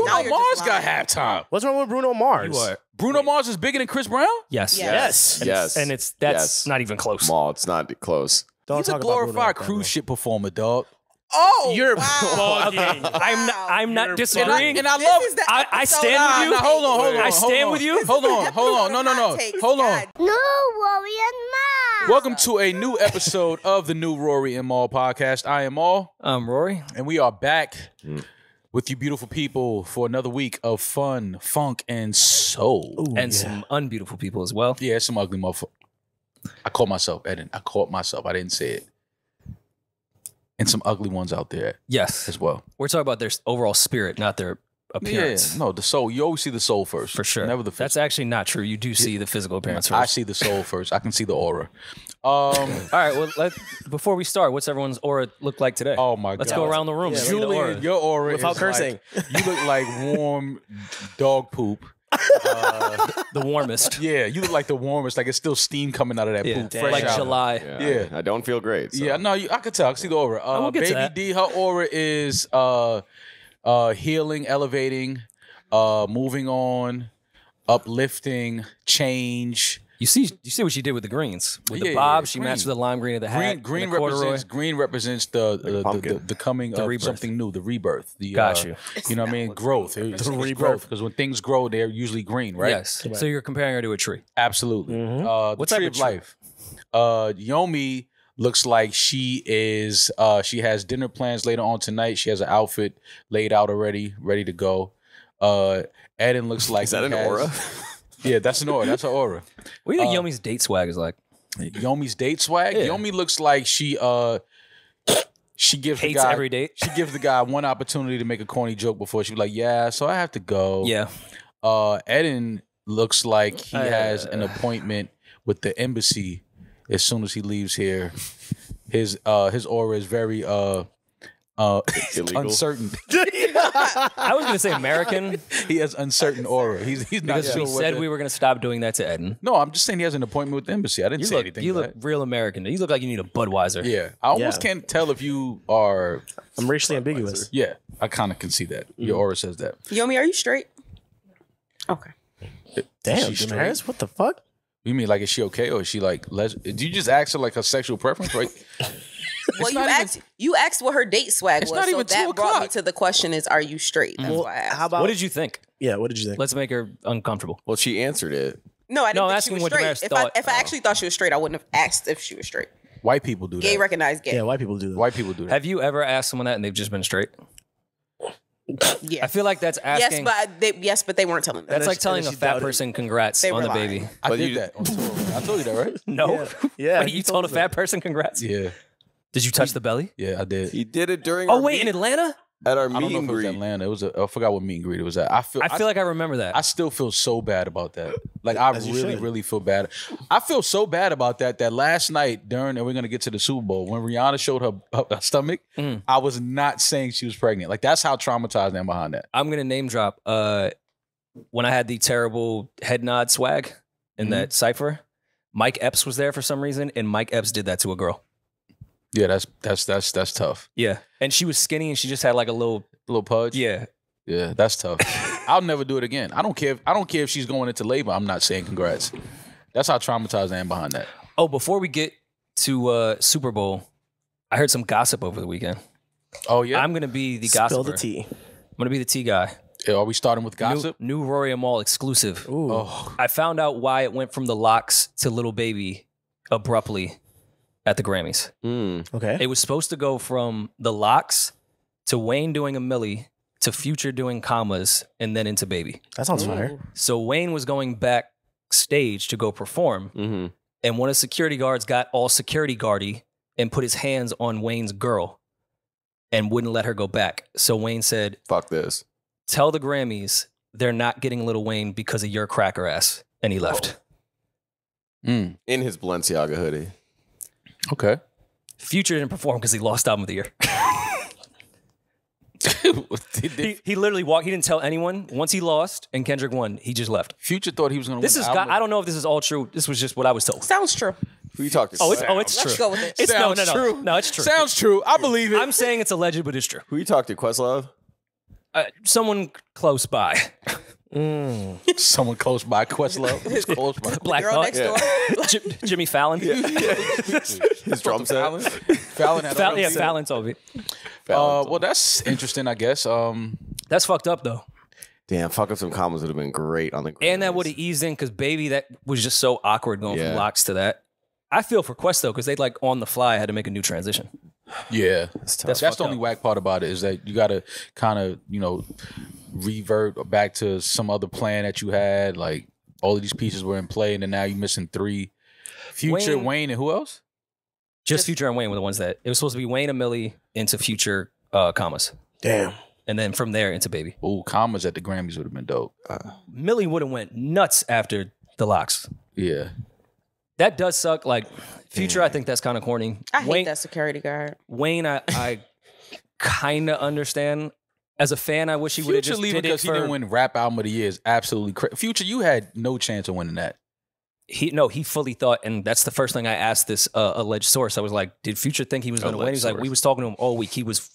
Bruno Mars got halftime. What's wrong with Bruno Mars? Bruno Mars is bigger than Chris Brown? Yes. Yes. And that's not even close. Maul, it's not close. Don't He's talk a glorified cruise ship performer, dog. Oh, You're wow. bugging. I'm not disagreeing. And I love This is the I stand with you. Hold on. I stand with you. Hold on. No. Hold on. No, Rory and Mom. Welcome to a new episode of the new Rory and Maul podcast. I am Maul. I'm Rory. And we are back with you beautiful people for another week of fun, funk, and soul. Ooh, And some unbeautiful people as well. Yeah, some ugly motherfucker. I caught myself, Eddin. I caught myself. I didn't say it. And some ugly ones out there Yes. as well. We're talking about their overall spirit, not their appearance. Yeah, no, the soul. You always see the soul first. For sure. Never the physical. That's actually not true. You do see the physical appearance first. I see the soul first. I can see the aura. All right, well, before we start, what's everyone's aura look like today? Oh, my God. Let's go around the room. Yeah, See the aura. Julian, your aura Without is cursing. Like, you look like warm dog poop. The warmest. Yeah, you look like the warmest. Like it's still steam coming out of that poop. Fresh Like out. July. Yeah. I don't feel great. So. Yeah, no, I could tell. I can see the aura. we'll get to Baby that. D, her aura is healing, elevating, moving on, uplifting, change. You see what she did with the greens. With the Yeah, bob, yeah, she green. matched with the lime green of the hat. Green and the corduroy. represents the coming of rebirth. something new, the rebirth. The, Got you. You know what I mean? Growth. It's rebirth. Because when things grow, they're usually green, right? Yes. So you're comparing her to a tree. Absolutely. What The type tree of of tree? life. Yomi looks like she is. She has dinner plans later on tonight. She has an outfit laid out already, ready to go. Eddin looks like Is that an aura? Yeah, that's an aura. That's her aura. What do you think Yomi's date swag is like? Yomi's date swag. Yeah. Yomi looks like she gives Hates the guy every date. She gives the guy one opportunity to make a corny joke before she be like, yeah, so I have to go. Yeah. Eddin looks like he has an appointment with the embassy as soon as he leaves here. His aura is very uncertain. I was going to say American He has uncertain aura. He's not because sure we what said the- we were going to stop doing that to Eddin. No, I'm just saying he has an appointment with the embassy. I didn't say anything. You to look that. real American. You look like you need a Budweiser. Yeah, I almost can't tell if you are. I'm racially ambiguous. Yeah, I kind of can see that. Your aura says that. Yomi, are you straight? Okay. Damn, She's Demaris, what the fuck? You mean like is she okay or is she like? Did you just ask her like her sexual preference, right? Well, not you asked what her date swag was, not so even 2 that brought me o'clock. to the question: is are you straight? That's why I asked. How about What did you think? Yeah, what did you think? Let's make her uncomfortable. Well, she answered it. No, I didn't No, I'm think asking she was what straight. Demaris If thought. I actually thought she was straight, I wouldn't have asked if she was straight. White people do that. Gay recognized gay. Yeah, white people do that. White people do that. Have you ever asked someone that and they've just been straight? Yeah. I feel like that's asking. Yes, but they weren't telling them. That's like telling a she fat doubted. person congrats They on were the lying. baby. I But did you- that. On tour. I told you that, right? No. Yeah, Wait, you told a fat person congrats? Yeah, Did you touch the belly? yeah, I did. He did it during Oh, our wait, meet- in Atlanta? at our I don't meet know and if it was greet. Atlanta. It was I forgot what meet and greet it was at. I feel like I remember that. I still feel so bad about that. Like I As you really, should. really feel bad. I feel so bad about that last night during, and we're gonna get to the Super Bowl, when Rihanna showed her stomach, I was not saying she was pregnant. Like that's how traumatized I am behind that. I'm going to name drop. When I had the terrible head nod swag in that cipher, Mike Epps was there for some reason, and Mike Epps did that to a girl. Yeah, that's tough. Yeah. And she was skinny and she just had like a little, Little pudge. yeah. Yeah, that's tough. I'll never do it again. I don't care if she's going into labor. I'm not saying congrats. That's how traumatized I am behind that. Oh, before we get to Super Bowl, I heard some gossip over the weekend. Oh yeah. I'm going to be the gossiper. Spill the tea. I'm going to be the tea guy. Are we starting with gossip? New Rory and Maul exclusive. Ooh. Oh, I found out why it went from the locks to Little Baby abruptly at the Grammys. Okay. It was supposed to go from the locks to Wayne doing a milli to Future doing commas and then into Baby. That sounds fire. So Wayne was going backstage to go perform, and one of the security guards got all security guardy and put his hands on Wayne's girl and wouldn't let her go back. So Wayne said, Fuck this. tell the Grammys they're not getting Lil Wayne because of your cracker ass. And he left. In his Balenciaga hoodie. okay. Future didn't perform because he lost Album of the Year. He literally walked. He didn't tell anyone. Once he lost and Kendrick won, he just left. Future thought he was going to This win. is. the album. I don't know if this is all true. This was just what I was told. Sounds true. Who you talking to? Oh, it's true. Let's go with it. It's Sounds no. true. No, it's true. Sounds true. I believe it. I'm saying it's alleged, but it's true. Who you talk to? Questlove? Someone close by. Someone close by. Questlove. Who's close by? Black Girl Thought. next door. Jimmy Fallon. His drum set. Fallon had a Fallon told me. well, that's interesting, I guess. That's fucked up though. Damn, fuck up some commas would have been great on the. And that would have eased in because Baby, that was just so awkward going from Yeah. locks to that. I feel for Quest though because they like on the fly had to make a new transition. Yeah, That's tough. that's fucked the only up. whack part about it is that you got to kind of revert back to some other plan that you had. Like all of these pieces were in play, and then now you're missing 3. Future, Wayne, and who else? Just Future and Wayne were the ones that it was supposed to be Wayne and Millie into Future commas. Damn. And then from there into Baby. Ooh, commas at the Grammys would have been dope. Millie would have went nuts after the locks. Yeah. That does suck. Like Future, I think that's kind of corny. I hate that security guard. Wayne, I kind of understand. As a fan, I wish he would have Future just leaving did it because he didn't win Rap Album of the Year is absolutely crazy. Future, you had no chance of winning that. He fully thought, and that's the first thing I asked this alleged source. I was like, did Future think he was going to win? He's like, we was talking to him all week. He was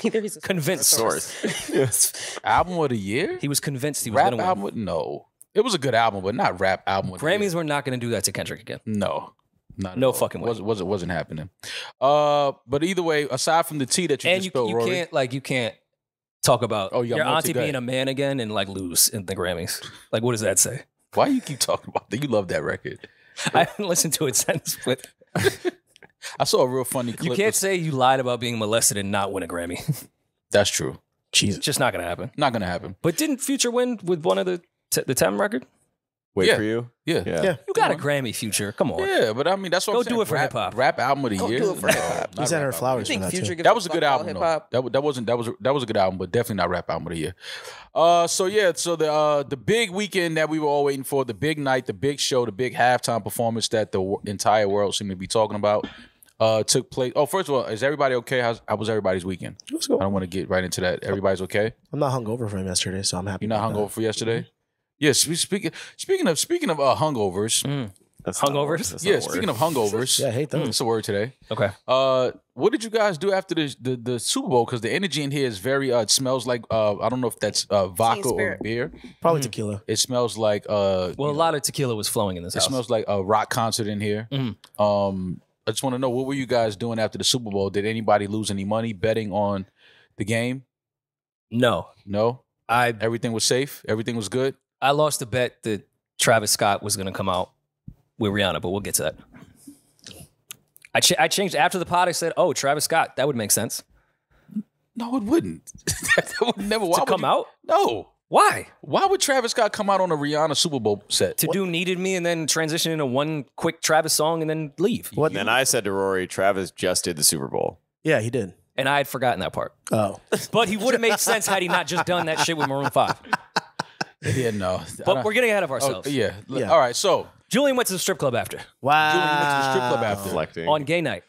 Either he's a convinced. Album of the Year? He was convinced he was going Rap to win. album? No. It was a good album, but not Rap Album of the Year. Grammys were not going to do that to Kendrick again. No. Not No at all. fucking way. Wasn't happening. But either way, aside from the tea that you And just spilled, you Rory, can't talk about Oh, you got your more auntie to go. being a man again and like lose in the Grammys. Like, what does that say? why you keep talking about that? You love that record. I haven't listened to it since, but I saw a real funny clip. you can't say you lied about being molested and not win a Grammy. That's true. Jesus. It's just not going to happen. Not gonna happen. But didn't Future win with one of the Time record? Wait Yeah. for you. Yeah. Yeah. You got a Grammy, Future. Come on. Yeah, but I mean that's what Go I'm saying. do it for Rap- hip-hop. Rap album of the Go year. do it for No, hip-hop. not He sent her rap flowers I for think that Future too. gives That was a fuck good about album. hip-hop. Though. That was a good album, but definitely not rap album of the year. So the big weekend that we were all waiting for, the big night, the big show, the big halftime performance that the entire world seemed to be talking about, took place. Oh, first of all, is everybody okay? How was everybody's weekend? Let's go. I don't want to get right into that. Everybody's okay? I'm not hungover from yesterday, so I'm happy. You're not about hungover for yesterday? Yes. Speaking of hungovers. That's not a word. Hungovers? That's not Yeah. a word. Speaking of hungovers. Yeah, I hate those. That's a word today. Okay. What did you guys do after the Super Bowl? Because the energy in here is very. It smells like I don't know if that's vodka or Spirit. beer. Probably tequila. It smells like Well, a lot of tequila was flowing in this it house. smells like a rock concert in here. Mhm. I just want to know, what were you guys doing after the Super Bowl? Did anybody lose any money betting on the game? No. No. I Everything was safe. Everything was good. lost a bet that Travis Scott was going to come out with Rihanna, but we'll get to that. I changed after the pod. I said, "Oh, Travis Scott, that would make sense No, it wouldn't. That would never. Why to would come you- out." No. Why? Why would Travis Scott come out on a Rihanna Super Bowl set? To do Needed Me and then transition into one quick Travis song and then leave. What? And then I said to Rory, Travis just did the Super Bowl. Yeah, he did. And I had forgotten that part. Oh, But he would have made sense had he not just done that shit with Maroon 5. Yeah, no. But we're getting ahead of Oh, ourselves. yeah. Yeah. All right. So Julian went to the strip club after wow. Julian went to the strip club after. Reflecting. on gay night.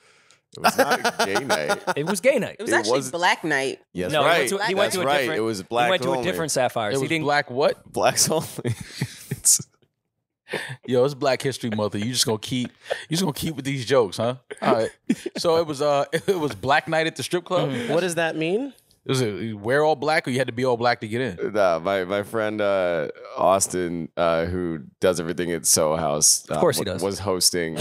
It was not gay night. It was gay night. It was It actually was- Black Night. Yes, No, right. he went to a That's different. It was He black went to a only. different Sapphires. it He was didn't. black what? Blacks only. It's- Yo, it's Black History Month. You just gonna keep with these jokes, huh? All right. So it was Black Night at the strip club. What does that mean? It was you wear all black, or you had to be all black to get in. Nah, my friend Austin, who does everything at Soho House, Of course he does. was hosting.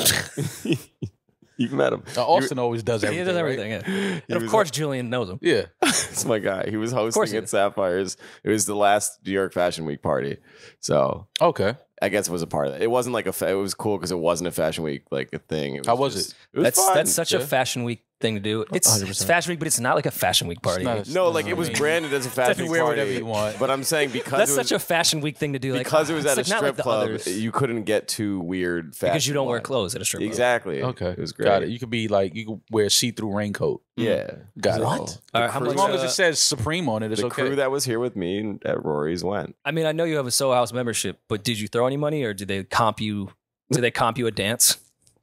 You've met him. Austin always does everything. He does right? everything. Yeah. And of was course, Julian knows him. Yeah. It's my guy. He was course hosting he at is. Sapphires. It was the last New York Fashion Week party, so Okay. I guess it was a part of it. It wasn't like it was cool because it wasn't a Fashion Week like a thing. How was just- it? It was That's fun. that's such a yeah. Fashion Week thing to do. It's 100%. Fashion Week, but it's not like a Fashion Week party. not a- No, like it was branded as a Fashion Definitely Week wear party. whatever you want. But I'm saying because That's it was, such a Fashion Week thing to do. Like, because it was it's at a like not strip like the club, others. you couldn't get too weird. Fashion Because you don't wear wise. clothes at a strip club. Exactly. Okay. It was great. Got it. You could be like, you could wear a see-through raincoat. Yeah. Got it. What? All right, how crew- much? As long as it says Supreme on it, it's The okay. crew that was here with me at Rory's went. I mean, I know you have a Soho House membership, but did you throw any money, or did they comp you? Did they comp you a dance?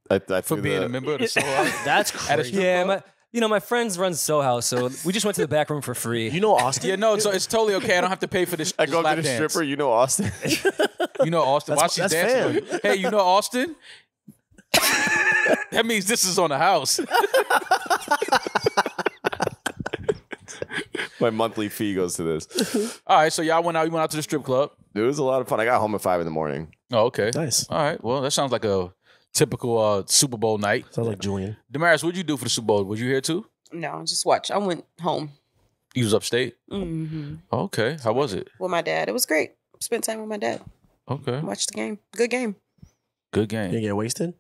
I For threw being the- a member of the Soho House. That's At a crazy. strip Yeah, club? my friends run Soho House, so we just went to the back room for free. You know Austin? Yeah, no, so it's totally okay. I don't have to pay for this. I this go up lap to the dance. stripper. You know Austin. You know Austin. While That's- she's that's dancing. with you. Hey, you know Austin? That means this is on the house. My monthly fee goes to this. All right, so y'all went out to the strip club. It was a lot of fun. I got home at 5 a.m. Oh, okay. Nice. All right. Well, that sounds like a typical Super Bowl night. Sounds like Julian. Demaris, what'd you do for the Super Bowl? Was you here too? No, just watch. I went home. You was upstate? Mm-hmm. Okay. How was it? With my dad. It was great. Spent time with my dad. Okay. Watched the game. Good game. Good You game. get wasted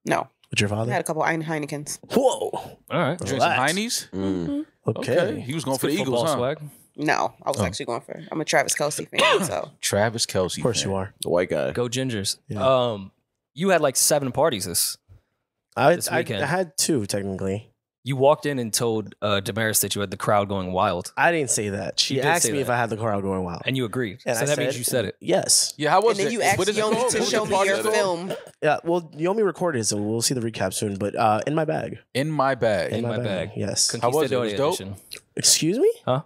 No. with your I father? had a couple Heinekens. Whoa. All right. Drink some Relax. Heinies? Mm. Okay. He was going It's for the good Eagles, football huh? swag. No, I was actually going for. I'm a Travis Kelce fan, so Travis Kelce. Of course you are. The white guy. Go Gingers. Yeah. You had like 7 parties this I weekend. had 2 technically. You walked in and told Demaris that you had the crowd going wild, I didn't say that. She You did asked say me if that. I had the crowd going wild. and you agreed. And so I that means said- you said it. Yes. Yeah, how was and then it? you asked What is it Yomi called? to What show was me the your party called? film. Yeah. Well, Yomi recorded, so we'll see the recap soon. But in my bag. In my bag. In my bag. Yes. How was it? It was Conquistador dope? edition. Excuse me? Huh?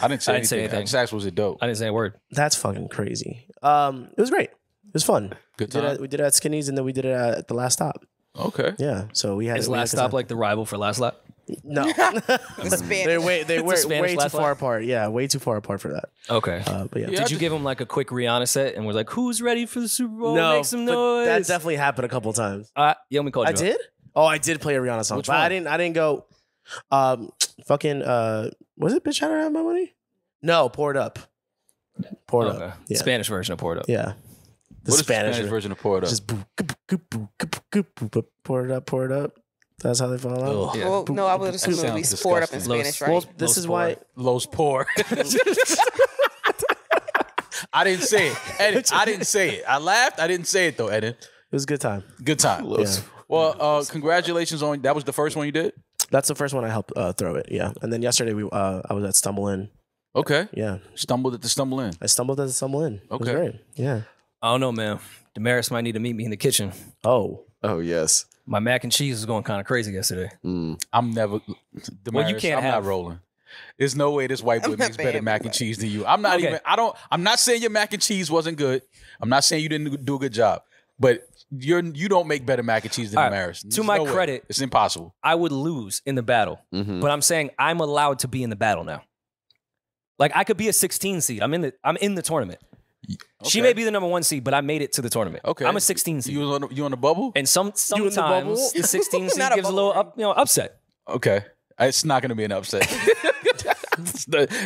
I didn't say I didn't say anything. I anything. just asked, was it dope? I didn't say a word. That's fucking crazy. It was great. It was fun. Good We did, time? we did it at Skinny's and then we did it at the last stop. Okay. Yeah. So we had Is we had last a good stop time. like the rival for last lap? No. The Spanish. They It's a were Spanish way too last far lap? apart. Yeah, way too far apart for that. Okay. But yeah. Yeah. Did you give him like a quick Rihanna set and was like, "Who's ready for the Super Bowl? No, Make some but noise." that definitely happened a couple times. Yomi called I you up. did? Oh, I did play a Rihanna song. Which but one? I didn't go fucking was it Bitch I Don't Have My Money? No, Pour It Up. Pour It Okay. Up. Yeah. Spanish version of Pour It Up. Yeah. The What is Spanish, version of Pour It Up? Just boo, goop, goop, boo, goop, goop, boo, boo, pour it up, pour it up. That's how they fall out. Ugh. Yeah. Well, no, I would assume it would be sounds poured up in disgusting. Spanish, Los- right? Well, this Los is why Los Pour. I didn't say it. Eddin, I didn't say it. I laughed. I didn't say it though, Eddin. it was a good time. Good time. Yeah. Well, congratulations on that was the first one you did? That's the first one I helped throw it. Yeah. And then yesterday I was at Stumble In. Okay. Yeah. Stumbled at the stumble in. I stumbled at the Stumble In. It was Okay. great. Yeah. I don't know, man. Demaris might need to meet me in the kitchen. Oh. Oh, yes. My mac and cheese was going kind of crazy yesterday. Mm. I'm never Well, you can't I'm have- not rolling. There's no way this white boy I'm makes not better paying mac and anybody. cheese than you. I'm not Okay. even I'm not saying your mac and cheese wasn't good. I'm not saying you didn't do a good job. But you don't make better mac and cheese than All right. Demaris. To There's my no way. credit- It's impossible. I would lose in the battle, Mhm. but I'm saying I'm allowed to be in the battle now. Like I could be a 16 seed. I'm in the tournament. She Okay. may be the number 1 seed, but I made it to the tournament. Okay. I'm a 16 seed. You on the bubble? And in the bubble? sometimes the 16 seed Not a gives a bubble little ring. upset. Okay. It's not going to be an upset.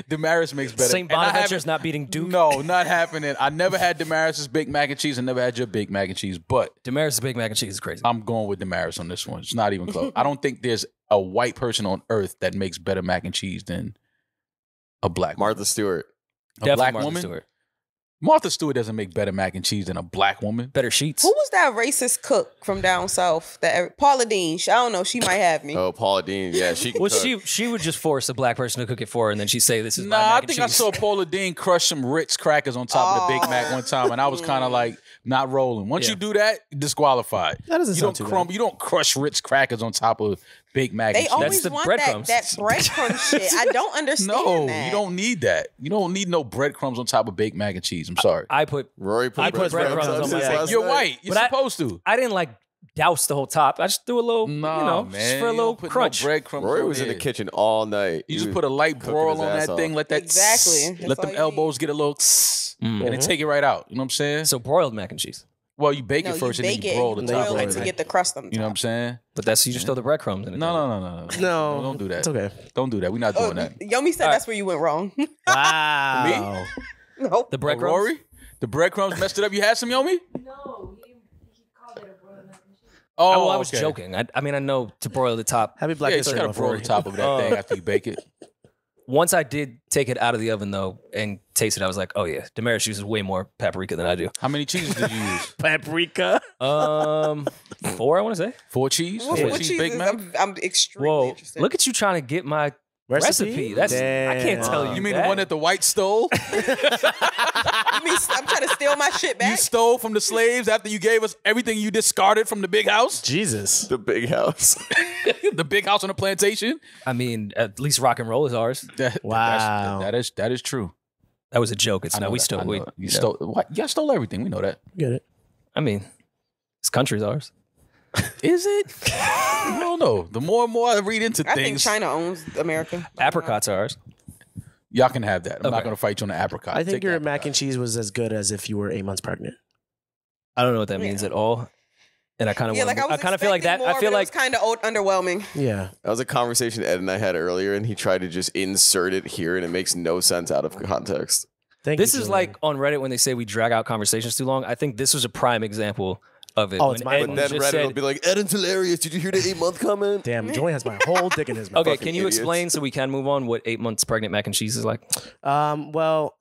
Demaris makes better. St. And I Bonaventure's haven't- not beating Duke. No, not happening. I never had Demaris's baked mac and cheese. I never had your baked mac and cheese. But Demaris' big mac and cheese is crazy. I'm going with Demaris on this one. It's not even close. I don't think there's a white person on earth that makes better mac and cheese than a black woman. Martha Stewart. A Definitely black Martha woman? Stewart. Martha Stewart doesn't make better mac and cheese than a black woman. Better sheets. Who was that racist cook from down south? That Paula Dean. I don't know. She might have me. Oh, Paula Dean. Yeah, she can Well, cook. she would just force a black person to cook it for her, and then she'd say, "This is my Nah, mac I and think I cheese." saw Paula Dean crush some Ritz crackers on top of the Big Mac one time, and I was kind of like not rolling. Once Yeah. you do that, you're disqualified. That doesn't You sound don't too bad. You don't crush Ritz crackers on top of Big Mac They and cheese. always the want breadcrumbs. that breadcrumb shit. I don't understand No, that. you don't need that. You don't need no breadcrumbs on top of baked mac and cheese. I'm sorry. I put. Rory put I put breadcrumbs on his my last egg. You're night. white. You're But I- supposed to. I didn't like douse the whole top. I just threw a little, Nah, just man. for a You little don't put crunch. No breadcrumbs. Rory on was in the there. kitchen all night. You He just was put a light cooking broil his on ass that off. thing. Let that Exactly. Let That's them all you elbows get a little and then take it right out. You know what I'm saying? So broiled mac and cheese. Well, you bake No, it first you and bake then it. you broil the You top. boil Like it to that. get the crust on the top. You know what I'm saying? But that's you just throw the breadcrumbs in it. No. No. Don't do that. It's okay. Don't do that. We're not Oh, doing that. Yomi said that's where you went wrong. Wow. No. The Oh, breadcrumbs. Rory? The breadcrumbs messed it up. You had some, Yomi? No, he called it a broiled mac and cheese. Oh, Well, I was okay. joking. I mean, I know to broil the top. Happy Black Yeah, you History gotta Month, broil Rory. the top of that thing after you bake it. Once I did take it out of the oven though and taste it, I was like, oh yeah, Demaris uses way more paprika than I do. How many cheeses did you use? Paprika. 4, I want to say. 4 cheese? What, 4 what cheese cheese baked is, mac? I'm extremely Whoa, interested. look at you trying to get my recipe. That's I can't tell you. You mean that. the one that the white stole? You mean I'm trying to steal my shit You back? stole from the slaves after you gave us everything you discarded from the big house? Jesus. The big house. The big house on the plantation? I mean, at least rock and roll is ours. Wow. That is true. That was a joke. It's I know not. We that. still I know we. that. You know. stole what? Y'all stole everything. We know that. Get it. I mean, this country's ours. Is it? I don't know. The more and more I read into I think things. China owns America. Apricots are ours. Y'all can have that. I'm not Okay. going to fight you on the apricot. I think Take your the mac and apricot. cheese was as good as if you were 8 months pregnant. I don't know what that means at all. And I kind of Yeah, like I kind of feel like that. More, I feel but like it was kind of underwhelming. Yeah. That was a conversation Ed and I had earlier, and he tried to just insert it here, and it makes no sense out of context. Thank this you, is Julian. like on Reddit when they say we drag out conversations too long. I think this was a prime example of it. Oh, When it's my Eddin fault. Then just Reddit said- will be like, Eddin's hilarious. Did you hear the 8-month comment? Damn, Julian has my whole dick in his mouth. Okay, fucking can you idiots. explain so we can move on what 8 months pregnant mac and cheese is like? Well,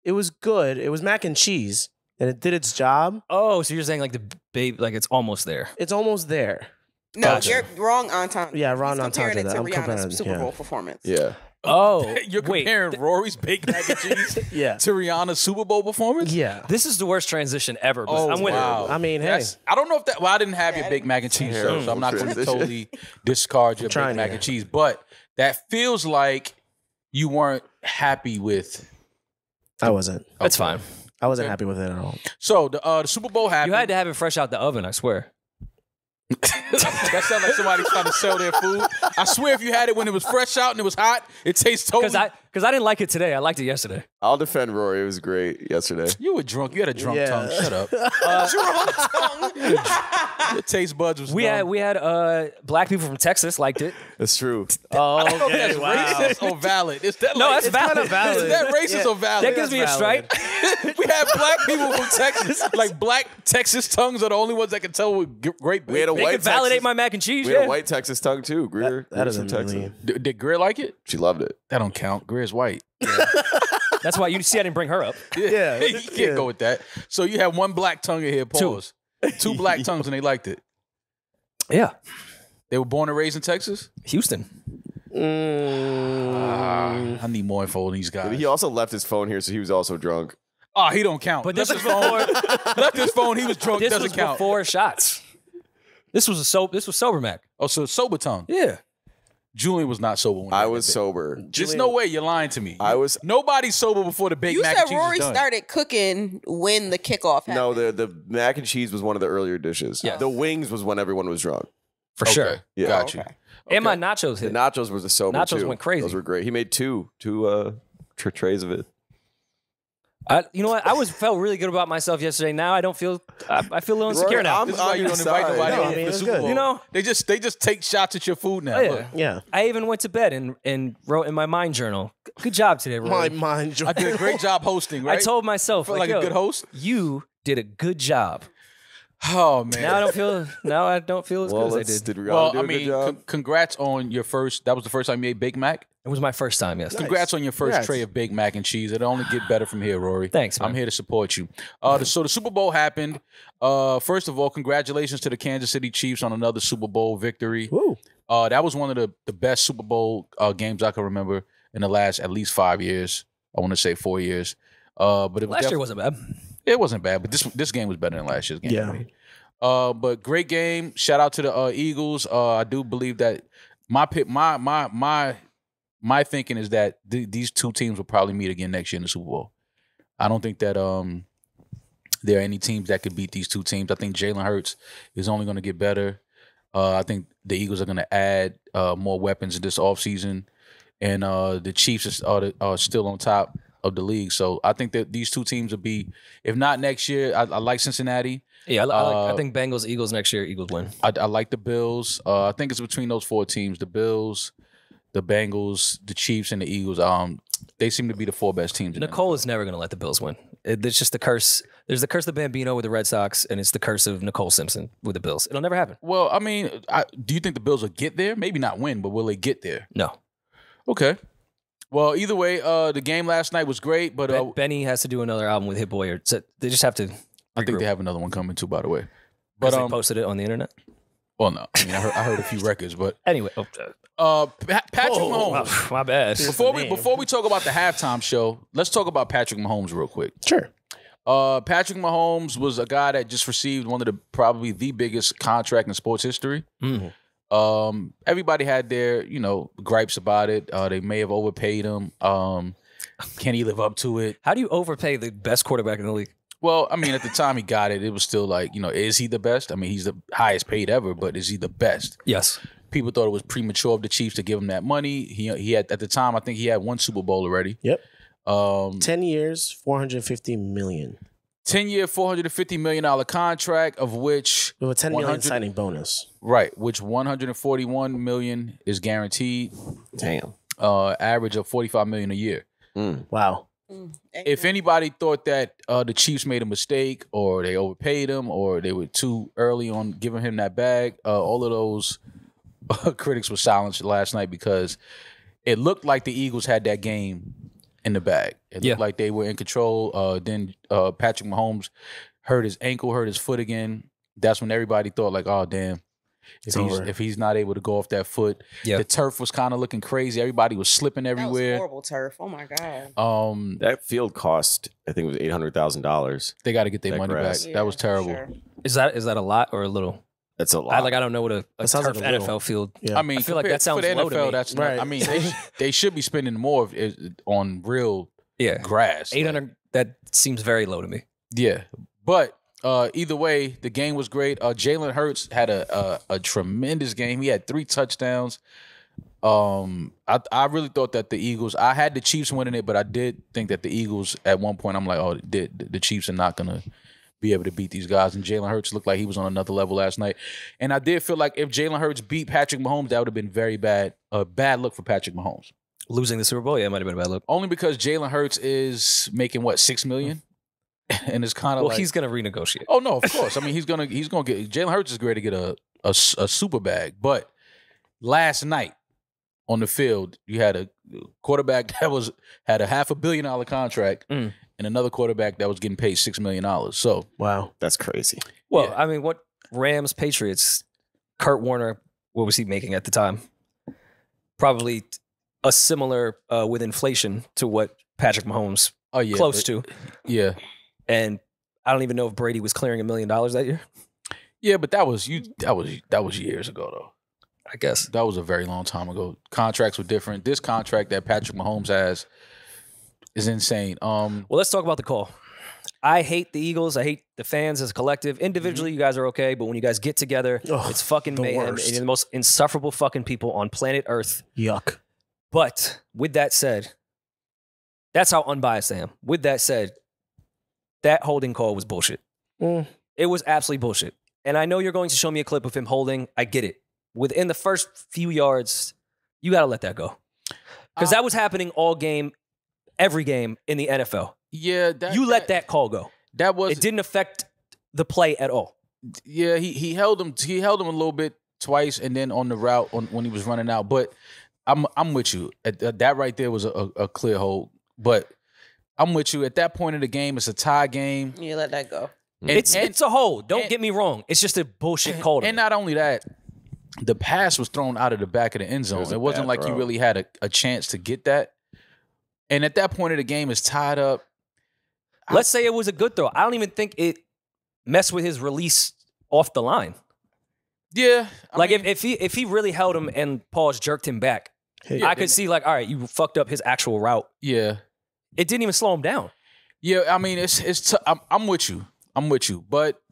it was good. It was mac and cheese, and it did its job. Oh, so you're saying like the babe, like it's almost there. It's almost there. No, Gotcha. you're wrong entendre. Yeah, wrong He's comparing entendre it that to I'm comparing, Rihanna's Super yeah. Bowl performance. Yeah. Oh, You're wait. comparing Rory's baked mac and cheese Yeah. to Rihanna's Super Bowl performance? Yeah. This is the worst transition ever. But Oh, I'm with wow. it. I mean, hey. That's- I don't know if that. Well, I didn't have your baked mac and cheese, Terrible so I'm not going to transition. totally discard your Trying baked mac here. and cheese. But that feels like you weren't happy with. I wasn't. That's fine. I wasn't happy with it at all. So the Super Bowl happened. You had to have it fresh out the oven. I swear. That sounds like somebody trying to sell their food. I swear, if you had it when it was fresh out and it was hot, it tastes totally. Because I didn't like it today. I liked it yesterday. I'll defend Rory. It was great yesterday. You were drunk. You had a drunk Yeah. tongue. Shut up. Your taste buds was We numb. had black people from Texas liked it. That's true. Oh, That's okay. Wow. racist or valid? Is that No, like, that's valid. kinda valid. Is that racist Yeah. or valid? That gives me a That's strike. We have black people from Texas. Like black Texas tongues are the only ones that can tell with great. We had a They white could validate Texas, my mac and cheese. We had Yeah. a white Texas tongue too. Greer. That Greer's from doesn't Texas. really. Did Greer like it? She loved it. That don't count. Greer's white. That's why you see I didn't bring her up. Yeah. you can't go with that. So you have one black tongue in here. Pause. Two black tongues and they liked it. Yeah. They were born and raised in Texas. Houston. I need more info on these But guys. he also left his phone here, so he was also drunk. Oh, he don't count. But this left was his phone. before. Left his phone. He was drunk. This Doesn't was count. before shots. This was sober Mac. Oh, so sober tongue. Yeah. Julian was not sober. When I he was did that. sober. There's no way you're lying to me. I was. Nobody's sober before the baked You mac said and cheese Rory is done. started cooking when the kickoff happened. No, the mac and cheese was one of the earlier dishes. Yeah. The wings was when everyone was drunk. For Okay. sure. Yeah. Got you. And my nachos The hit. nachos was the sober Nachos too. went crazy. Those were great. He made two trays of it. You know what? I felt really good about myself yesterday. Now I don't feel. I feel a little insecure Rory, now. This is why you don't invite side. nobody No, in I mean, for the it's Super good. Bowl. You know? they just take shots at your food now. Oh, yeah. Look. Yeah. I even went to bed and wrote in my mind journal. Good job today, Rory. My mind. I did a great job hosting, right? I told myself, Felt like a yo, good host? You did a good job. Oh man. Now I don't feel. Now I don't feel as Well, good as I did. did Rihanna well, do I a good mean, job? congrats on your first. That was the first time you ate Baked Mac. It was my first time. Yes. Congrats on your first Congrats. tray of baked mac and cheese. It'll only get better from here, Rory. Thanks, man. I'm here to support you. So the Super Bowl happened. First of all, congratulations to the Kansas City Chiefs on another Super Bowl victory. Woo. That was one of the best Super Bowl games I can remember in the last at least 5 years. I want to say 4 years. But it was Last year wasn't bad. it wasn't bad, but this game was better than last year's game. Yeah. for me. But great game. Shout out to the Eagles. I do believe that my thinking is that these two teams will probably meet again next year in the Super Bowl. I don't think that there are any teams that could beat these two teams. I think Jalen Hurts is only going to get better. I think the Eagles are going to add more weapons this offseason. And the Chiefs are still on top of the league. So I think that these two teams will be, if not next year, I like Cincinnati. Yeah, I think Bengals, Eagles next year. Eagles win. I like the Bills. I think it's between those four teams: the Bills, the Bengals, the Chiefs, and the Eagles. They seem to be the four best teams. in Nicole is never going to let the Bills win. It's just the curse. There's the curse of Bambino with the Red Sox, and it's the curse of Nicole Simpson with the Bills. It'll never happen. Well, I mean, do you think the Bills will get there? Maybe not win, but will they get there? No. Okay. Well, either way, the game last night was great, but Benny has to do another album with Hit Boy. Or they just have to. I think regroup. they have another one coming too, by the way. Because But they posted it on the internet. well, no, I mean, I heard a few records, but Anyway, Patrick Mahomes. my bad. Before we talk about the halftime show, let's talk about Patrick Mahomes real quick. Sure. Patrick Mahomes was a guy that just received one of probably the biggest contract in sports history. Mhm. Everybody had their, gripes about it. They may have overpaid him. Can he live up to it? How do you overpay the best quarterback in the league? Well, I mean, at the time he got it, it was still like, is he the best? I mean, he's the highest paid ever, but is he the best? Yes. People thought it was premature of the Chiefs to give him that money. He had at the time, I think he had one Super Bowl already. Yep. 10 years, $450 million. 10-year, $450 million contract, of which with a $10 million signing bonus. Right, which $141 million is guaranteed. Damn. Average of $45 million a year. Wow. If anybody thought that the Chiefs made a mistake, or they overpaid him, or they were too early on giving him that bag, all of those critics were silenced last night, because it looked like the Eagles had that game in the bag. It looked like they were in control. Then Patrick Mahomes hurt his ankle, hurt his foot again. That's when everybody thought, like, oh, damn. If he's not able to go off that foot. The turf was kind of looking crazy. Everybody was slipping everywhere. That was horrible turf. Oh my God. That field cost, I think it was $800,000. They got to get their money back. Yeah, that was terrible. sure. Is that a lot or a little? That's a lot. I don't know what a sounds turf like a little. NFL field. Yeah. I mean, I feel like that sounds for the low to NFL. me. That's Right. I mean, they should be spending more on real grass. 800. That seems very low to me. Yeah, but either way, the game was great. Jalen Hurts had a tremendous game. He had 3 touchdowns. I really thought that the Eagles. I had the Chiefs winning it, but I did think that the Eagles at one point. I'm like, oh, the Chiefs are not gonna be able to beat these guys. And Jalen Hurts looked like he was on another level last night. And I did feel like if Jalen Hurts beat Patrick Mahomes, that would have been very bad. A bad look for Patrick Mahomes. Losing the Super Bowl, it might have been a bad look. Only because Jalen Hurts is making what, $6 million, and it's kind of Well, like, he's going to renegotiate. oh no, of course. I mean, he's gonna get Jalen Hurts is great to get a super bag. But last night on the field, you had a quarterback that had a $500 million contract, and another quarterback that was getting paid $6 million. So wow, That's crazy. Well, I mean, what Rams, Patriots, Kurt Warner, what was he making at the time? Probably a similar with inflation to what Patrick Mahomes close to. Yeah. And I don't even know if Brady was clearing $1 million that year. Yeah, but that was years ago though. I guess. That was a very long time ago. Contracts were different. This contract that Patrick Mahomes has is insane. Well, let's talk about the call. I hate the Eagles. I hate the fans as a collective. Individually, you guys are okay, but when you guys get together, it's fucking mayhem. And you're the most insufferable fucking people on planet Earth. Yuck. But with that said, that's how unbiased I am. With that said, that holding call was bullshit. It was absolutely bullshit. And I know you're going to show me a clip of him holding. I get it. Within the first few yards, you got to let that go. Because that was happening all game, every game in the NFL. Yeah, let that call go. It didn't affect the play at all. Yeah, he held him. He held him a little bit twice, and then on the route when he was running out. But I'm with you. That right there was a clear hold. But I'm with you. At that point in the game, it's a tie game. You let that go. It's a hold. Don't get me wrong. It's just a bullshit call. And not only that, the pass was thrown out of the back of the end zone. It wasn't like you really had a chance to get that. And at that point of the game, it's tied up. Let's say it was a good throw. I don't even think it messed with his release off the line. Yeah. If he really held him and Paul's jerked him back, I could see like, all right, you fucked up his actual route. Yeah. It didn't even slow him down. Yeah, I mean, I'm with you. But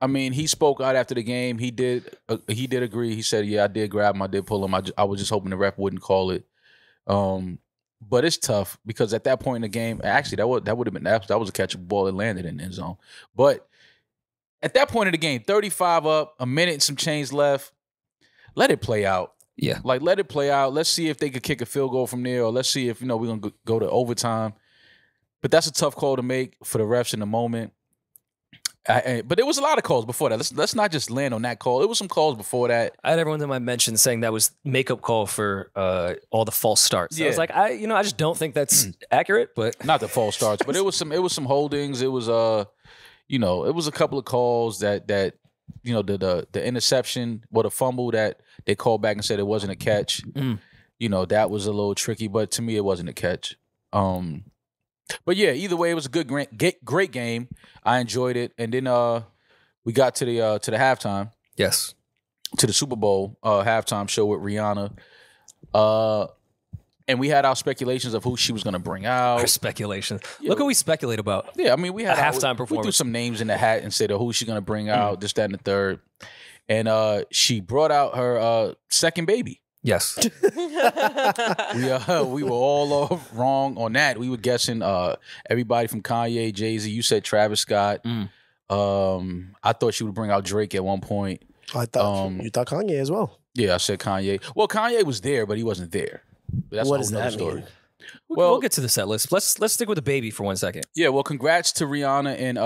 I mean, he spoke out after the game. He did agree. He said, "Yeah, I did grab him. I did pull him. I was just hoping the ref wouldn't call it." But it's tough because at that point in the game, actually, that would have been that was a catchable ball that landed in the end zone. But at that point in the game, 35 up, a minute and some change left. Let it play out. Yeah, like let it play out. Let's see if they could kick a field goal from there, or let's see if we're gonna go to overtime. But that's a tough call to make for the refs in the moment. But there was a lot of calls before that. Let's not just land on that call. It was some calls before that. I had everyone in my mention saying that was makeup call for all the false starts. Yeah. I was like, I just don't think that's accurate. But not the false starts, but it was some holdings. It was it was a couple of calls that the interception, the fumble that they called back and said it wasn't a catch. That was a little tricky, but to me it wasn't a catch. But yeah, either way, it was a great game. I enjoyed it, and then we got to the halftime. Yes, to the Super Bowl halftime show with Rihanna, and we had our speculations of who she was going to bring out. Our speculations. Yeah. Look what we speculate about. Yeah, I mean, we had a halftime performance. We threw some names in the hat and said who she's going to bring out, this, that, and the third. and she brought out her second baby. Yes. We were all wrong on that. We were guessing everybody from Kanye, Jay-Z. You said Travis Scott. I thought she would bring out Drake at one point. I thought you thought Kanye as well. Yeah, I said Kanye. Well, Kanye was there, but he wasn't there. But that's What a does whole nother that story. mean? We'll get to the set list. Let's stick with the baby for 1 second. Yeah, well, congrats to Rihanna and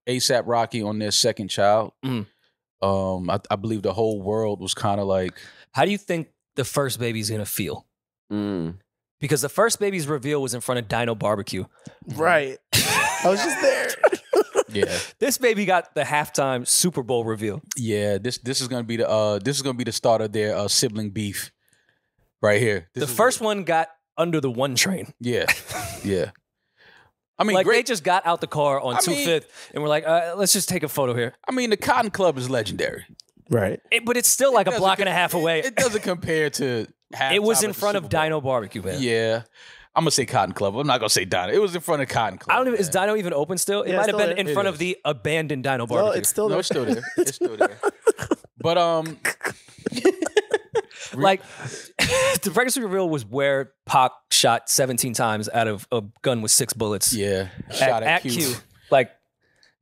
ASAP Rocky on their second child. I believe the whole world was kind of like, How do you think the first baby's gonna feel? Because the first baby's reveal was in front of Dino Barbecue. Right. I was just there. yeah, This baby got the halftime Super Bowl reveal. yeah. This is gonna be the start of their sibling beef, right here. The first one got under the one train. Yeah, yeah. I mean, Like great. they just got out the car on 2/5 and we're like, let's just take a photo here. I mean, the Cotton Club is legendary. Right. But it's still like a block and a half away. It doesn't compare to. It was halftime in at the front of Super Bowl. Dino Barbecue, man. Yeah, I'm gonna say Cotton Club. I'm not gonna say Dino. It was in front of Cotton Club. I don't even. Is man. Dino even open still? It Yeah, might have still been there. in front It of is. the abandoned Dino No, Barbecue. it's still No, there. it's still there. It's still there. But like the pregnancy reveal was where Pac shot 17 times out of a gun with 6 bullets. yeah, shot at Q. Like,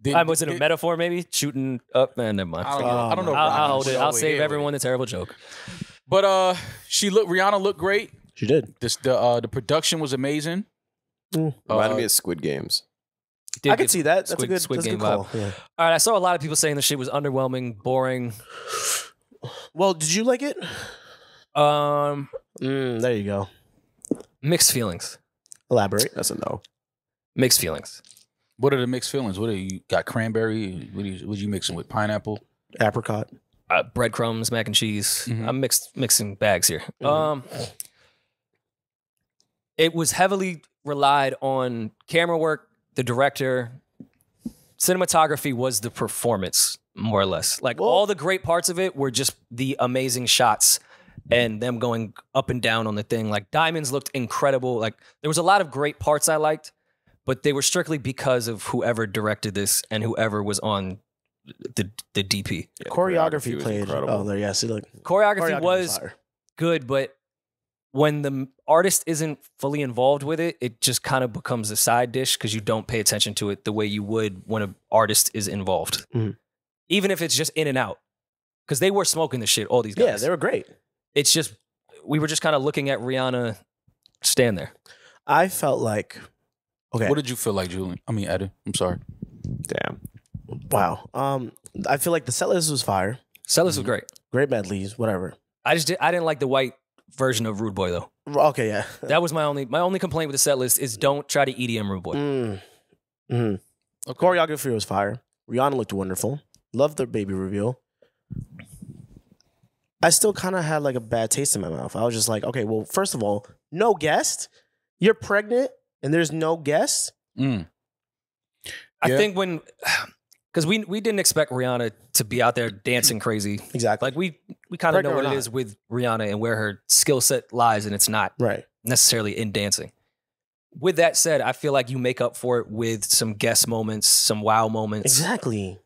Did- was it a did- metaphor? Maybe shooting up. Man, never mind. I don't know. if I'll Rocky hold was it. I'll over save here, everyone the terrible joke. But Rihanna looked great. She did. The production was amazing. Reminded me of Squid Games. Did I could get see that. That's Squid- a good, Squid that's a Game good call. vibe. Yeah. All right, I saw a lot of people saying the shit was underwhelming, boring. Well, did you like it? There you go. Mixed feelings. Elaborate. That's a no. Mixed feelings. What are the mixed feelings? What are you got? Cranberry? What you mixing with? Pineapple? Apricot. Breadcrumbs, mac and cheese. Mhm. I'm mixing bags here. It was heavily relied on camera work, the director. Cinematography was the performance, more or less. Like all the great parts of it were just the amazing shots and them going up and down on the thing. Like Diamonds looked incredible. Like there was a lot of great parts I liked, but they were strictly because of whoever directed this and whoever was on the DP. Yeah, Choreography was played. incredible. Oh, there. Yeah. See, look. Choreography was fire. good, but when the artist isn't fully involved with it, it just kind of becomes a side dish because you don't pay attention to it the way you would when an artist is involved. Mhm. Even if it's just in and out. Because they were smoking the shit, all these guys. Yeah, they were great. It's just, we were just kind of looking at Rihanna stand there. I felt like, okay. What did you feel like, Julian? I mean, Eddin. I'm sorry. Damn. Wow. I feel like the set list was fire. Sellers was great. Great medleys, whatever. I didn't like the white version of Rude Boy though. Okay, yeah. That was my only complaint with the set list is don't try to EDM Rude Boy. Mm-hmm. Choreography was fire. Rihanna looked wonderful. Loved the baby reveal. I still kind of had like a bad taste in my mouth. I was just like, okay, well, first of all, no guest. You're pregnant and there's no guest. Mm. I Yeah. think because we didn't expect Rihanna to be out there dancing crazy. Exactly. Like we kind of know Pregnant or what it not. is with Rihanna and where her skill set lies, and it's not Right. necessarily in dancing. With that said, I feel like you make up for it with some guest moments, some wow moments. Exactly.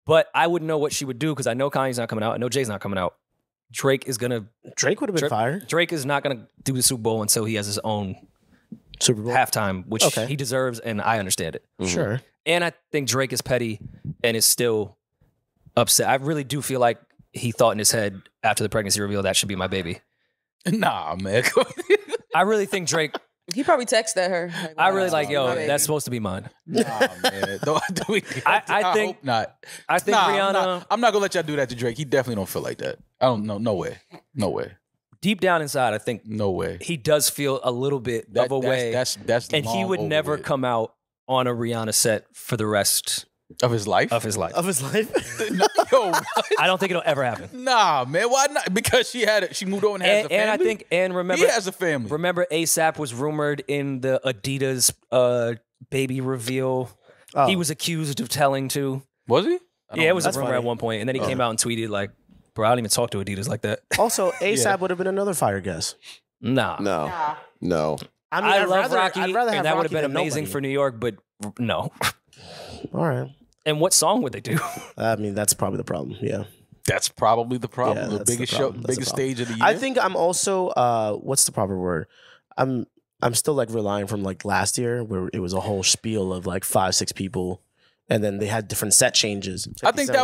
But I wouldn't know what she would do because I know Kanye's not coming out. I know Jay's not coming out. Drake is not gonna do the Super Bowl until he has his own Super Bowl. halftime, which Okay. he deserves, and I understand it. Sure. And I think Drake is petty and is still upset. I really do feel like he thought in his head after the pregnancy reveal that should be my baby. Nah, man. I really think Drake. He probably texted her. Like, I really like, my yo, baby. that's supposed to be mine. Nah, man. I think- hope not. I think Nah, Rihanna, I'm not gonna let y'all do that to Drake. He definitely don't feel like that. I don't know. No way. No way. deep down inside, I think No way. he does feel a little bit of a way, That's and he long would over never with. come out on a Rihanna set for the rest of his life. of his life. Of his life. Yo, what? I don't think it'll ever happen. Nah, man. Why not? Because she moved on and has a family. And I think, and remember, he has a family. remember ASAP was rumored in the Adidas baby reveal. Oh. He was accused of telling too. Was he? Yeah, it was a That's rumor funny. at one point, and then he came out and tweeted like, "Bro, I don't even talk to Adidas like that." Also, ASAP would have been another fire guess. Nah, No. No. I mean, I I'd love rather, Rocky, I'd rather have and that would have Rocky been than amazing nobody. for New York, but no. All right. And what song would they do? I mean, that's probably the problem. Yeah. That's probably the problem. Yeah, the that's biggest the show, problem. That's the biggest problem. stage of the year. I think I'm also what's the proper word? I'm still like relying from like last year where it was a whole spiel of like 5-6 people, and then they had different set changes. I think 50 that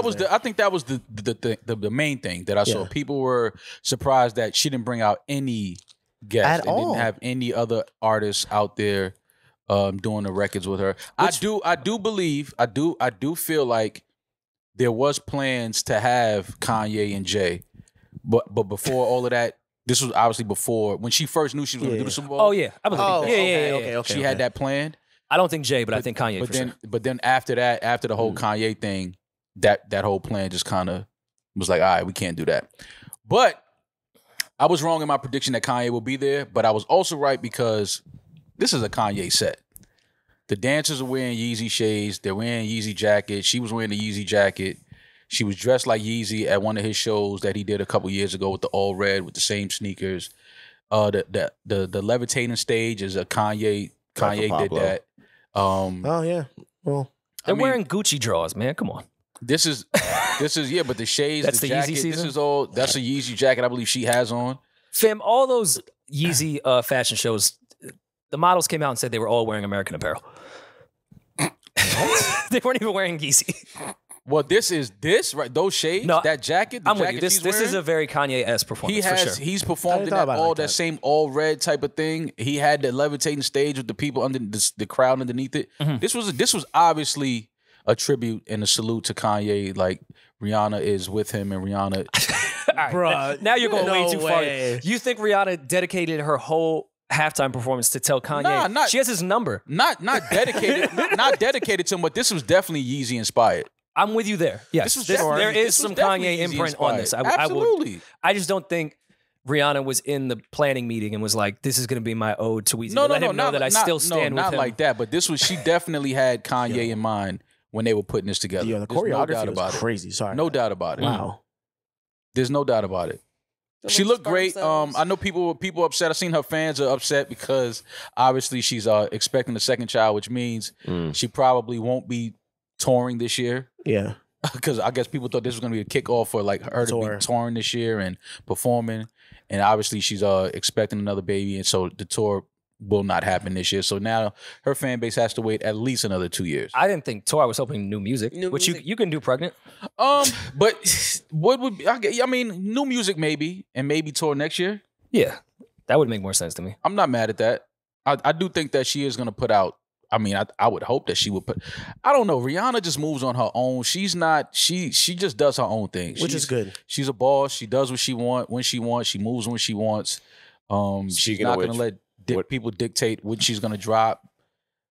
Cent was there. the main thing that I saw. Yeah. People were surprised that she didn't bring out any guests At and all. didn't have any other artists out there doing the records with her. I do believe I do feel like there was plans to have Kanye and Jay, but before all of that, this was obviously before when she first knew she was going to do the Super Bowl. Oh yeah, I believe Oh, that. okay. She had that planned. I don't think Jay, but I think Kanye. But for then, sure. but then after that, after the whole Kanye thing, that whole plan just kind of was like, all right, we can't do that. But I was wrong in my prediction that Kanye will be there. But I was also right because this is a Kanye set. The dancers are wearing Yeezy shades. They're wearing Yeezy jackets. She was wearing the Yeezy jacket. She was dressed like Yeezy at one of his shows that he did a couple years ago with the all red with the same sneakers. The levitating stage is a Kanye. Kanye did Pablo. that. Oh yeah. Well, They're wearing Gucci drawers, man. Come on. This is yeah, but the shades, That's the the Yeezy jacket, this season? is all. That's a Yeezy jacket. I believe she has on. Fam, all those Yeezy fashion shows, the models came out and said they were all wearing American apparel. They weren't even wearing Yeezy. Well, this right. Those shades, No, that jacket. The I'm with jacket you. This she's is wearing, a very Kanye-esque performance He has. for sure. He's I performed didn't in thought that about it all like that that. same all red type of thing. He had the levitating stage with the people under the crowd underneath it. Mm-hmm. This was obviously a tribute and a salute to Kanye. Like Rihanna is with him, and Rihanna. All right, Bruh, now you're going way no too way. far. You think Rihanna dedicated her whole halftime performance to tell Kanye Nah, not- she has his number? Not dedicated, not dedicated to him, but this was definitely Yeezy inspired. I'm with you there. Yes, This was there definitely- is this was some definitely Kanye Yeezy imprint on this. inspired. Absolutely. I just don't think Rihanna was in the planning meeting and was like, "This is going to be my ode to Weezy." No, Let no, him know not, that I not- still stand no, with not him. like that. But this was she definitely had Kanye in mind when they were putting this together. yeah, the There's no choreography doubt was about it. crazy. Sorry. No doubt about it. Wow. There's no doubt about it. The She little looked great. sperm cells. I know people upset. I've seen her fans are upset because obviously she's expecting a second child, which means she probably won't be touring this year. Yeah. Because I guess people thought this was going to be a kickoff for like her to Tour. be touring this year and performing. And obviously she's expecting another baby, and so the tour will not happen this year. So now her fan base has to wait at least another 2 years. I didn't think tour. I was hoping new music, New which music. you can do pregnant. But what would be, I mean, new music maybe, and maybe tour next year. Yeah, that would make more sense to me. I'm not mad at that. I do think that she is going to put out. I mean, I would hope that she would put. I don't know. Rihanna just moves on her own. She's not. She just does her own thing, Which is good. She's a boss. She does what she wants when she wants. She moves when she wants. She's Speaking not of going to which, let what- people dictate what she's going to drop.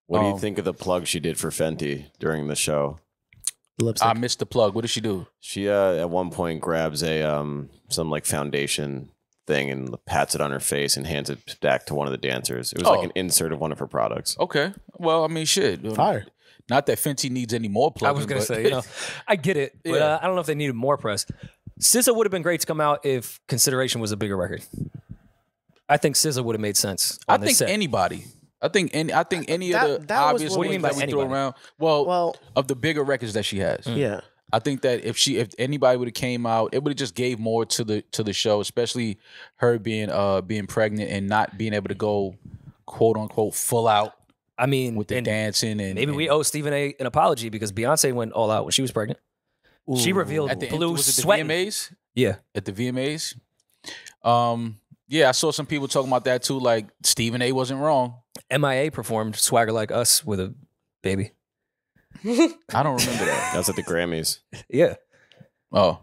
What do you think of the plug she did for Fenty during the show? Lipstick. I missed the plug. What did she do? She at one point grabs a some like foundation thing and pats it on her face and hands it back to one of the dancers. It was like Oh. an insert of one of her products. Okay. Well, I mean, shit. Fire. Not that Fenty needs any more I plugging. was gonna but- say, I get it, but Yeah. I don't know if they needed more press. SZA would have been great to come out if Consideration was a bigger record. I think SZA would have made sense. I On this think set. anybody. I think any That- of the that was obvious what do you ones mean by that we throw anybody? around. Well, Well, of the bigger records that she has. yeah. I think that if anybody would have came out, it would have just gave more to the show, especially her being pregnant and not being able to go quote unquote full out I mean, with the and dancing and maybe we owe Stephen A. an apology because Beyonce went all out when she was pregnant. She revealed at the end, blue was it the sweat. VMAs? Yeah, At the VMAs. Yeah, I saw some people talking about that too. Like Stephen A. wasn't wrong. MIA performed Swagger Like Us with a baby. I don't remember that. That's at the Grammys. Yeah, Oh,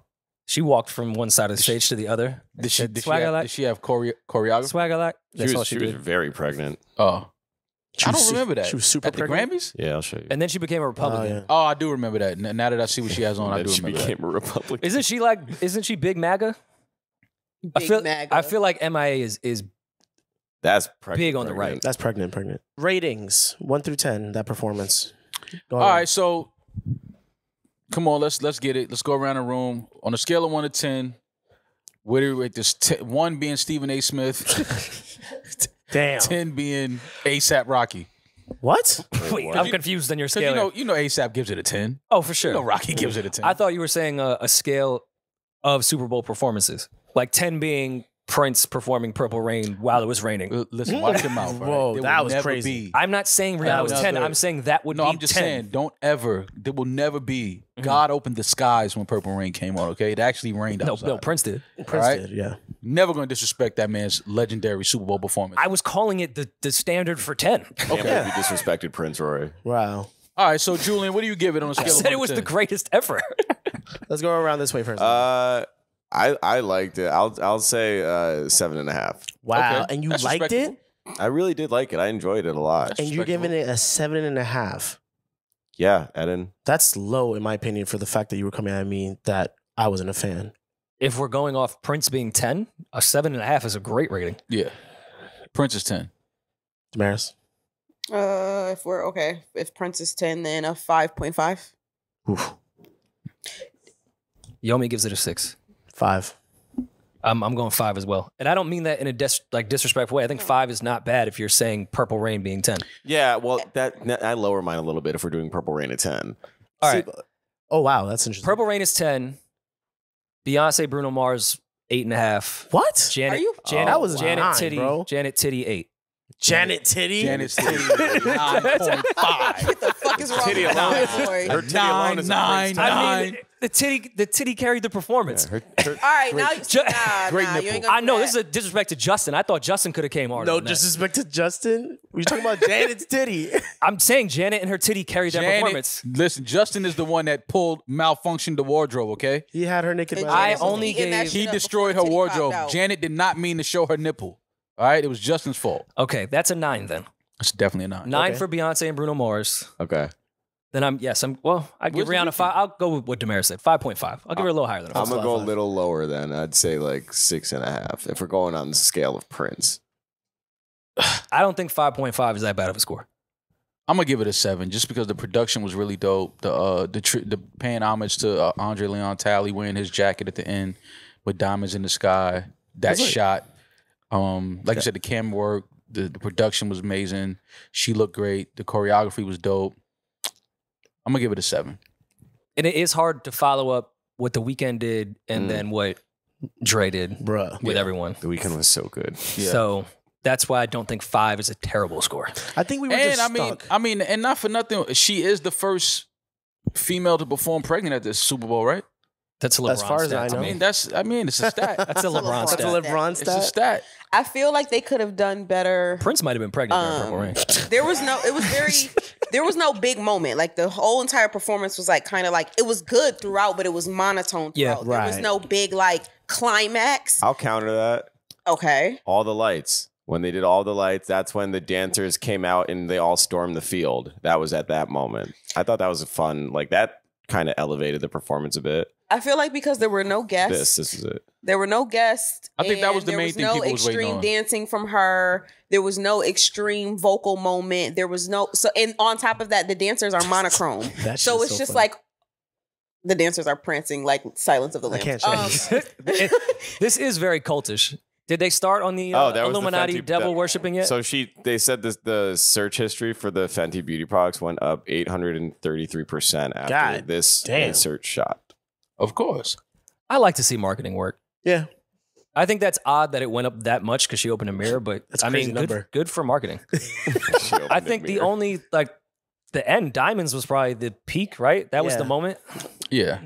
she walked from one side of the stage to the other. did she Said, Swagger did like she have choreography? Swagger Like. That's all She she was did. very pregnant. Oh, She I was don't su- remember that. She was super at the pregnant? Grammys. Yeah, I'll show you. And then she became a Oh, Republican. yeah. Oh, I do remember that. Now that I see what she has on, I And do then she remember that. became a Republican. Isn't she big MAGA? Big MAGA. I feel like MIA is That's pregnant, Big on the pregnant. right. That's pregnant. Ratings 1 through 10. That performance. Go All ahead. right, so come on, let's get it. Let's go around the room on a scale of 1 to 10. Where do we rate this? 1 being Stephen A. Smith, Damn. 10 being ASAP Rocky. What? Wait, I'm confused on your Because scale. you know ASAP gives it a 10. Oh, for sure. You know Rocky gives it a 10. I thought you were saying a scale of Super Bowl performances. Like 10 being Prince performing Purple Rain while it was raining. Listen, watch your mouth. Right? Whoa, There that will was never crazy. be- I'm not saying Rihanna was 10. I'm saying that would No, be I'm just 10. saying, don't ever. There will never be. God opened the skies when Purple Rain came on. Okay, it actually rained outside. No, Prince did. Prince right? did, yeah. Never going to disrespect that man's legendary Super Bowl performance. I was calling it the standard for 10. Okay. You disrespected Prince Rory. Wow. All right, so Julian, what do you give it on a I scale of said 1 it to was the 10? greatest ever. Let's go around this way first. I liked it. I'll say 7.5. Wow. okay. And you That's liked it? respectable. I really did like it. I enjoyed it a lot. And you're giving it a 7.5. Yeah, Eddin. That's low, in my opinion, for the fact that you were coming at me that I wasn't a fan. If we're going off Prince being 10, a 7.5 is a great rating. Yeah, Prince is 10. Demaris? If Prince is 10, then a 5.5. Oof. Yomi gives it a 6. 5. I'm going 5 as well. And I don't mean that in a disrespectful way. I think 5 is not bad if you're saying Purple Rain being 10. Yeah, well, that I lower mine a little bit if we're doing Purple Rain at 10. All right. Oh, wow. That's interesting. Purple Rain is 10. Beyonce, Bruno Mars, 8.5. What? Janet, Are you? Janet, That was Janet 9, Titty, bro. Janet Titty, 8. Janet Titty? Janet's titty 9.5. What the fuck is wrong Titty with alone. that boy? Her titty alone is a Prince I mean, the titty carried the performance. Yeah, All right, now Great you nipple. ain't gonna I do know that. this is a disrespect to Justin. I thought Justin could have came harder. No on that. disrespect to Justin. We're talking about Janet's Titty. I'm saying Janet and her titty carried that performance. Listen, Justin is the one that malfunctioned the wardrobe, okay? He had her naked And body. I Janet was only eating that gave- shit He up destroyed before her the titty popped wardrobe. out. Janet did not mean to show her nipple. All right? It was Justin's fault. Okay, that's a 9 then. It's definitely a 9. 9 Okay. for Beyonce and Bruno Mars. Okay. Then I'd give What's the Rihanna 5. I'll go with what Demaris said, 5.5. I'll give her a little higher than a I'm 5. going to go a 5. little lower then. I'd say like 6.5 if we're going on the scale of Prince. I don't think 5.5 is that bad of a score. I'm gonna give it a 7 just because the production was really dope. The paying homage to Andre Leon Talley wearing his jacket at the end with diamonds in the sky. That shot, like you said, the camera work, the production was amazing. She looked great. The choreography was dope. I'm gonna give it a 7. And it is hard to follow up what The Weeknd did and then what Dre did Bruh. with everyone. The weekend was so good. Yeah. So that's why I don't think 5 is a terrible score. I think we were And just stuck. and not for nothing, she is the first female to perform pregnant at this Super Bowl, right? That's a LeBron As far as stat I to know. me. It's a stat. That's a LeBron That's a stat. LeBron It's a stat. stat. I feel like they could have done better. Prince might have been pregnant during Purple Rain. There was no big moment. Like the whole entire performance was like kind of like it was good throughout, but it was monotone Yeah, throughout. There was right. no big like climax. I'll counter that. Okay. All the lights. When they did all the lights, that's when the dancers came out and they all stormed the field. That was at that moment. I thought that was a fun, like that kind of elevated the performance a bit. I feel like because there were no guests. This is it. There were no guests. I think that and was the there main thing no people was waiting extreme on. dancing from her. There was no extreme vocal moment. There was no and on top of that, the dancers are monochrome. That So shit's it's just funny. like the dancers are prancing like Silence of the I Lambs. can't change. This is very cultish. Did they start on the That was the Illuminati Fenty- devil worshipping yet? So they said the search history for the Fenty beauty products went up 833% after God this damn. search shot. Of course. I like to see marketing work. Yeah. I think that's odd that it went up that much because she opened a mirror, but That's a I crazy mean, number. good for marketing. She opened I a think the mirror. only the end diamonds was probably the peak, right? That was Yeah. the moment. Yeah.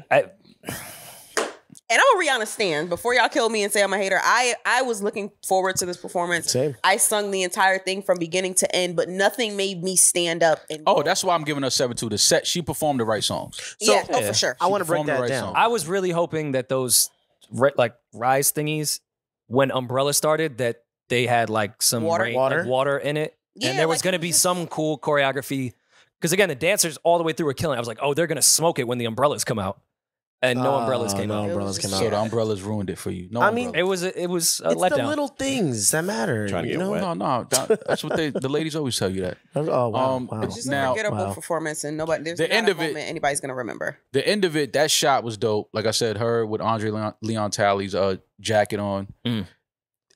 And I'm a Rihanna stan. Before y'all kill me and say I'm a hater, I was looking forward to this performance. Same. I sung the entire thing from beginning to end, but nothing made me stand up and Oh, go. that's why I'm giving her 7 too. The set, she performed the right songs. yeah, oh yeah. for sure. I want to break performed the that right down. song. I was really hoping that those rise thingies, when Umbrella started, that they had like some Water? water in it, Yeah, and there was like, going to it was be just- some cool choreography. Because again, the dancers all the way through were killing. I was like, oh, they're going to smoke it when the umbrellas come out, and no umbrellas came no out. umbrellas It came was out. So the umbrellas ruined it for you. No I mean, umbrellas. It was a It's letdown. the little things that matter. Trying to you get know? wet. No, that's what the ladies always tell you that. Oh wow! Um, wow. It's just Now- a forgettable Wow. performance, and nobody. There's The not end a of it- moment anybody's gonna remember. The end of it, that shot was dope. Like I said, her with Andre Leon Talley's jacket on,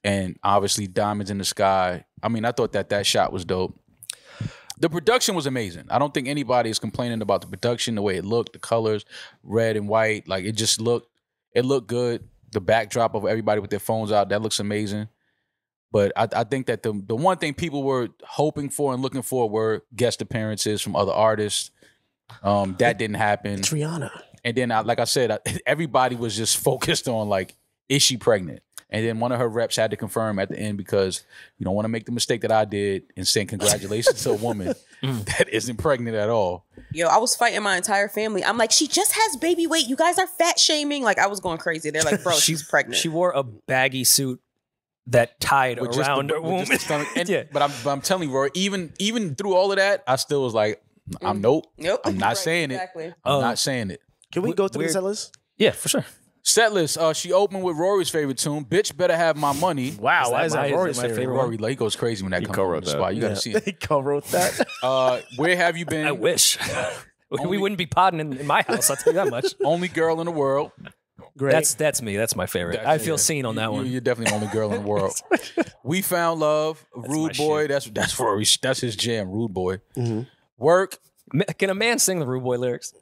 and obviously diamonds in the sky. I mean, I thought that shot was dope. The production was amazing. I don't think anybody is complaining about the production, the way it looked, the colors, red and white. Like it just looked. It looked good. The backdrop of everybody with their phones out, that looks amazing. But I think that the one thing people were hoping for and looking for were guest appearances from other artists. That didn't happen. It's Rihanna. And then, like I said, everybody was just focused on like, is she pregnant? And then one of her reps had to confirm at the end because you don't want to make the mistake that I did and saying congratulations to a woman that isn't pregnant at all. Yo, I was fighting my entire family. I'm like, she just has baby weight. You guys are fat shaming. Like, I was going crazy. They're like, bro, she's pregnant. She wore a baggy suit that tied around her womb. But I'm telling you, Rory, even through all of that, I still was like, nope. I'm not saying exactly. it. I'm not saying it. Can we go through the set list? Yeah, for sure. Set list. She opened with Rory's favorite tune, "Bitch Better Have My Money." Wow, why is that Rory's favorite? Rory, like, he goes crazy when that comes on the spot. You got to see it. He co-wrote that. Where have you been? I wish. We wouldn't be podding in my house, I'll tell you that much. Only girl in the world. Great. That's me. That's my favorite. I feel seen on that one. You're definitely the only girl in the world. We Found Love. Rude Boy. That's Rory. That's his jam. Rude Boy. Mm-hmm. Work. Can a man sing the Rude Boy lyrics?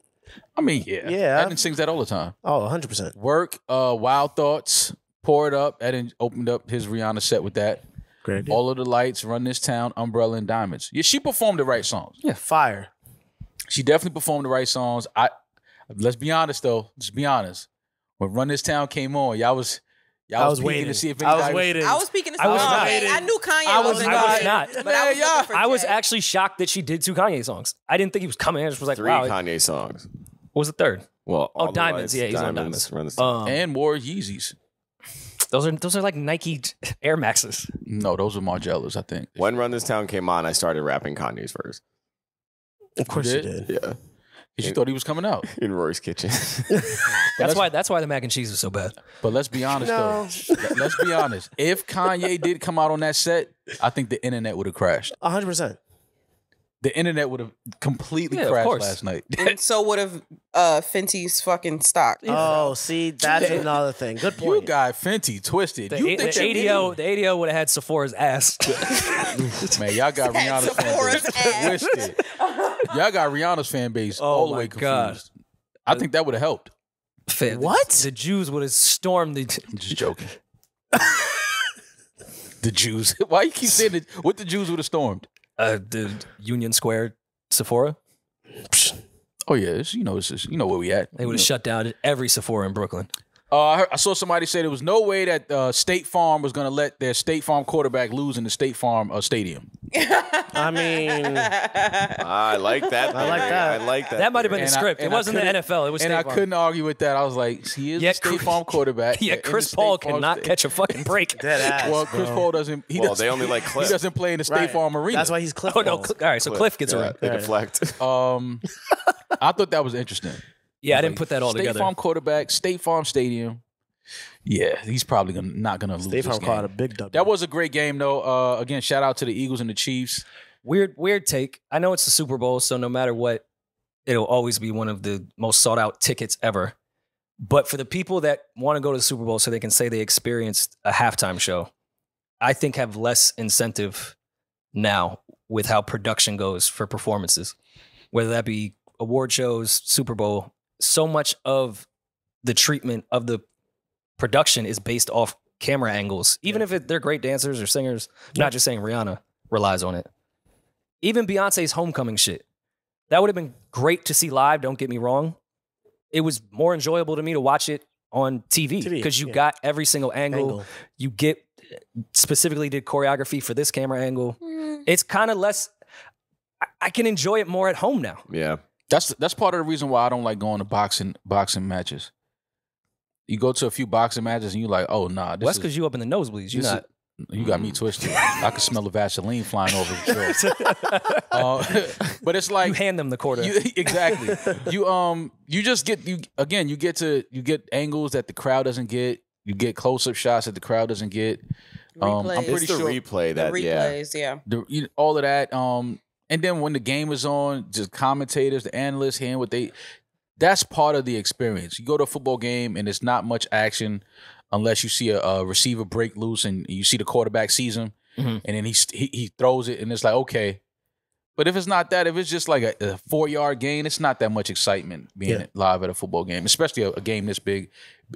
I mean, yeah. Eddin sings that all the time. Oh, 100%. Work. Wild Thoughts. Pour It Up. Eddin opened up his Rihanna set with that. Great idea. All of the Lights. Run This Town. Umbrella and Diamonds. Yeah, she performed the right songs. Yeah, fire. She definitely performed the right songs. Let's be honest though. Let's be honest. When Run This Town came on, y'all was waiting to see if anybody I was waiting. I was speaking to I was someone. not. I knew Kanye I was wasn't not. good, but I was looking for I was Jay. actually shocked that she did 2 Kanye songs. I didn't think he was coming. I just was like, 3 wow. Kanye songs. What was the third? Well, All the Diamonds. Lights, Yeah, he's on Diamonds. Run This Town. and wore Yeezys. Those are like Nike Air Maxes. No, those were Margellas, I think. When Run This Town came on, I started rapping Kanye's verse. Of course you did? did. Yeah, Because you thought he was coming out. in Rory's kitchen. That's why the mac and cheese was so bad. But let's be honest though. Let's be honest. If Kanye did come out on that set, I think the internet would have crashed. 100%. The internet would have completely of crashed course. last night. And so would have Fenty's fucking stock. Oh, see, that's another thing. Good You point. got Fenty twisted. The, You the think ADO would have had Sephora's ass. Man, y'all got Rihanna's fan Sephora's base ass. twisted. Y'all got Rihanna's fan base all the my way confused. God. I think that would have helped. What? The Jews would have stormed the. I'm just joking. The Jews. Why you keep saying that? What the Jews would have stormed? The Union Square Sephora. Oh yeah, it's just, where we at. They would have shut down every Sephora in Brooklyn. I saw somebody say there was no way that State Farm was going to let their State Farm quarterback lose in the State Farm stadium. I mean, I like that. I like that. I like that. That might have been the And script. It wasn't the couldn't- NFL. It was and State I Farm. couldn't argue with that. I was like, he is Yeah, a State Farm quarterback. Yeah, in the Chris State Paul Farm cannot sta- catch a fucking break. dead ass. Well, Chris Paul doesn't. Well, they only like He Cliff. doesn't play in the State Right. Farm arena. That's why he's Cliff. Oh no! Balls. All right, so Cliff gets a ring. They deflect. I thought that was interesting. Yeah, I didn't put that all State together. Farm quarterback, State Farm Stadium. Yeah, he's probably not gonna lose State this Farm game. caught a big W. That was a great game though. Again, shout out to the Eagles and the Chiefs. Weird take. I know it's the Super Bowl, so no matter what, it'll always be one of the most sought out tickets ever. But for the people that want to go to the Super Bowl so they can say they experienced a halftime show, I think have less incentive now with how production goes for performances, whether that be award shows, Super Bowl. So much of the treatment of the production is based off camera angles, even if they're great dancers or singers. I'm not just saying Rihanna relies on it. Even Beyonce's homecoming shit. That would have been great to see live, don't get me wrong. It was more enjoyable to me to watch it on TV because you got every single angle. You get specifically did choreography for this camera angle. It's kind of less, I can enjoy it more at home now. Yeah. That's part of the reason why I don't like going to boxing matches. You go to a few boxing matches and you're like, oh nah, Well, that's because you up in the nosebleeds. You not. You got me twisted. I can smell the Vaseline flying over the show. But it's like You hand them the quarter. exactly. You just get you get angles that the crowd doesn't get. You get close-up shots that the crowd doesn't get. I'm Replays. pretty It's the sure replay that, The replays, yeah. all of that. And then when the game is on, just commentators, the analysts hearing what that's part of the experience. You go to a football game and it's not much action unless you see a receiver break loose and you see the quarterback sees him and then he throws it and it's like, okay. But if it's not that, if it's just like a 4-yard gain, it's not that much excitement being live at a football game, especially a game this big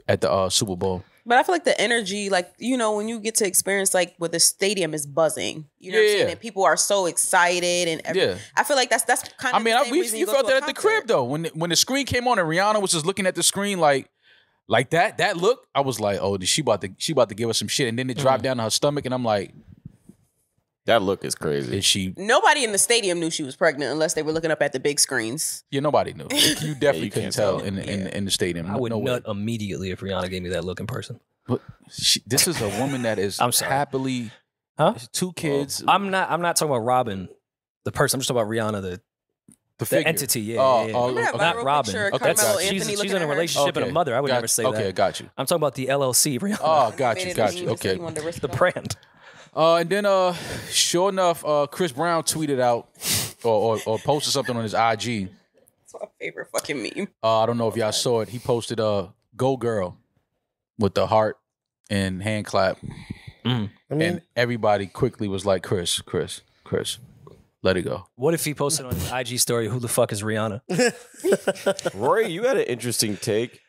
at the Super Bowl. But I feel like the energy, like, you know, when you get to experience like where the stadium is buzzing, you know what I'm saying? And people are so excited and I feel like that's kind of. I mean, you felt that at the crib though. When the screen came on and Rihanna was just looking at the screen like that look, I was like, oh, she about to give us some shit, and then it dropped down to her stomach, and I'm like, that look is crazy. is she? Nobody in the stadium knew she was pregnant unless they were looking up at the big screens. Yeah, nobody knew. You definitely you couldn't can't tell tell. in the stadium. I would no nut way. immediately if Rihanna gave me that look in person. But this is a woman that is I'm sorry. happily, Huh? 2 kids. I'm not talking about Robin, the person. I'm just talking about Rihanna, the figure. entity. Yeah, Oh, yeah. oh, Remember that okay. Not viral Robin. picture of Okay, Carmelo gotcha. Anthony She's looking in a at her? relationship and a mother. I would never say that. Okay, got you. I'm talking about the LLC, Rihanna. Oh, got Made you, it got mean you. to say Okay. he wanted to risk the it all. brand. And then, sure enough, Chris Brown tweeted out or posted something on his IG. That's my favorite fucking meme. I don't know if y'all saw it. He posted "Go Girl" with the heart and hand clap, and everybody quickly was like, "Chris, let it go." What if he posted on his IG story, "Who the fuck is Rihanna?" Rory, you had an interesting take.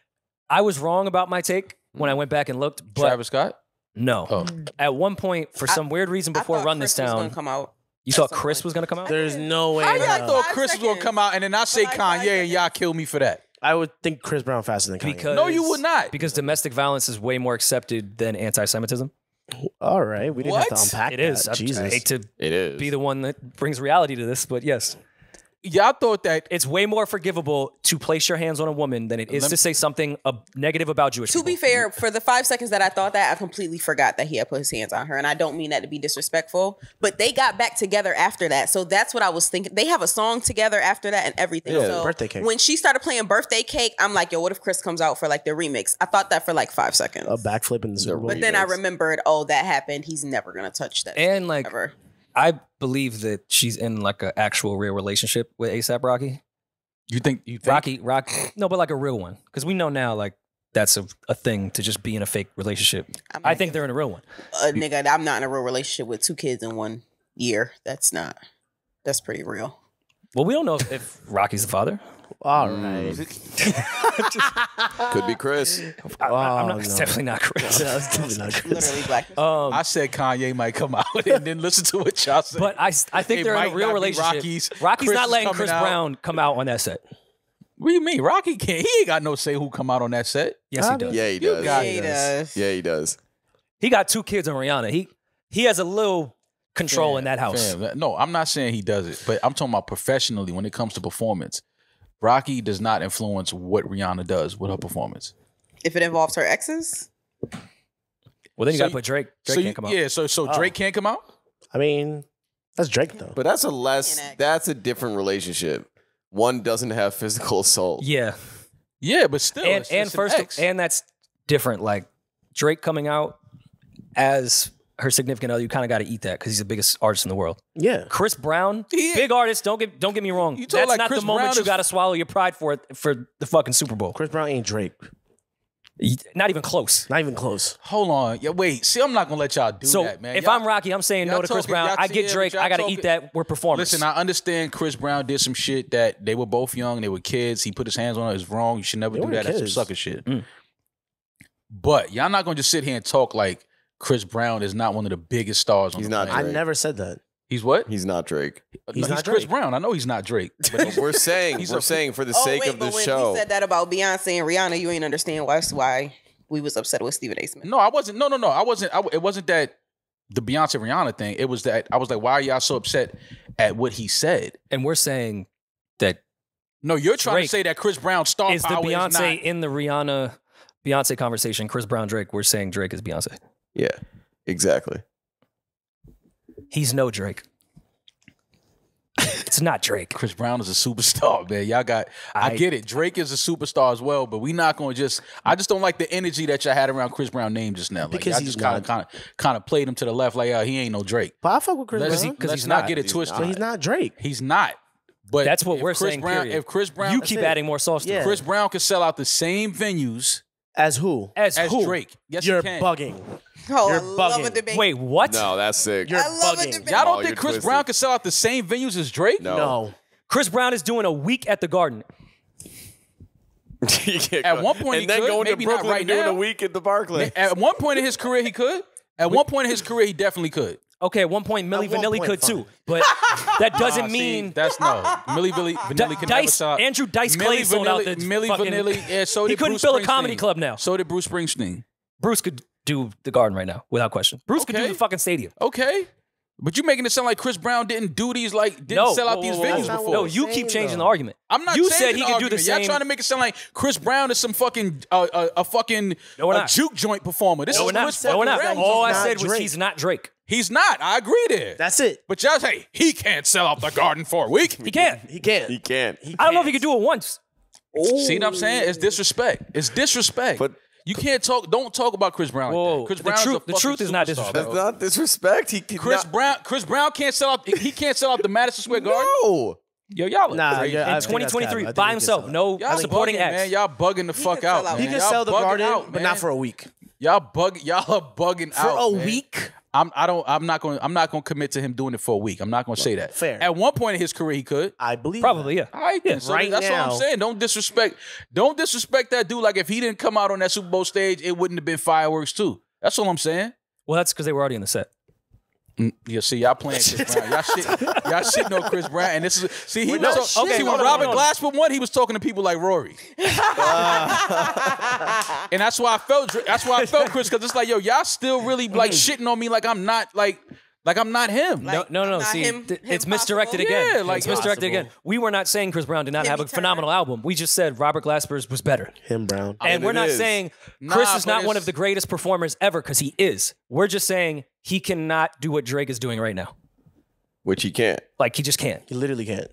I was wrong about my take when I went back and looked, but Travis Scott. no. Oh. At one point, for some weird reason, I before thought Run Chris This was Town, gonna come out. you thought some Chris point. was going to come out? There's no way. How in y'all hell. thought- Chris was 5 gonna seconds. come out, and then I say For like 5 Kanye, and y'all kill me for that. I would think Chris Brown faster than Kanye. Because No, you would not. Because domestic violence is way more accepted than anti-Semitism. All right, we didn't have to What? unpack It is. that. I Jesus. hate to It is. be the one that brings reality to this, but yes. Y'all thought that It's way more forgivable to place your hands on a woman than it is to say something negative about Jewish To people. be fair, for the 5 seconds that I thought that, I completely forgot that he had put his hands on her. And I don't mean that to be disrespectful, but they got back together after that. So that's what I was thinking. They have a song together after that and everything. Yeah, so Birthday Cake. when she started playing Birthday Cake, I'm like, yo, what if Chris comes out for like the remix? I thought that for like 5 seconds. A backflip in the Super Bowl. But then I remembered, oh, that happened. He's never going to touch that. And like, ever. I believe that she's in like an actual real relationship with ASAP Rocky. you think Rocky, no, but like a real one. Because we know now, like, that's a thing to just be in a fake relationship. I think they're in a real one. Nigga, I'm not in a real relationship with 2 kids in 1 year. That's pretty real. Well, we don't know if Rocky's the father. All right. Could be Chris. I'm not, no. It's definitely not Chris. That's definitely not Chris. Literally black. I said Kanye might come out and then listen to what y'all said. But I think It they're in might a real not be relationship. Rocky's. Rocky's Chris not is letting coming Chris out. Brown come out on that set. What do you mean? Rocky can't. He ain't got no say who come out on that set. Yes, he does. Yeah, he does. got Yeah, he does. Yeah, he does. He got 2 kids on Rihanna. He has a little control in that house. Fam, no, I'm not saying he does it, but I'm talking about professionally when it comes to performance. Rocky does not influence what Rihanna does with her performance. If it involves her exes, Well, then you So got to put Drake. Drake So can't come out. yeah, so Drake can't come out. I mean, that's Drake though. But that's a different relationship. One doesn't have physical assault. Yeah. Yeah, but still, And it's and an first ex. and that's different. Like Drake coming out as her significant other, you kind of got to eat that because he's the biggest artist in the world. Yeah. Chris Brown, Yeah. big artist. Don't get me wrong. You talk That's like not Chris the moment Brown you is- got to swallow your pride for the fucking Super Bowl. Chris Brown ain't Drake. Not even close. Not even close. Hold on, yeah, wait. See, I'm not gonna let y'all do So that, man. if Y'all- I'm Rocky, I'm saying no y'all to Chris talking- Brown. y'all I see- get yeah, Drake. but y'all I got to talking- eat that. We're performers. Listen, I understand Chris Brown did some shit that they were both young, they were kids. He put his hands on her. It's wrong. You should never They do weren't that. That's some kids. sucker shit. Mm. But y'all not gonna just sit here and talk like Chris Brown is not one of the biggest stars on He's the not planet. I Drake. never said that. He's what? He's not Drake. He's No, not Chris Drake. Brown. I know he's not Drake. But he's- We're saying He's we're a- saying for the sake of the but when show. we said that about Beyonce and Rihanna, you ain't understand why we was upset with Stephen A. Smith. no, I wasn't. No. I wasn't. It wasn't that the Beyonce Rihanna thing. It was that I was like, why are y'all so upset at what he said? and we're saying that No, you're trying Drake to say that Chris Brown star is the power Beyonce is not. in the Beyonce conversation. Chris Brown, Drake. We're saying Drake is Beyonce. Yeah, exactly. He's no Drake. It's not Drake. Chris Brown is a superstar, man. Y'all got. I get it. Drake is a superstar as well, but we not going to just. I just don't like the energy that y'all had around Chris Brown name just now. Like, Because y'all he's just kind of played him to the left, like he ain't no Drake. But I fuck with Chris Let's, Brown. let's he's not not. get it He's twisted. But he's not Drake. He's not. But That's what if we're Chris saying. Brown, period. if Chris Brown, you keep it. adding more sauce to Yeah. it. Chris Brown could sell out the same venues As who? As who? Drake. Yes, You're you can. bugging. Oh, You're I love a bugging. debate. Wait, what? No, that's sick. You're I love a bugging. debate. Y'all don't Oh, think you're Chris twisted. Brown can sell out the same venues as Drake? No. Chris Brown is doing a week at the Garden. At one point, and he then could. going Maybe to not Brooklyn right and doing now. a week at the Barclays. At one point in his career, he could. At one point in his career, he definitely could. Okay, at one point, Milli At one Vanilli point, could fine. too, but that doesn't See, mean that's no. Milli Vanilli can never Dice. sell out. Andrew Dice Milli Clay sold out the Milli fucking- Vanilli. Yeah, so He did couldn't Bruce fill a comedy Springsteen. club now. So did Bruce Springsteen. Bruce could do the Garden right now without question. Bruce could do Okay. the fucking stadium. Okay. But you making it sound like Chris Brown didn't do these, like, didn't No, sell out whoa, these whoa, whoa, venues That's not before. No, what you I'm keep saying, changing though. the argument. I'm not You saying said he the could do the argument. same. Y'all trying to make it sound like Chris Brown is some fucking a fucking No, we're a not. juke joint performer. This No, is we're not. Chris No, we're fucking not. Brown. All I not said was Drake. he's not Drake. He's not. I agree there. That's it. But y'all say he can't sell out the Garden for a week. He can't. He can't. He can't. I don't know if he could do it once. See what I'm saying? It's disrespect. It's disrespect. But- you can't talk. Don't talk about Chris Brown. Whoa, Like that. Chris the Brown is truth- a the fucking truth is not superstar, disrespect. That's bro. not disrespect. He could Chris Brown can't sell out. He can't sell out the Madison Square Garden. No. Yo, y'all are Nah, crazy. yeah, I In think that's 2023, cap. I think by he can himself, sell it. no Y'all supporting bugging, acts. man. Y'all bugging the fuck can out, sell out. man. He can Y'all sell the bugging Garden, out, but man. not for a week. Y'all are bugging For out a man. week? I'm not going to commit to him doing it for a week. I'm not going to say that. Fair. At one point in his career, he could. I believe Probably, that. yeah. All right, then. So Right that's now- what I'm saying. Don't disrespect that dude. Like if he didn't come out on that Super Bowl stage, it wouldn't have been fireworks too. That's all I'm saying. Well, that's because they were already in the set. Yeah, see, y'all playing Chris Brown. Y'all shitting on Chris Brown. And this is see, he We're not was see shitting when on Robert him. Glasper won, he was talking to people like Rory. And that's why I felt Chris, because it's like, yo, y'all still really like shitting on me like I'm not I'm not him. Like, No. not See, him it's possible. misdirected again. Yeah, like it's misdirected possible. again. We were not saying Chris Brown did not have a Timmy phenomenal Turner. album. We just said Robert Glasper's was better. Him, Brown. And And we're it not is. saying Nah, Chris is but not one it's- of the greatest performers ever, because he is. We're just saying he cannot do what Drake is doing right now. Which he can't. Like, he just can't. He literally can't.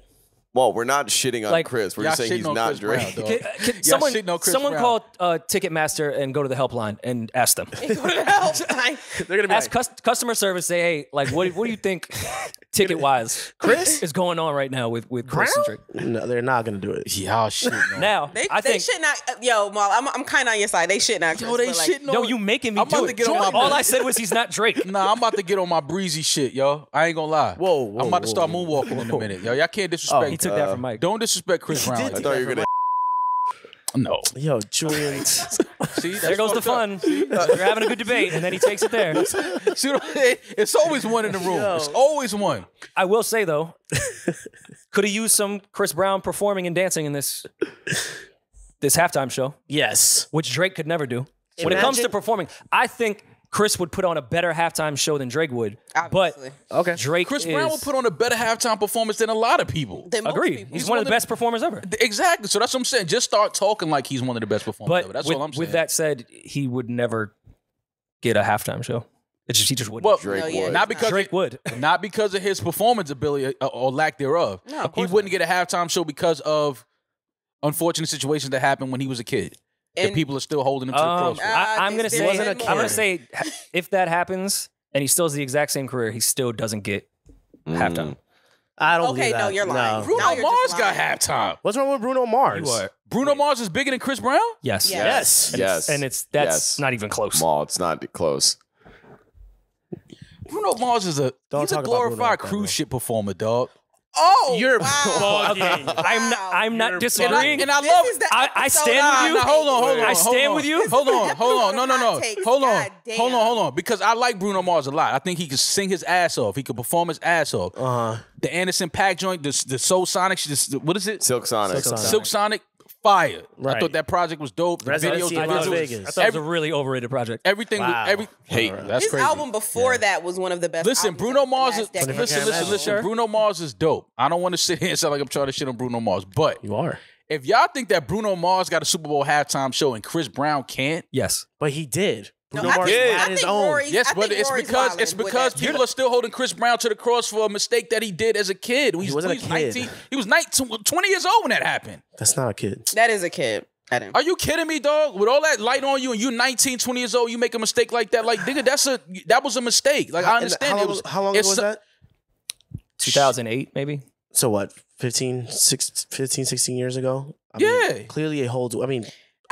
Well, we're not shitting on Like, Chris. We're Y'all just saying shitting he's on not Chris Drake. Brown, dog. Can someone shitting on Chris someone Brown. call Ticketmaster and go to the helpline and ask them. Go to the Valentine. They're gonna be Ask customer service, say, hey, like, what do you think ticket-wise Chris? is going on right now with Chris and Drake? No, they're not gonna do it. Y'all shitting on. Now, They I think... should not. Yo, Mal, I'm kind of on your side. They should not. Yo, they but, like, shitting on. No, you making me I'm do about it. to get on my All I said was he's not Drake. Nah, I'm about to get on my breezy shit, yo. I ain't gonna lie. Whoa, I'm about to whoa, start whoa, moonwalking in a minute, yo. Y'all can't disrespect. He took that from Mike. Don't disrespect Chris Brown. did like I that. thought you were gonna. No. Yo, Julian. See, There goes the fun. We're having a good debate, and then he takes it there. See what I'm saying? It's always one in the room. It's always one. I will say, though, could have used some Chris Brown performing and dancing in this halftime show, Yes. which Drake could never do. When it comes to Imagine- performing, I think Chris would put on a better halftime show than Drake would. Obviously. But Okay. Drake Chris is... Brown will put on a better halftime performance than a lot of people. Than most Agreed. people. He's one of the best performers ever. Exactly. So that's what I'm saying. Just start talking like he's one of the best performers But ever. That's with, all I'm saying. with that said, he would never get a halftime show. He just wouldn't. well, Drake No, yeah, would. not because Drake would. not because of his performance ability or lack thereof. No, of He course wouldn't get a halftime show because of unfortunate situations that happened when he was a kid. And And- people are still holding him to the cross. I'm gonna There say, wasn't a I'm kid. gonna say, if that happens and he still has the exact same career, he still doesn't get halftime. I don't Okay, believe that. no, you're lying. No. Bruno Now you're Mars just got lying. halftime. What's wrong with Bruno Mars? You are. Bruno Mars is bigger than Chris Brown? Yes. Yeah. Yes. Yes. And that's Yes. not even close. Mall. It's not close. Bruno Mars is Don't he's a talk about Bruno glorified like that, cruise bro. ship performer, dog. Oh, You're wow. bugging. I'm not disagreeing. And I This love is the I episode stand of with you. Nah, hold on. I stand with you. Hold on. No. Hot takes. Hold on. God damn. Hold on. Because I like Bruno Mars a lot. I think he could sing his ass off. He could perform his ass off. The Anderson .Paak joint, the Soul Sonic, what is it? Silk Sonic. Silk Sonic. Silk Sonic, fire. I Right. thought that project was dope. The Residency videos, in the Las visuals, Vegas. I thought it was a really overrated project. everything. Wow. Hate. That's His crazy. album before that was one of the best. Listen, albums Bruno of the Mars is last decade. listen. Bruno Mars is dope. I don't want to sit here and sound like I'm trying to shit on Bruno Mars, but You are. if y'all think that Bruno Mars got a Super Bowl halftime show and Chris Brown can't, Yes. But he did. No, Bruno I Mars think, had I his think own. Rory's, yes, I but think it's Rory's because wildin' it's with because that. people are still holding Chris Brown to the cross for a mistake that he did as a kid. He wasn't a was kid. 19. He was 19, 20 years old when that happened. That's not a kid. That is a kid. Eddin. Are you kidding me, dog? With all that light on you and you 19, 20 years old, you make a mistake like that. Like, nigga, that was a mistake. Like, I understand How it was. how long ago it's was so- that? 2008, maybe. So what? 15, 16 years ago? I Yeah. mean, clearly it holds. I mean,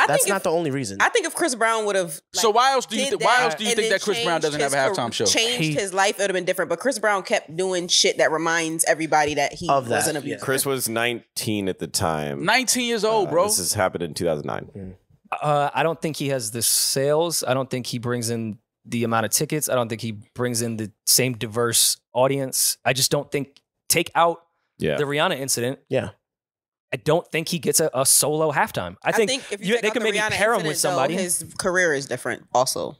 That's not the only reason. I think if Chris Brown would have. So why else do you think that Chris Brown doesn't have a halftime show? Changed his life, it would have been different. But Chris Brown kept doing shit that reminds everybody that he wasn't abusive. Chris was 19 at the time. 19 years old, bro. This has happened in 2009. I don't think he has the sales. I don't think he brings in the amount of tickets. I don't think he brings in the same diverse audience. I just don't think, take out the Rihanna incident. Yeah. I don't think he gets a solo halftime. I think if you they can maybe pair him with somebody. Though, his career is different also.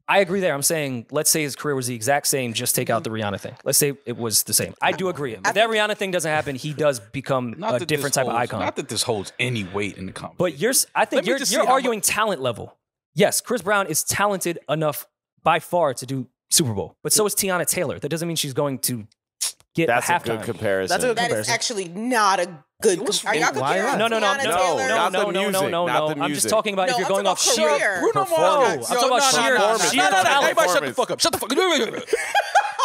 I agree there. I'm saying, let's say his career was the exact same, just take out the Rihanna thing. Let's say it was the same. I do agree. If that Rihanna thing doesn't happen, he does become a different type of icon. Not that this holds any weight in the conversation. But I think you're arguing talent level. Yes, Chris Brown is talented enough by far to do Super Bowl, but so is Tiana Taylor. That doesn't mean she's going to get a halftime. That's a good comparison. That's a good comparison. That is actually not a good comparison. Are y'all comparing No. I'm just talking about if you're going off sheer Bruno Mars. I'm talking about sheer talent. Everybody shut the fuck up. Shut the fuck up.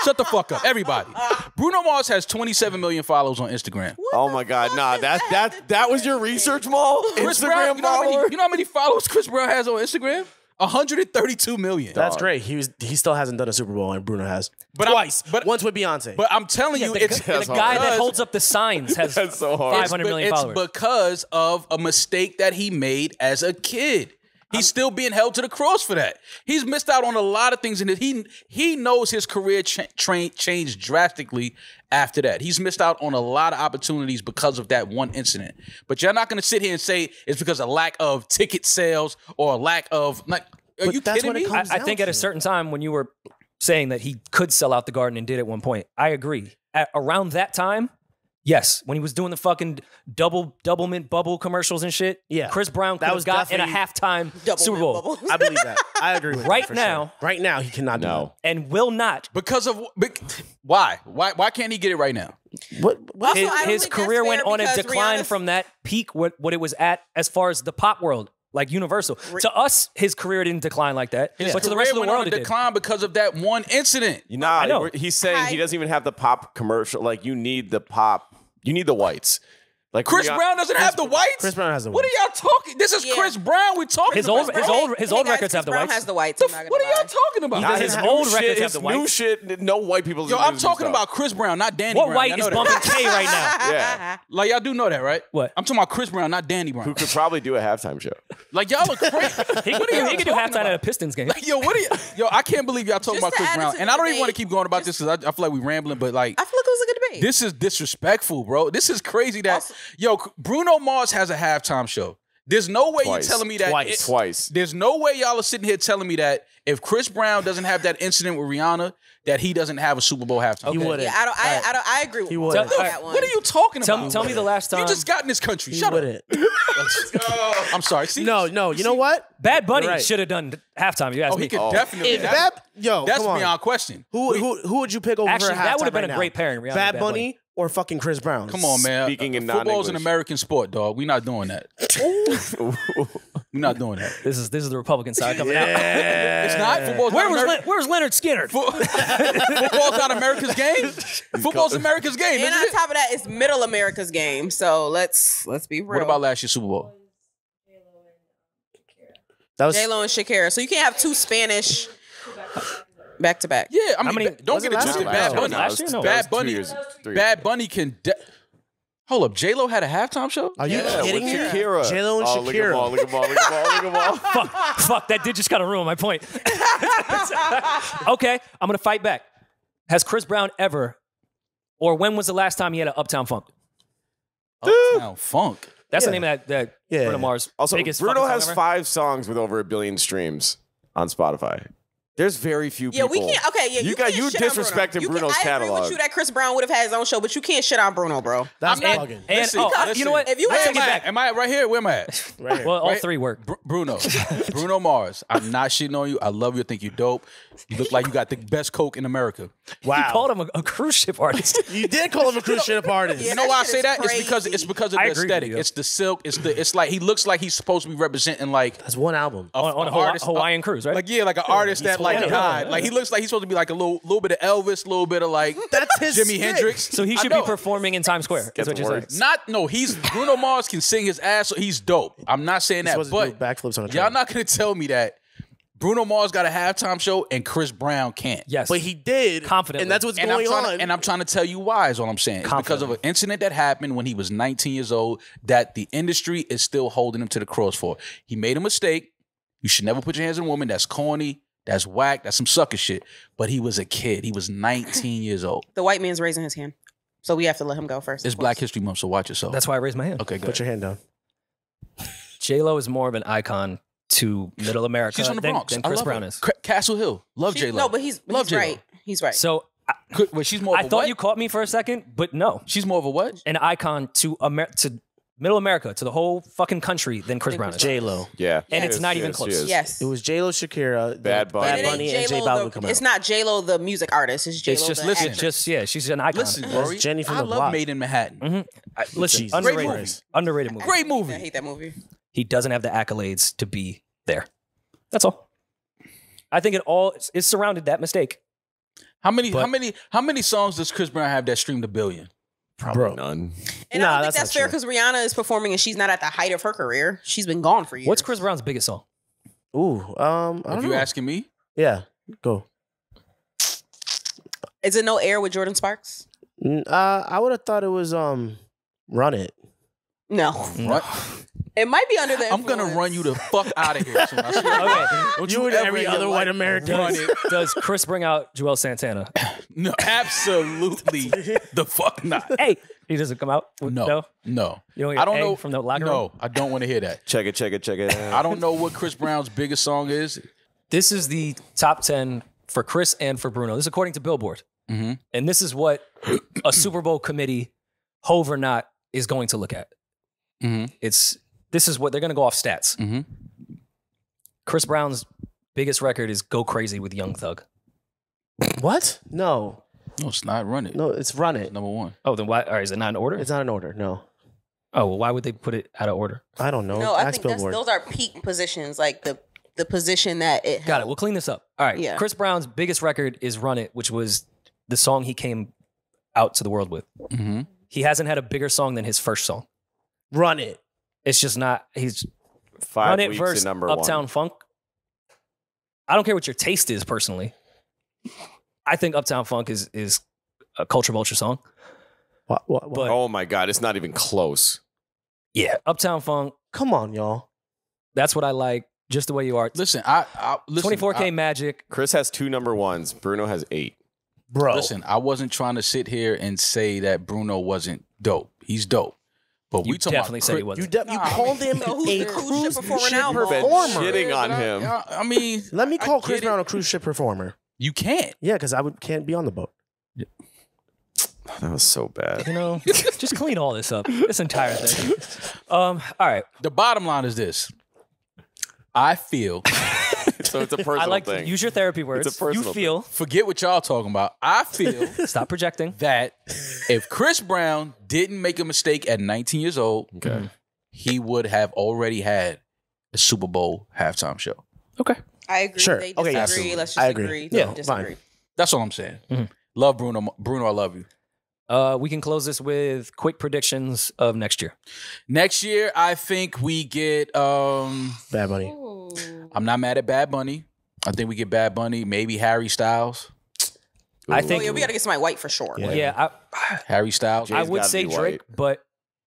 Shut the fuck up, everybody. Bruno Mars has 27 million followers on Instagram. Oh my God, nah, that was your research, Maul? Chris Brown, you know how many followers Chris Brown has on Instagram? 132 million. That's great. He still hasn't done a Super Bowl, and Bruno has. Twice. Once with Beyonce. But I'm telling you, it's the guy that holds up the signs has so hard. 500 million followers. It's because of a mistake that he made as a kid. He's still being held to the cross for that. He's missed out on a lot of things, and he knows his career changed drastically after that. He's missed out on a lot of opportunities because of that one incident. But you're not going to sit here and say it's because of lack of ticket sales or a lack of Are you kidding me? I think at a certain time when you were saying that he could sell out the Garden and did at one point, I agree. Around that time. Yes, when he was doing the fucking double mint bubble commercials and shit. Yeah, Chris Brown could have got in a halftime Super Bowl. I believe that. I agree with right that now. Sure. Right now, he cannot do that. And will not because of why? Why can't he get it right now? What? His career went on a decline from that peak. What it was at as far as the pop world. Like Universal. To us, his career didn't decline like that. But to the rest of the world, it declined because of that one incident. I know. He's saying he doesn't even have the pop commercial. Like, you need the pop. You need the whites. Like Chris Brown doesn't have the whites? Chris Brown has the whites. What are y'all talking? This is Chris Brown we're talking about. His old records have the whites. Chris Brown has the whites. What are y'all talking about? His old records have the whites. New shit, no white people. Yo, I'm talking about Chris Brown, not Danny Brown. What white is bumping K right now? Yeah. Like, y'all do know that, right? What? I'm talking about Chris Brown, not Danny Brown. Who could probably do a halftime show. Like, y'all look crazy. He could do halftime at a Pistons game. Like, yo, I can't believe y'all talking about Chris Brown. And I don't even want to keep going about this because I feel like we're rambling, but like, I feel like it was a good debate. This is disrespectful, bro. This is crazy that, Bruno Mars has a halftime show. There's no way you're telling me that. Twice. There's no way y'all are sitting here telling me that if Chris Brown doesn't have that incident with Rihanna, that he doesn't have a Super Bowl halftime. He wouldn't. Yeah, I agree with you. That one. What are you talking about? Tell me the last time. You just got in this country. He Shut wouldn't. up. I'm sorry. See? No. You know what? Bad Bunny should have done halftime. You asked me. He could definitely. That's beyond question. Who would you pick over Actually, for halftime that would have been right a now? great pairing. Rihanna Bad Bunny or fucking Chris Brown? Come on, man. Speaking in football's an non-English. American sport, dog. We're not doing that. We're not doing that. This is the Republican side coming out. It's not. Football's Where's Leonard Skinner? Football's not America's game. Football's America's game. And on top of that, it's Middle America's game. So let's be real. What about last year's Super Bowl? That was J-Lo and Shakira. So you can't have two Spanish back to back. Yeah, I mean, don't get it twisted. Bad Bunny. Last year? No. Bad Bunny. Bad Bunny can. Hold up, J-Lo had a halftime show? Are you kidding me? Shakira. J-Lo and Shakira. Look at ball. Fuck, that did just kind of ruin my point. Okay, I'm going to fight back. Has Chris Brown ever, or when was the last time he had an Uptown Funk? Uptown Funk. That's the name of that Bruno Mars. Also, biggest Bruno has ever. 5 songs with over 1 billion streams on Spotify. There's very few people. Yeah, we can't. Okay, yeah, you disrespecting Bruno's catalog. I agree with you that Chris Brown would have had his own show, but you can't shit on Bruno, bro. That's bugging. Listen, you know what? If you Where had am I at? Am I right here? Where am I at? Right here. Well, all Right? three work. Bruno Mars. I'm not shitting on you. I love you. I think you're dope. You look like you got the best coke in America. Wow. You called him a cruise ship artist. You did call him a cruise ship artist. Yeah, You know why I that say shit that? is It's because of I the agree with aesthetic. you. It's the silk. It's like he looks like he's supposed to be representing like That's one album. on a artist, Hawaiian cruise, right? like an artist that He's like God. Like he looks like he's supposed to be like a little bit of Elvis, a little bit of like That's his Jimi stick. Hendrix. So he I should be know. performing in Times Square. Is what you're saying. He's Bruno Mars can sing his ass. So he's dope. I'm not saying He's that, supposed to but do backflips on a y'all train. not gonna tell me that Bruno Mars got a halftime show and Chris Brown can't. Yes. But he did. Confidently. And that's what's And going I'm trying on. to, and I'm trying to tell you why is all I'm saying. It's because of an incident that happened when he was 19 years old that the industry is still holding him to the cross for. He made a mistake. You should never put your hands on a woman. That's corny. That's whack. That's some sucker shit. But he was a kid. He was 19 years old. The white man's raising his hand. So we have to let him go first. It's of course. Black History Month, so watch yourself. That's why I raised my hand. Okay, good. Put your hand down. J-Lo is more of an icon to Middle America She's from the than, Bronx. than I Chris love Brown her. is. Castle Hill. Love J-Lo. No, but he's Love J-Lo. right. He's right. So Well, she's more of I a thought what? you caught me for a second, but no. She's more of a what? An icon to Middle America, to the whole fucking country than Chris Brown is. J-Lo. Yeah. And She it's is, not she even is, close. she is. yes. It was J-Lo, Shakira, Bad Bunny. And it ain't Bunny, and J J-Lo Balvin the- would come out. It's not J-Lo the music artist. It's J-Lo It's just the listen, actor. she's an icon. Listen, That's Rory. Jenny from I the love block. Made in Manhattan. Listen, Jesus underrated Christ. underrated movie. Great I movie. hate that movie. He doesn't have the accolades to be there. That's all. I think it surrounded that mistake. How many songs does Chris Brown have that streamed a billion? Probably Bro. none. And Nah, I don't think that's that's not fair true. because Rihanna is performing and she's not at the height of her career. She's been gone for years. What's Chris Brown's biggest song? Ooh, I don't If know. you asking me, Yeah, go. Is it No Air with Jordan Sparks? I would have thought it was Run It. No. what? It might be under the I'm gonna influence. run you the fuck out of here soon. I swear. Okay. Don't You and ever every in your other white life American. run it. Does Chris bring out Joel Santana? No, absolutely the fuck not. Hey, he doesn't come out? No. You don't I get don't A know from the locker room? No, I don't want to hear that. Check it. I don't know what Chris Brown's biggest song is. This is the top 10 for Chris and for Bruno. This is according to Billboard. Mm-hmm. And this is what a Super Bowl committee, Hove or not, is going to look at. Mm-hmm. This is what they're going to go off stats. Mm-hmm. Chris Brown's biggest record is Go Crazy with Young Thug. What? No, No, it's not Run It. no, it's Run It. Number one. Oh, then why? Or is it not in order? It's not in order. No, Oh, well, why would they put it out of order? I don't know. No, I Ask think Billboard. those are peak positions, like the position that it Got it. held. We'll clean this up. All right. Yeah. Chris Brown's biggest record is Run It, which was the song he came out to the world with. Mm-hmm. He hasn't had a bigger song than his first song. Run It. It's just not. He's 5 Run It weeks versus in number Uptown one. Funk. I don't care what your taste is personally. I think Uptown Funk is a culture vulture song. What? But- Oh my God, it's not even close. Yeah, Uptown Funk. Come on, y'all. That's what I like. Just the way you are. Listen, listen, 24K Magic. Chris has 2 number ones. Bruno has 8. Bro. Listen, I wasn't trying to sit here and say that Bruno wasn't dope. He's dope. But You we talking definitely about said he You, wasn't. you called him So who's a the cruise cruise ship performer ship now, Mo? performer. Shitting on him. I mean, Let me call I Chris get Brown it. a cruise ship performer. You can't. Yeah, because can't be on the boat. That was so bad. You know, just clean all this up. This entire thing. All right. The bottom line is this. I feel, So it's a personal I like thing. to use your therapy words. It's a personal You feel. forget what y'all talking about. I feel Stop projecting. that if Chris Brown didn't make a mistake at 19 years old, Okay. he would have already had a Super Bowl halftime show. Okay. I agree. Sure. They Okay, disagree. absolutely. Let's just I agree. agree. Yeah, to disagree. fine. That's all I'm saying. Mhm. Love Bruno. Bruno, I love you. We can close this with quick predictions of next year. Next year, I think we get. Bad Bunny. Ooh. I'm not mad at Bad Bunny. I think we get Bad Bunny. Maybe Harry Styles. I Oh think. yeah, we got to get somebody white for sure. Yeah. Yeah, Harry Styles. I Jay's would gotta say be Drake, white. but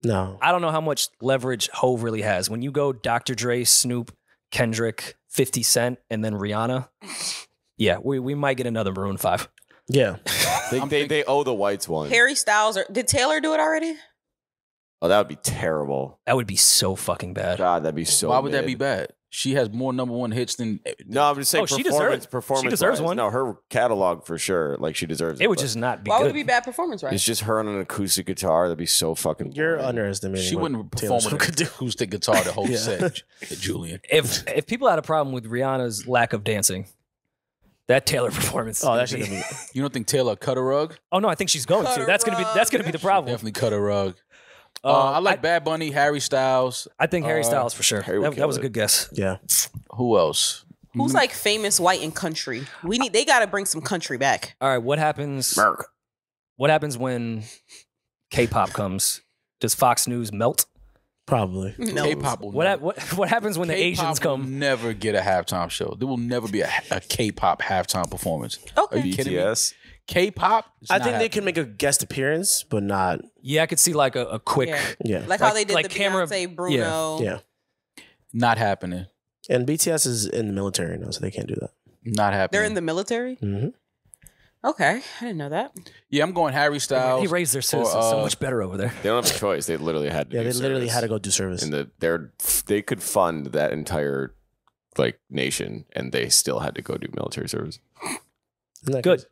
No. I don't know how much leverage Hove really has. When you go Dr. Dre, Snoop, Kendrick, 50 Cent, and then Rihanna, yeah, we might get another Maroon 5. Yeah. They owe the whites one. Harry Styles did Taylor do it already? Oh, that would be terrible. That would be so fucking bad. God, that'd be so Why would that mid. be bad? She has more number one hits than. No, I'm just saying Oh, she performance. deserves- she deserves one. No, her catalog for sure. Like she deserves it. It would but just not be Why good. would it be bad performance, right? It's just her on an acoustic guitar. That'd be so fucking. You're boring. underestimating. She what wouldn't Taylor perform with Swift could an do. acoustic guitar the whole Yeah. set, Julian. If people had a problem with Rihanna's lack of dancing, that Taylor performance. is Oh, gonna that should be- be. You don't think Taylor cut a rug? Oh no, I think she's going Cut to. a That's gonna be the problem. Definitely cut a rug. I like Bad Bunny, Harry Styles. I think Harry Styles for sure. Harry would That kill was a it. good guess. Yeah. Who else? Who's like famous white in country? They got to bring some country back. All right, what happens? What happens when K-pop comes? Does Fox News melt? Probably. No. K-pop will What happens when the Asians K-pop will come? never get a halftime show. There will never be a K-pop halftime performance. Okay. Are you kidding me? BTS. K-pop? It's I not think they can happening. make a guest appearance, but not. Yeah, I could see like a quick. Yeah. Yeah. Like how they did like the camera- Beyonce, Bruno. Yeah. Not happening. And BTS is in the military now, so they can't do that. Not happening. They're in the military? Mm-hmm. Okay. I didn't know that. Yeah, I'm going Harry Styles. He raised their citizens so much better over there. They don't have a choice. They literally had to. Yeah, do they literally service. had to go do service. And they could fund that entire like nation, and they still had to go do military service. Isn't that Good.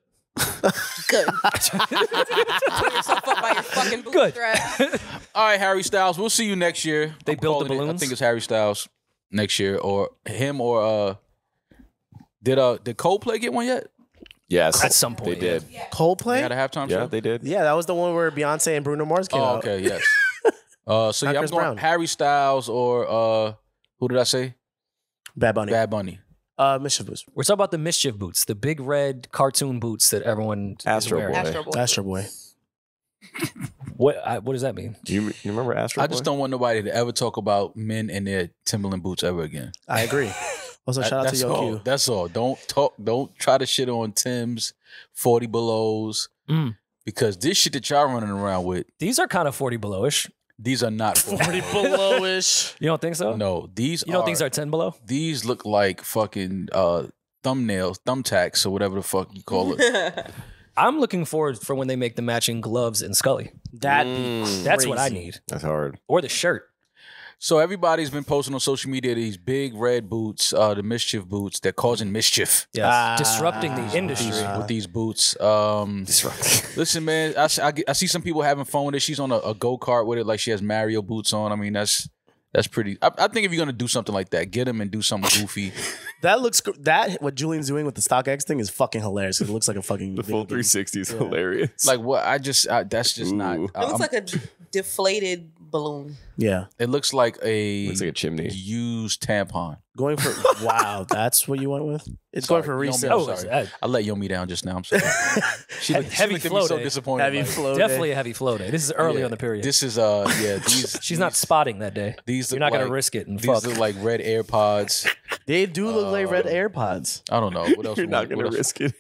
Good. Pull yourself up by your fucking Good. bootstrap. All right, Harry Styles. We'll see you next year. They I'm built the calling it. I balloons? think it's Harry Styles next year, or him, or did Coldplay get one yet? Yes, At some point, they did. Coldplay? They had a halftime Yeah, show. they did. Yeah, that was the one where Beyonce and Bruno Mars came Oh, out. okay, yes. So Not yeah, I'm Chris going Brown. Harry Styles or who did I say? Bad Bunny. Bad Bunny. MSCHF Boots. We're talking about the MSCHF boots, the big red cartoon boots that everyone is Astro wearing. Boy. Astro Boy. Astro Boy. What does that mean? You remember Astro I Boy? just don't want nobody to ever talk about men and their Timberland boots ever again. I agree. Also, shout out to That's Yo all. Q. That's all. Don't try to shit on Tim's 40 belows because this shit that y'all running around with, These are kind of 40 below-ish. these are not 40 below-ish. You don't think so? No, these You don't think these are 10 below? These look like fucking thumbnails, thumbtacks, or whatever the fuck you call it. I'm looking forward for when they make the matching gloves and Scully. That's what I need. That's hard. Or the shirt. So everybody's been posting on social media these big red boots, the MSCHF boots. They're causing mischief. Yes. Disrupting the industry. With these boots. Listen, man, I see some people having fun with it. She's on a go-kart with it, like she has Mario boots on. I mean, that's pretty. I think if you're gonna do something like that, get them and do something goofy. What Julian's doing with the StockX thing is fucking hilarious. It looks like a fucking The full video game. 360 is hilarious. Like what? That's just not. Ooh. It looks like a deflated balloon. Yeah. It looks like a Looks like a chimney. used tampon. Going for wow, that's what you went with? It's Sorry, going for Yomi, resale. I'm sorry. I let Yomi down just now. I'm sorry. She looked Heavy at me flow so day. disappointed. Heavy like, flow. Definitely day. a heavy flow day. This is early yeah, on the period. This is She's not spotting that day. These You're look not going like- to risk it and These fuck. look like red AirPods. They do look like red AirPods. I don't know what else. You're not going to risk it.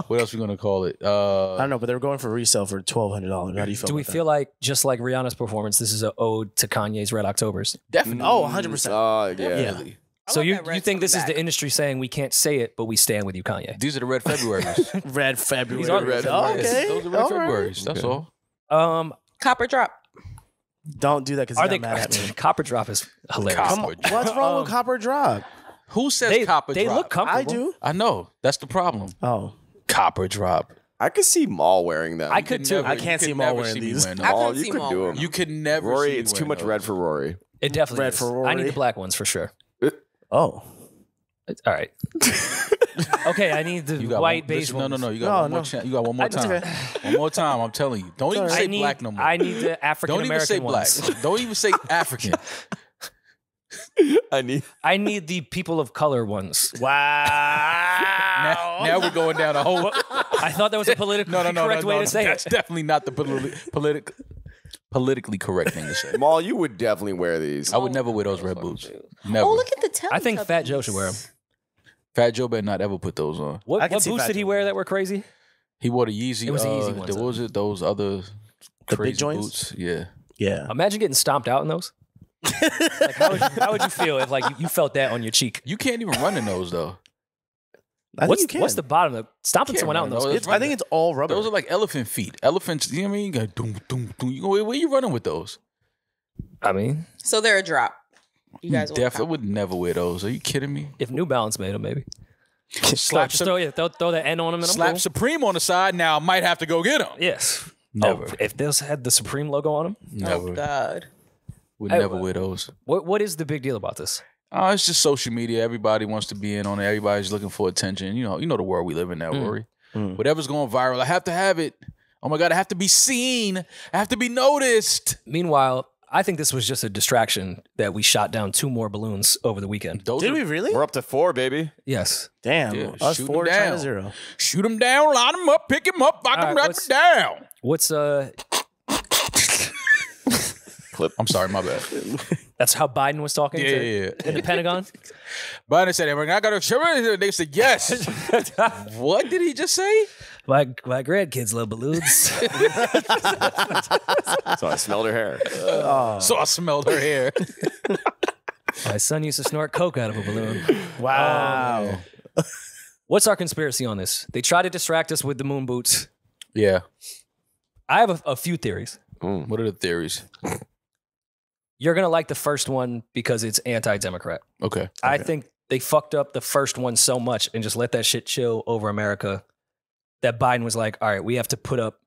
What else we gonna call it? I don't know, but they were going for resale for $1,200. How do you feel? Do we about feel like, just like Rihanna's performance, this is an ode to Kanye's Red Octobers? Definitely. Oh, 100%. Oh, yeah. Definitely. I So love you that red think this is coming the industry saying we can't say it, but we stand with you, Kanye? These are the red Februaries. that? Red February. These are red Oh, Februaries. okay. Those are red All right. Februaries. That's Okay. all. back? Copper drop. Don't do that because Are he's they not mad at me. Copper Drop is hilarious. Come on. What's wrong with Copper Drop? Who says They, copper they drop? look comfortable. I do. I know. That's the problem. Oh. Copper drop. I could see Maul wearing them. I could too. I can't see them Maul wearing these. I Maul, couldn't you see could Maul do wearing them. You could never. Rory, see it's too wearing much those. red for Rory. It definitely Red is. for I need Rory. the black ones for sure. Oh. All right. Okay, I need the You got white one, beige listen, ones. No. You got one more No. chance. You got one more It's time. okay. One more time. I'm telling you. Don't even say I need, black no more. I need the African Don't even say American black. ones. Don't even say African. I need. I need the people of color ones. Wow. Now we're going down a whole. I thought that was a politically correct way to say That's it. definitely not the politically correct thing to say. Maul, you would definitely wear these. I would never wear those red boots. Never. Oh, look at the Teletubbies. I think Fat Joe should wear them. Fat Joe better not ever put those on. What, I can what see boots Fat did he Joe. wear that were crazy? He wore the Yeezy. It was the Yeezy ones, What was it? Those other The crazy big joints? boots. Yeah. Yeah. Imagine getting stomped out in those. Like, how would you feel if like you felt that on your cheek? You can't even run in those though. I think What's you can. what's the bottom of stomping Can't someone out in run those? those. It's- I think it's all rubber. Those are like elephant feet. Elephants, you know what I mean? You go doom, doom, doom. You go, where you running with those? I mean, So they're a drop. You guys Definitely would never wear those. Are you kidding me? if New Balance made them, maybe. Slap, Just throw the N on them and I'm slap cool. Supreme on the side. Now I might have to go get them. Yes. Never. Oh, if those had the Supreme logo on them, Never. Oh God. Would Hey, never wear those. what is the big deal about this? Oh, it's just social media. Everybody wants to be in on it. Everybody's looking for attention. You know the world we live in now, Rory. Whatever's going viral, I have to have it. Oh my God, I have to be seen. I have to be noticed. Meanwhile, I think this was just a distraction that we shot down 2 more balloons over the weekend. Those Did are- we really? We're up to 4, baby. Yes. Damn. Yeah, Us shoot 4, them China down. 0. Shoot them down, line them up, pick them up, knock All them right, right what's- down. What's Clip. I'm sorry, my bad. that's how Biden was talking Yeah. in the Pentagon? Biden said, I got to They said, yes. What did he just say? My grandkids love balloons. So I smelled her hair. So I smelled her hair. My son used to snort coke out of a balloon. Wow. What's our conspiracy on this? They try to distract us with the moon boots. Yeah. I have a few theories. What are the theories? You're going to like the first one because it's anti-Democrat. Okay. I think they fucked up the first one so much and just let that shit chill over America that Biden was like, all right, we have to put up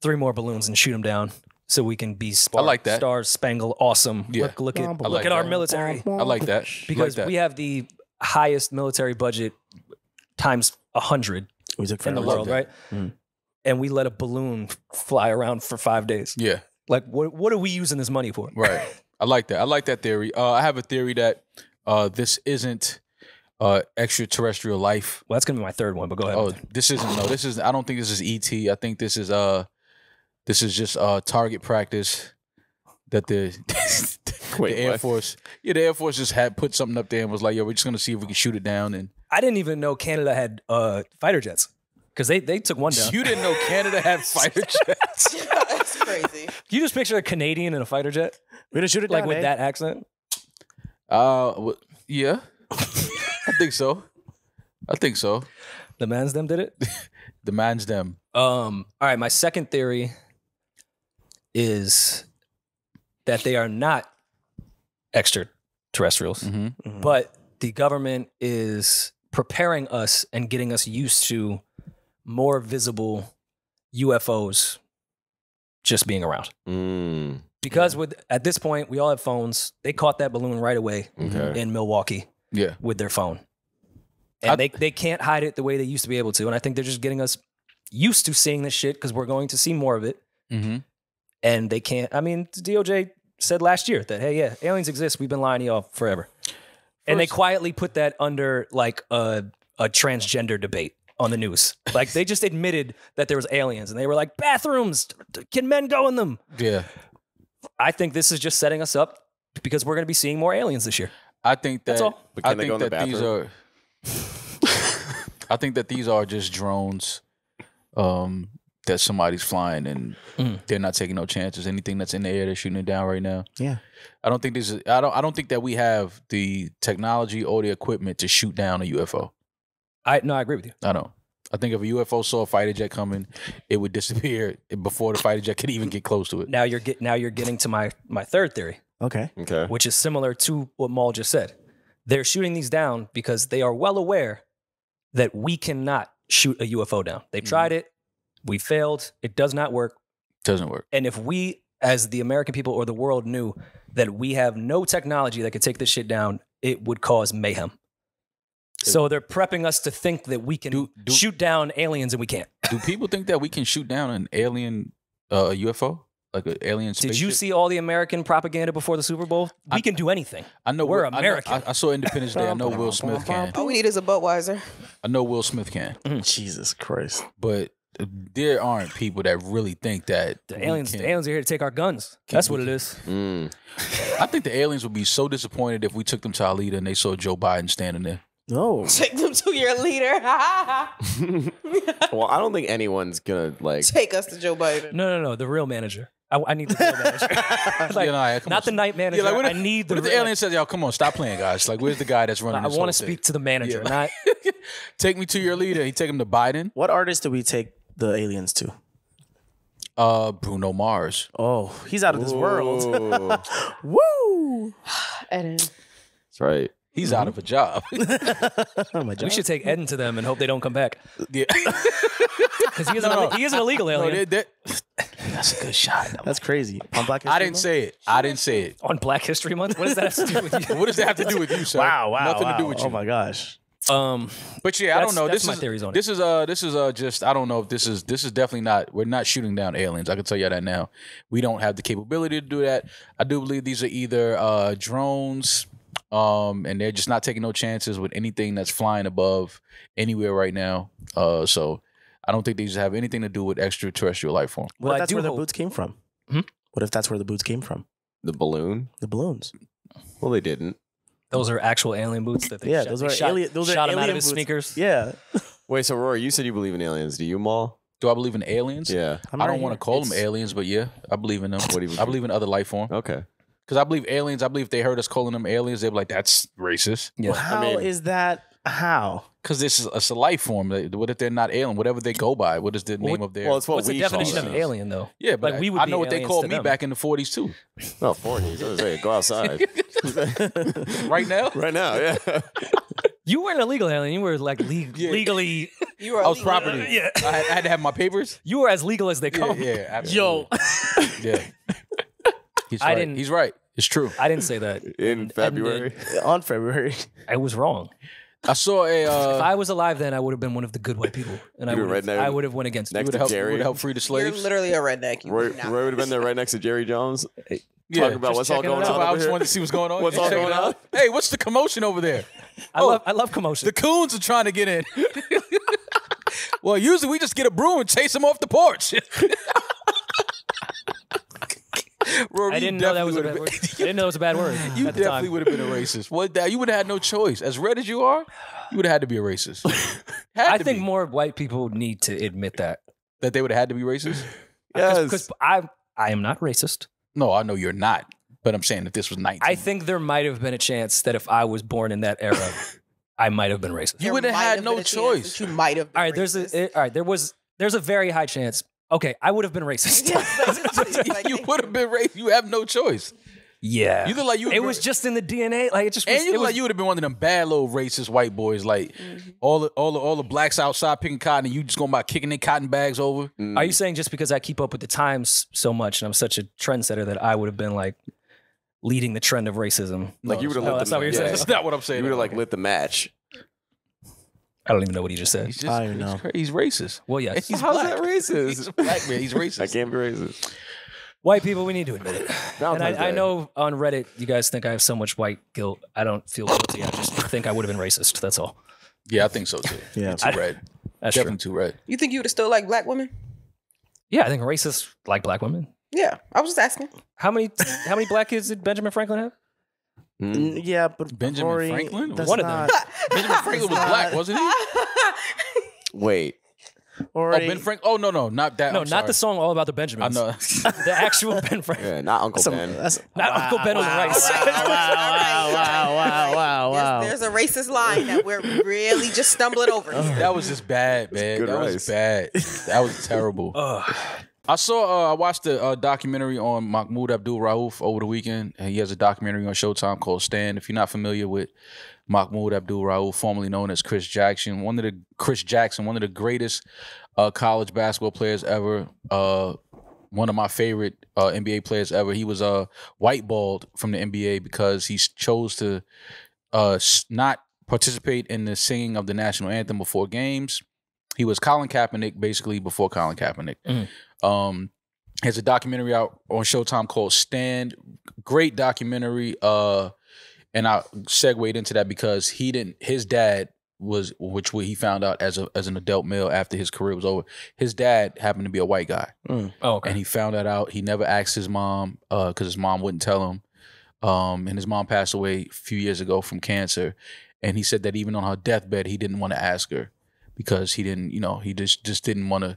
3 more balloons and shoot them down so we can be I like that. Stars Spangled awesome. Yeah. Look at I like our that. military. I like that. Because like that. we have the highest military budget times 100 We took in the forever. world, right? And we let a balloon fly around for 5 days. Yeah. Like, what are we using this money for? Right. I like that. I like that theory. I have a theory that this isn't extraterrestrial life. Well, that's gonna be my third one, but go ahead. Oh, this isn't. No, this is. I don't think this is ET. I think this is just target practice that the Wait, the Air what? Force. Yeah, the Air Force just had put something up there and was like, "Yo, we're just gonna see if we can shoot it down." And I didn't even know Canada had fighter jets because they took one down. you didn't know Canada had fighter jets. That's crazy. Can you just picture a Canadian in a fighter jet, We're going to shoot it like down, with eh? that accent? Yeah, I think so. I think so. The man's them did it. The man's them. All right, my second theory is that they are not extraterrestrials, but the government is preparing us and getting us used to more visible UFOs just being around. Because at this point, we all have phones. They caught that balloon right away in Milwaukee Yeah. with their phone. And they can't hide it the way they used to be able to. And I think they're just getting us used to seeing this shit because we're going to see more of it. Mm-hmm. And they can't. I mean, DOJ said last year that, hey, yeah, aliens exist. We've been lying to y'all forever. And they quietly put that under like a transgender debate on the news. Like they just admitted that there was aliens and they were like, bathrooms, can men go in them? Yeah. I think this is just setting us up because we're going to be seeing more aliens this year. I think that. That's all. But can I they think go in the that these bathroom? are. I think that these are just drones that somebody's flying and they're not taking no chances. Anything that's in the air, they're shooting it down right now. Yeah. I don't think this is. I don't think that we have the technology or the equipment to shoot down a UFO. I agree with you. I don't. I think if a UFO saw a fighter jet coming, it would disappear before the fighter jet could even get close to it. Now you're getting to my third theory, Okay. Okay. which is similar to what Maul just said. They're shooting these down because they are well aware that we cannot shoot a UFO down. They've tried it. We failed. It does not work. Doesn't work. And if we, as the American people or the world, knew that we have no technology that could take this shit down, it would cause mayhem. So they're prepping us to think that we can shoot down aliens and we can't. Do people think that we can shoot down an alien UFO? Like an alien spaceship? Did you see all the American propaganda before the Super Bowl? We can do anything. I know we're I know- American. I saw Independence Day. I know Will Smith can. All we need is a Budweiser. I know Will Smith can. Jesus Christ. But there aren't people that really think that The aliens are here to take our guns. That's what it is. I think the aliens would be so disappointed if we took them to our leader and they saw Joe Biden standing there. No. Take them to your leader. Well, I don't think anyone's gonna like. Take us to Joe Biden. No. The real manager. I need the real manager. Like, Yeah, nah, come not on. the night manager. Yeah, like, I need the what if the real. alien says, "Yo, come on, stop playing, guys. Like, where's the guy that's running I this want whole to thing? speak to the manager, Yeah. not. Take me to your leader." He take him to Biden. What artist do we take the aliens to? Bruno Mars. Oh, he's out of this world. Ooh, Woo! Eddin. that's right. He's out of a job. Oh my We God. should take Eddin to them and hope they don't come back Yeah. because he is an illegal No, alien that's a good shot. That's crazy. On Black I History didn't Month? say it. I didn't say it. on Black History Month. What does that have to do with you? What does that have to do with you, sir? Wow. Nothing to do with you. Oh my gosh. But yeah, I don't know. That's my theories on it. This is just I don't know if this is definitely not. We're not shooting down aliens. I can tell you that now. We don't have the capability to do that. I do believe these are either drones, and they're just not taking no chances with anything that's flying above anywhere right now. So I don't think these have anything to do with extraterrestrial life form. What Well, if I that's do where the hope- boots came from? Hmm? What if that's where the boots came from? The balloon? The balloons. Well, they didn't. Those are actual alien boots that they Yeah, shot. those They are shot, alien. Those are shot him alien out of his boots. sneakers. Yeah. Wait, so Rory, you said you believe in aliens. Do you, Maul? Do I believe in aliens? Yeah. I'm I right don't want to here. call them It's- aliens, but yeah, I believe in them. What do you I believe in other life form. Okay. Because I believe aliens. I believe if they heard us calling them aliens, they'd be like, "That's racist." Yeah. How is that? How? Because it's a life form. What if they're not alien? Whatever they go by, what is the name of their? Well, it's what What's the we definition call of them. alien, though? yeah, but like, we would I be know what they aliens called to me them. back in the 40s too. No, 40s. I was saying, go outside. Right now, Right now, yeah. You weren't a legal alien. You were like legally. You were I was illegal. property. Yeah. I had to have my papers. You were as legal as they Yeah, come. yeah, absolutely. Yeah, he's I right. didn't- He's right. It's true. I didn't say that. In February. On February. I was wrong. I saw a. If I was alive then, I would have been one of the good white people, and You were right there I would have went against next you. to help, Jerry. would help free the You're slaves. literally a redneck. You Roy would not would have be been there right next to Jerry Jones. Yeah. Talking about what's all checking it going out. on. I over just here. wanted to see what's going on. What's Just all check going it out. on? Hey, what's the commotion over there? I love commotion. The coons are trying to get in. Well, usually we just get a broom and chase them off the porch. Rory, I didn't know that was a bad word. I didn't know it was a bad word. You at the definitely time. would have been a racist. What? You would have had no choice. As red as you are, you would have had to be a racist. I think more white people need to admit that that they would have had to be racist. Yes. because I am not racist. No, I know you're not. But I'm saying that this was 19. I think there might have been a chance that if I was born in that era, I might have been racist. You would have might had been no a chance choice. that You might have. All right, there's a very high chance. Okay, I would have been racist. You would have been racist. You have no choice. Yeah, You look like you. it was just in the DNA. Like it just was, And you it look was, like you would have been one of them bad little racist white boys, like all the blacks outside picking cotton, and you just going by kicking their cotton bags over. Are you saying just because I keep up with the times so much and I'm such a trendsetter that I would have been like leading the trend of racism? Like you would have Oh, lit that's the not what you're saying? That's not what I'm saying. You would have like lit the match. I don't even know what he just said. He's just, I don't know. He's racist. Well, yes. He's How's black. that racist? He's a black man. He's racist. I can't be racist. White people, we need to admit it. And Valentine's I Day. know on Reddit, you guys think I have so much white guilt. I don't feel guilty. I just think I would have been racist. That's all. Yeah, I think so too. Yeah. You're too red. That's Definitely true. too red. You think you would have still like black women? Yeah, I think racists like black women. Yeah, I was just asking. How many black kids did Benjamin Franklin have? Yeah, but Benjamin Rory, Franklin? that's One of them. not- Benjamin Franklin was black, wasn't he? Wait. Oh, Rory, Ben Franklin. Oh no, not that. No, I'm not the sorry. song All About the I Benjamins. know. The actual Ben Franklin. Yeah, not Uncle Ben. Not Uncle Ben on the rice. wow. There's a racist line that we're really just stumbling over. here. That was just bad, man. Good that rice. was bad. That was terrible. I watched a documentary on Mahmoud Abdul Rauf over the weekend. And he has a documentary on Showtime called Stand. If you're not familiar with Mahmoud Abdul Rauf, formerly known as Chris Jackson, one of the greatest college basketball players ever. One of my favorite NBA players ever. He was whiteballed from the NBA because he chose to not participate in the singing of the national anthem before games. He was Colin Kaepernick basically before Colin Kaepernick. There's a documentary out on Showtime called Stand. Great documentary. And I segued into that because his dad was, which he found out as an adult male after his career was over. His dad happened to be a white guy. Oh, okay. And he found that out. He never asked his mom because his mom wouldn't tell him. And his mom passed away a few years ago from cancer. And he said that even on her deathbed, he didn't want to ask her because he didn't, he just didn't want to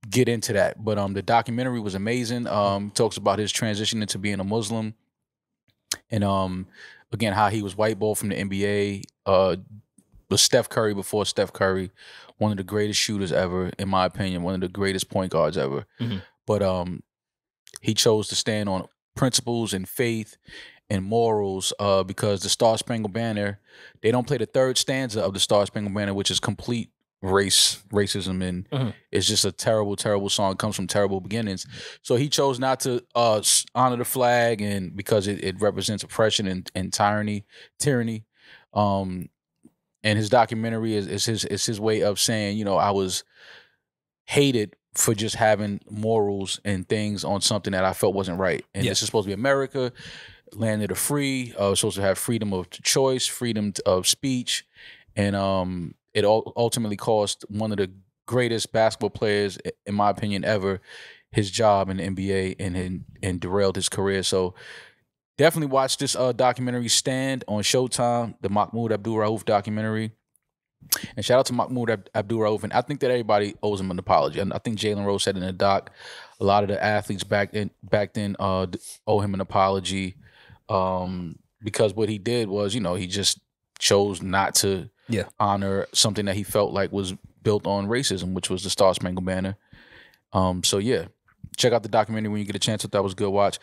get into that. But the documentary was amazing. Talks about his transition into being a Muslim. And again, how he was whiteballed from the NBA. Was Steph Curry before Steph Curry, one of the greatest shooters ever, in my opinion, one of the greatest point guards ever. Mm-hmm. But he chose to stand on principles and faith and morals because the Star Spangled Banner, they don't play the third stanza of the Star Spangled Banner, which is complete racism, and it's just a terrible, terrible song. It comes from terrible beginnings. So he chose not to honor the flag, and because it represents oppression and tyranny. And his documentary is his way of saying, you know, I was hated for just having morals and things on something that I felt wasn't right. And this is supposed to be America, land of the free. Supposed to have freedom of choice, freedom of speech, and it ultimately cost one of the greatest basketball players, in my opinion, ever, his job in the NBA, and derailed his career. So definitely watch this documentary, Stand, on Showtime, the Mahmoud Abdul-Rauf documentary. And shout out to Mahmoud Abdul-Rauf. And I think that everybody owes him an apology. I think Jalen Rose said in the doc, a lot of the athletes back then owe him an apology, because what he did was, you know, he just chose not to honor something that he felt like was built on racism, which was the Star Spangled Banner. So yeah, check out the documentary when you get a chance. That was a good watch.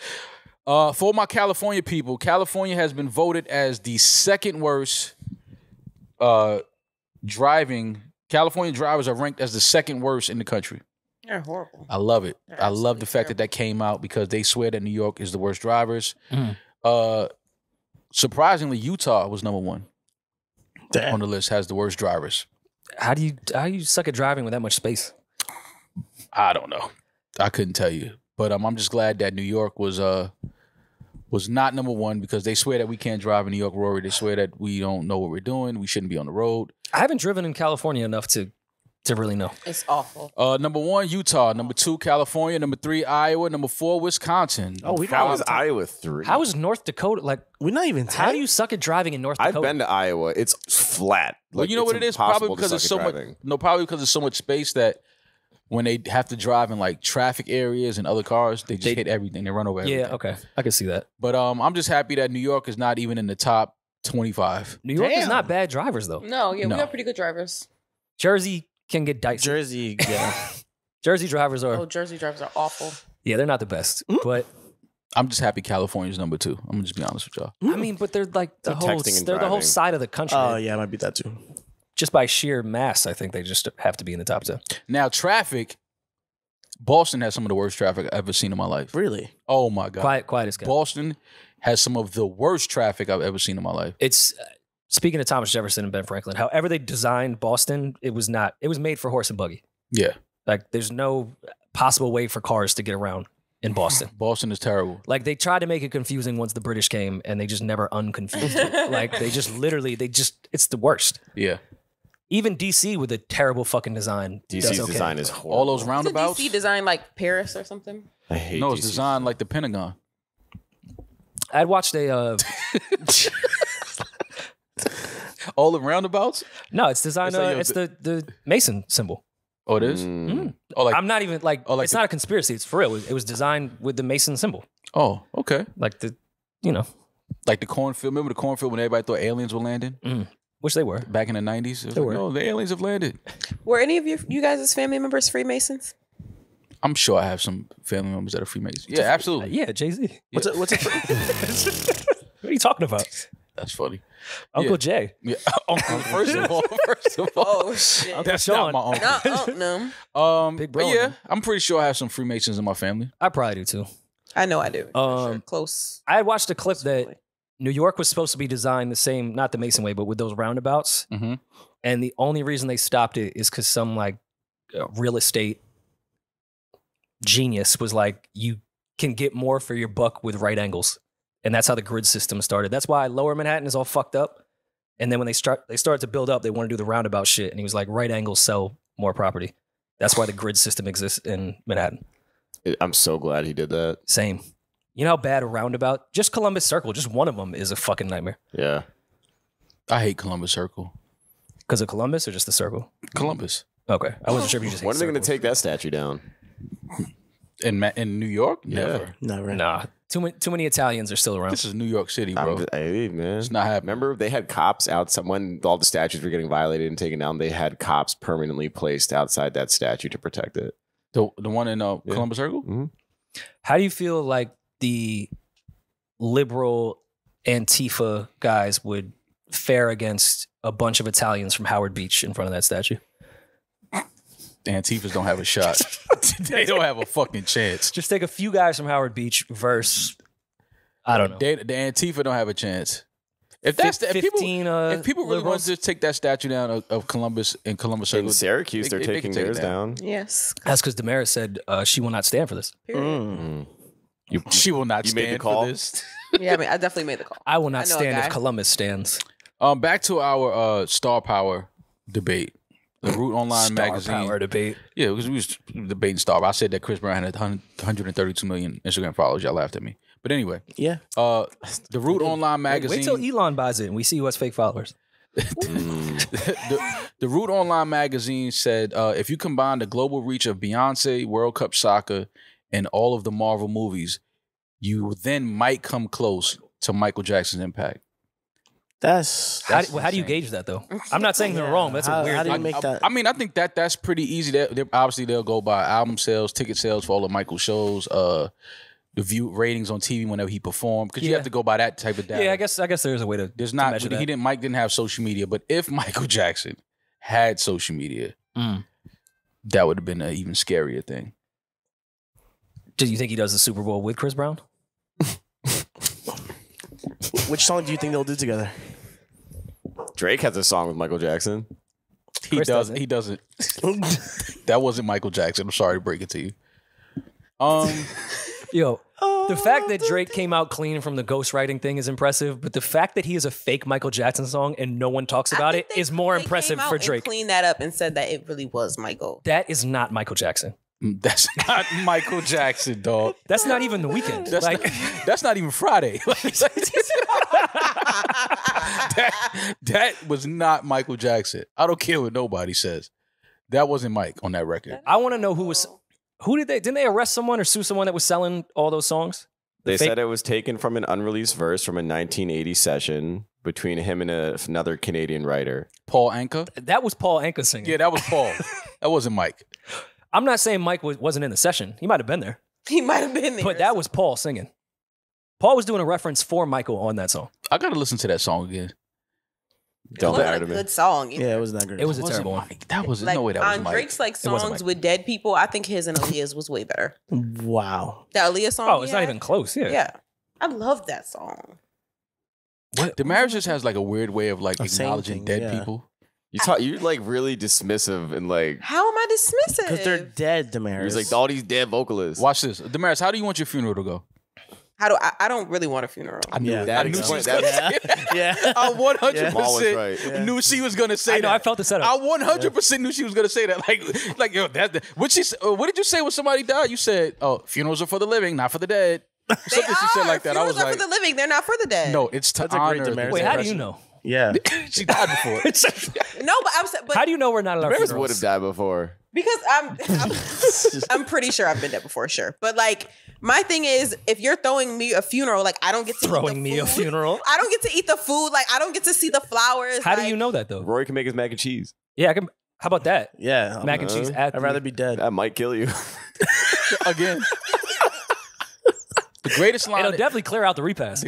For my California people, California has been voted as the second worst driving. California drivers are ranked as the second worst in the country. They're horrible. I love it. I love the fact that came out, because they swear that New York is the worst drivers. Surprisingly, Utah was number one on the list, has the worst drivers. How do you suck at driving with that much space? I don't know. I couldn't tell you. But I'm just glad that New York was not number one, because they swear that we can't drive in New York, Rory. They swear that we don't know what we're doing. We shouldn't be on the road. I haven't driven in California enough to really know. It's awful. Number 1, Utah. Number 2, California. Number 3, Iowa. Number 4, Wisconsin. Oh, How was Iowa 3? How is North Dakota, like, We're not even. how do you suck at driving in North Dakota? I've been to Iowa. It's flat. Well, you know what it is? Probably because there's so much. No, probably because there's so much space that when they have to drive in like traffic areas and other cars, they just hit everything. They run over everything. Yeah, okay. I can see that. But I'm just happy that New York is not even in the top 25. New York is not bad drivers, though. No, we got pretty good drivers. Jersey can get dicey. Jersey, yeah. Jersey drivers are... Oh, Jersey drivers are awful. Yeah, they're not the best. But I'm just happy California's number 2. I'm going to just be honest with y'all. I mean, but they're like the whole... texting and They're the whole driving. side of the country. Oh, yeah, it might be that too. Just by sheer mass, I think they just have to be in the top 10. Now, traffic... Boston has some of the worst traffic I've ever seen in my life. Really? Oh, my God. Quiet as kept. Boston has some of the worst traffic I've ever seen in my life. It's... Speaking of Thomas Jefferson and Ben Franklin, however they designed Boston, it was made for horse and buggy. Yeah. Like, there's no possible way for cars to get around in Boston. Boston is terrible. Like, they tried to make it confusing once the British came, and they just never unconfused it. Like, they just literally, it's the worst. Yeah. Even DC with a terrible fucking design. DC's does okay. design is horrible. All those Isn't roundabouts. DC designed like Paris or something? I hate No, it's DC. designed like the Pentagon. I'd watched a... All the roundabouts? no, it's designed... It's like it's the Mason symbol. Oh, it is? Oh, like, I'm not even like... like it's not a conspiracy. It's for real. It was designed with the Mason symbol. oh, okay. Like the... You know, Like the cornfield. Remember the cornfield when everybody thought aliens were landing? which they were. Back in the 90s? It was They like, were. no, the aliens have landed. Were any of you guys' family members Freemasons? I'm sure I have some family members that are Freemasons. Yeah, absolutely. Yeah, Jay-Z. What's it? What are you talking about? That's funny. Uncle Jay. Yeah. Uncle, first of all. Oh shit! Uncle That's Sean. not my uncle. No. Big But bro. yeah, I'm pretty sure I have some Freemasons in my family. I probably do too. I know I do. For sure. Um, Close. I had watched a clip that New York was supposed to be designed the same, not the Mason way, but with those roundabouts. Mm-hmm. And the only reason they stopped it is because some like real estate genius was like, you can get more for your buck with right angles. And that's how the grid system started. That's why Lower Manhattan is all fucked up. And then when they started to build up, they want to do the roundabout shit. And he was like, right angles sell more property. That's why the grid system exists in Manhattan. I'm so glad he did that. Same. You know how bad a roundabout, just Columbus Circle, just one of them is a fucking nightmare. Yeah. I hate Columbus Circle. Because of Columbus or just the circle? Columbus. Okay. I wasn't sure if you just hate When are they going to circles. take that statue down? In New York? Yeah. Never. Never. Nah. Too many Italians are still around. This is New York City, bro. Hey, man. It's not happening. Remember, they had cops outside when all the statues were getting violated and taken down. They had cops permanently placed outside that statue to protect it. The one in Columbus Circle? Mm-hmm. How do you feel like the liberal Antifa guys would fare against a bunch of Italians from Howard Beach in front of that statue? The Antifas don't have a shot. They don't have a fucking chance. Just take a few guys from Howard Beach versus, I don't know. The Antifa don't have a chance. If that's the, 15 if people really want liberals. to take that statue down of Columbus in Columbus In Circle, Syracuse, they're they taking can take it theirs down. Yes. That's because Demaris said she will not stand for this. Period. she will not You made the stand call? for this. Yeah, I mean, I definitely made the call. I will I not know a stand guy. if Columbus stands. Back to our star power debate. The Root Online Star magazine. power debate. Yeah, because we was debating star. I said that Chris Brown had 132 million Instagram followers. Y'all laughed at me. But anyway, Yeah. the Root Online magazine. Wait till Elon buys it and we see who has fake followers. the Root Online magazine said if you combine the global reach of Beyonce, World Cup soccer, and all of the Marvel movies, you then might come close to Michael Jackson's impact. That's How do you gauge that though? I'm not saying they're wrong, but that's How- a weird how do you thing. make that? I mean, I think that's pretty easy. Obviously, they'll go by album sales, ticket sales for all of Michael's shows, the view ratings on TV whenever he performed. Because you Yeah. have to go by that type of data. Yeah, I guess there's a way to There's to not. measure that. Mike didn't have social media, but if Michael Jackson had social media, that would have been an even scarier thing. Do you think he does the Super Bowl with Chris Brown? Which song do you think they'll do together? Drake has a song with Michael Jackson. He Chris doesn't. doesn't. He doesn't. That wasn't Michael Jackson. I'm sorry to break it to you. Yo, the fact that Drake came out clean from the ghostwriting thing is impressive, but the fact that he is a fake Michael Jackson song and no one talks about it is more impressive for Drake. Cleaned that up and said that it really was Michael. That is not Michael Jackson. That's not Michael Jackson, dog. That's not even the weekend. That's Like, that's not even Friday. that was not Michael Jackson. I don't care what nobody says. That wasn't Mike on that record. I want to know didn't they arrest someone or sue someone that was selling all those songs? They fake- said it was taken from an unreleased verse from a 1980 session between him and another Canadian writer. Paul Anka. That was Paul Anka singing. Yeah, that was Paul. That wasn't Mike. I'm not saying Mike wasn't in the session. He might have been there. He might have been there. But that was Paul singing. Paul was doing a reference for Michael on that song. I gotta listen to that song again. it Don't wasn't matter a to me. good song. Yeah, it wasn't that great. It was a Wasn't terrible one. Mike. That was Like, no way. That was on Mike. Drake's like It wasn't songs Mike. with dead people, I think his and Aaliyah's was way better. Wow. The Aaliyah song. Oh, it's he not had? even close. Yeah. Yeah, I love that song. Demaris just has like a weird way of like Of saying acknowledging things, dead yeah. people. You're like really dismissive and like How am I dismissive? Because they're dead, Demaris. he's like all these dead vocalists. Watch this, Demaris. How do you want your funeral to go? How do I don't really want a funeral. I knew Yeah, it. that I knew she was explains- gonna that- Yeah. I 100% Jamal was right. knew she was gonna say I know. that. I felt the setup. I 100% knew she was gonna say that. Like yo, what did you say when somebody died? You said, "Oh, funerals are for the living, not for the dead." Something she said like that. I was Funerals are like, for the living. They're not for the dead. "No, it's to That's a great honor." Demaris Wait, how do you impression. know? Yeah. She died before. No, but I'm saying, but How do you know we're not allowed Demaris funerals? would have died before. because I'm pretty sure I've been there before, sure. But like my thing is, if you're throwing me a funeral, like I don't get to eat Throwing the me a food. funeral? I don't get to eat the food. Like I don't get to see the flowers. How do like, you know that though? Rory can make his mac and cheese. Yeah, I can. How about that? Yeah. Mac and cheese. I'd rather be dead. That might kill you. Again. The greatest line. It'll definitely clear out the repast.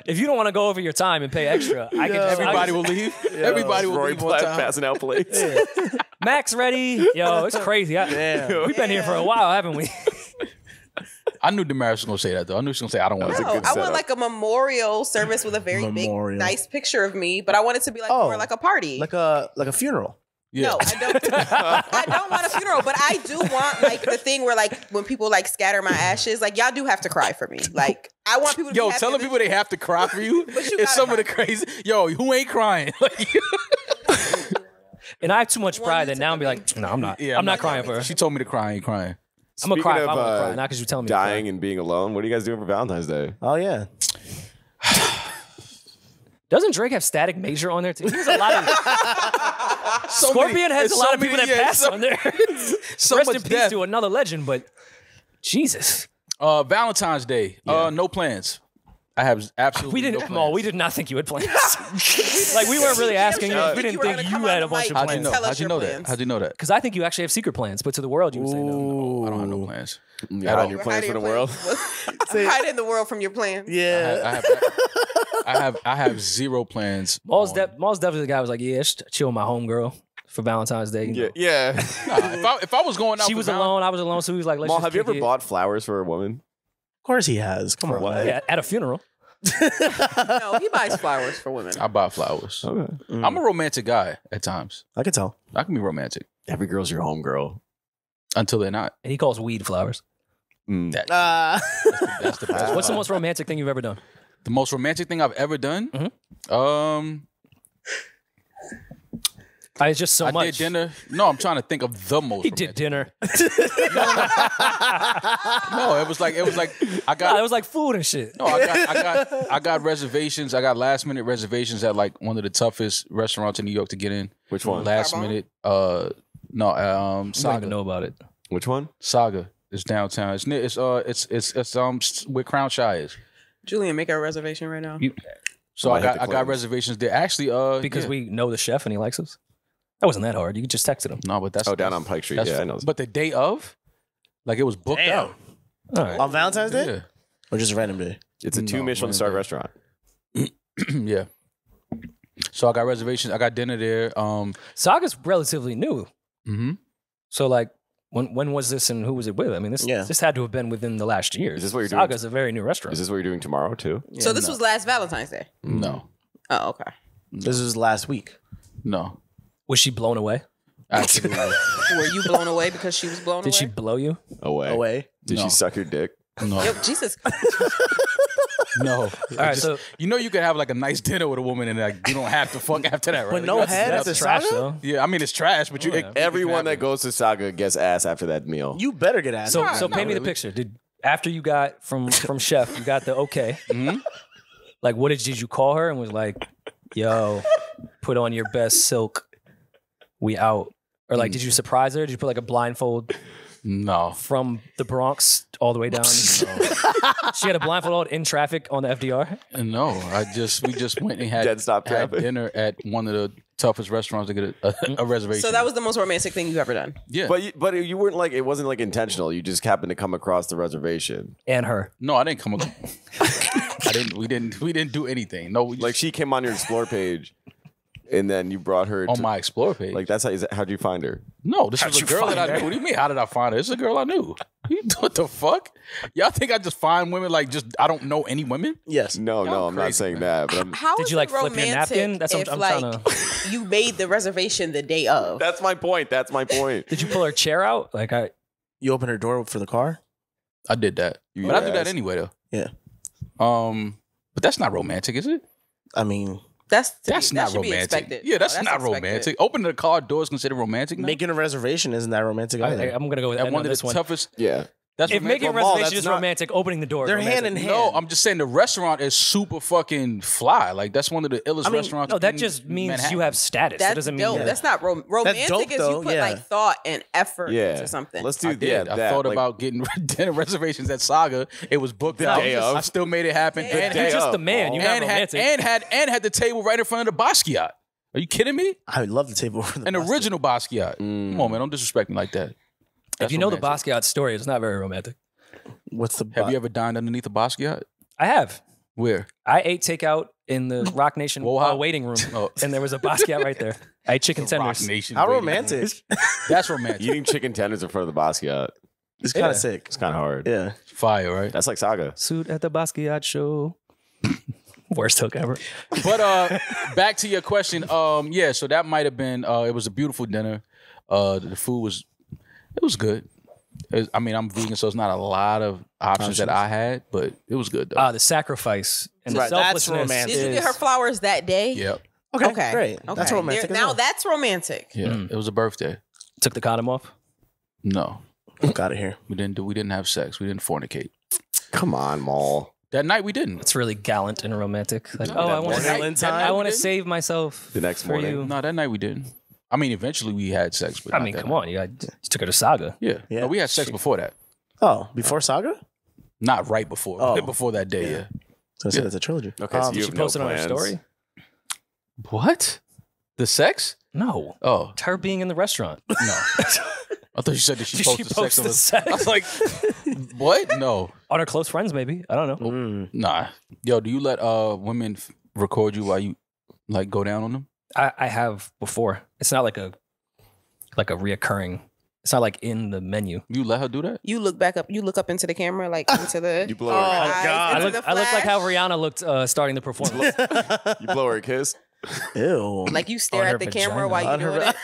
If you don't want to go over your time and pay extra, I can. Everybody will leave. Everybody will Rory leave on time. passing out plates. Max ready? Yo, it's crazy. Damn. We've been here for a while, haven't we? I knew Demaris was gonna say that though. I knew she was gonna say, "I don't want to." No, good I want setup. like a memorial service with a very Memorial. big, nice picture of me, but I want it to be like Oh, more like a party. Like a funeral. Yeah. No, I don't. I don't want a funeral, but I do want like the thing where like when people like scatter my ashes, like y'all do have to cry for me. Like I want people to Yo, be happy telling that- people they have to cry for you But you is gotta some of the cry. crazy. Yo, who ain't crying? And I have too much One pride you that took now I'm of be me. like, no, I'm not. Yeah, I'm not crying for her. She told me to cry. I ain't crying. I'm gonna cry if I Speaking want of, to cry, not because you tell me. Dying To and being alone. What are you guys doing for Valentine's Day? Oh yeah. cry. Doesn't Drake have Static Major on there too? There's a lot of Scorpion has a lot of people that pass on there. So Rest much in peace death. to another legend, but Jesus, Valentine's Day. No plans. I have absolutely we didn't. no Jamal, plans. we did not think you had plans. Like we weren't really asking you. We didn't think you had a bunch of How'd you plans. know? Tell us How'd you your know that? plans. How'd you know that? Because I think you actually have secret plans, but to the world you would say no. I don't have no plans. You hide your plans for the world. Hiding the world from your plans. Yeah. I have zero plans. Maul's on- definitely the guy who was like, yeah, chill with my homegirl for Valentine's Day. You know. Yeah. Nah, if I was going out, She for was alone, I was alone, so he was like, let's Maul, just have you kick ever it. bought flowers for a woman? Of course he has. Come on. Yeah, at a funeral. No, he buys flowers for women. I buy flowers. Okay. I'm a romantic guy at times. I can tell. I can be romantic Every girl's your homegirl. until they're not. And he calls weed flowers. That, Uh, that's the best. What's the most romantic thing you've ever done? The most romantic thing I've ever done? It's just so I much. did dinner. No, I'm trying to think of the most He romantic. did dinner. No, it was like I got It was like food and shit. No, I got reservations. I got last minute reservations at like one of the toughest restaurants in New York to get in. Which one? Last Carbone? minute. I don't even Saga. know about it. Which one? Saga. It's downtown. It's near. It's where Crown Shy is. Julian, make a reservation right now. So Might have to I got close. reservations there. Actually, Because yeah. we know the chef and he likes us. That wasn't that hard. You just texted him. No, but that's Down on Pike Street. that's Yeah, I know. But the day of, like it was booked Damn. out. All right. on Valentine's Day? Yeah. Or just a random day? It's a 2 No, Michelin man, star dude. restaurant. Yeah. So I got reservations. I got dinner there. Saga's relatively new. Mm-hmm. So like, when was this and who was it with? I mean, this Yeah. this had to have been within the last year. Is this what you're doing? Saga's a very new restaurant. Is this what you're doing tomorrow too? So this was last Valentine's Day. No. Oh, okay. This was last week. No. Was she blown away? Absolutely. Were you blown away because she was blown Did she away? blow you? Away. Did No. she suck your dick? No. Yo, Jesus. No. All right, so You know you could have like a nice dinner with a woman and like you don't have to fuck after that, right? But Like, no that's- head that's- at the trash Saga? though. Yeah, I mean it's trash, but you. Yeah. Everyone that goes to Saga gets ass after that meal. You better get asked. So Not paint me the really. picture. After you got from chef, you got the okay. Mhm. Like, what did you call her and was like, "Yo, put on your best silk, we out," or like, did you surprise her? Did you put like a blindfold No. from the Bronx all the way down? She had a blindfold in traffic on the FDR. No. We just went and had, Dead stop had traffic. dinner at one of the toughest restaurants to get a reservation. So that was the most romantic thing you've ever done. yeah. But you weren't like, it wasn't like intentional. You just happened to come across the reservation. And her. No, I didn't come. I didn't. We didn't do anything. No, we Like just, she came on your explore page, and then you brought her on to, my Explore page. like that's how'd you find her? No, this was a you girl that find I her? knew. What do you mean? How did I find her? This is a girl I knew. What the fuck? Y'all think I just find women like just I don't know any women? Yes. No, I'm not crazy, saying man. that. But How Did is you, like, it flip your romantic napkin? That's what if I'm like trying you made the reservation the day of? that's my point. That's my point. Did you pull her chair out? Like, You open her door for the car? I did that, You but I do ass. that anyway though. Yeah. But that's not romantic, is it? I mean, That's That should should be expected. Yeah, that's No, not expected. romantic. Opening the car door is considered romantic now? making a reservation isn't that romantic either. I'm gonna go with At Ed one on of this the one. toughest. Yeah. That's If romantic. making a Well, reservation that's is not- romantic, opening the door. is They're romantic. hand in hand. No, I'm just saying the restaurant is super fucking fly. Like that's one of the illest I mean, restaurants. No, that in just means Manhattan. you have status. That's That doesn't dope. mean That's not romantic. dope, is though, you put yeah. like thought and effort Yeah. into something. Let's do I did. I thought about getting dinner reservations at Saga. It was booked out. day of. I still made it happen. The And day You're just of, the man. You're not and had, romantic. and had the table right in front of the Basquiat. Are you kidding me? I would love the table for the An pasta. original Basquiat. Come on, man. Don't disrespect me like that. If That's you know the romantic. Basquiat story, it's not very romantic. What's the Have you ever dined underneath a Basquiat? I have. Where? I ate takeout in the Rock Nation Woha? waiting room, Oh. and there was a Basquiat right there. I ate chicken Rock tenders. Nation. How waiting romantic? room. That's romantic. eating chicken tenders in front of the Basquiat. It's kind Yeah. of sick. It's kind of hard. Yeah. Fire, right? That's like Saga. Suit at the Basquiat show. Worst hook ever. But back to your question. Yeah, so that might have been it was a beautiful dinner. The food was good. I mean, I'm vegan, so it's not a lot of options that I had, but it was good though. The sacrifice and the Right, that's selflessness. romantic. Did you get is- her flowers that day? Yep. Okay. Great. That's romantic. Now that's romantic. Yeah. It was a birthday. Took the condom off. No. Fuck out of here. We didn't have sex. We didn't fornicate. Come on, Maul. That night we didn't. It's really gallant and romantic. Like, oh, that I want to. morning. Valentine? I want to we didn't? save myself The next for morning. you. No, that night we didn't. I mean, eventually we had sex, but I not mean, that come night. on, you took her to Saga. Yeah. Yeah. No, we had sex before that. Oh, before Saga? Not right before. Oh. Before that day, yeah. So I said it's a trilogy. Okay, so you She have no posted on her plans. story. What? The sex? No, Oh, it's her being in the restaurant. no. I thought you said that she She posted sex. posted on the- sex. I was like, what? No. On her close friends, maybe. I don't know. Nah. Yo, do you let women record you while you like go down on them? I have before. It's not like a reoccurring It's not like in the menu. You let her do that? You look back up. You look up into the camera, like into the. You blow her. eyes, God. into the I look like how flash. Rihanna looked starting the performance. You blow her a kiss. Ew. Like you stare On her at the camera vagina. while you On her doing it.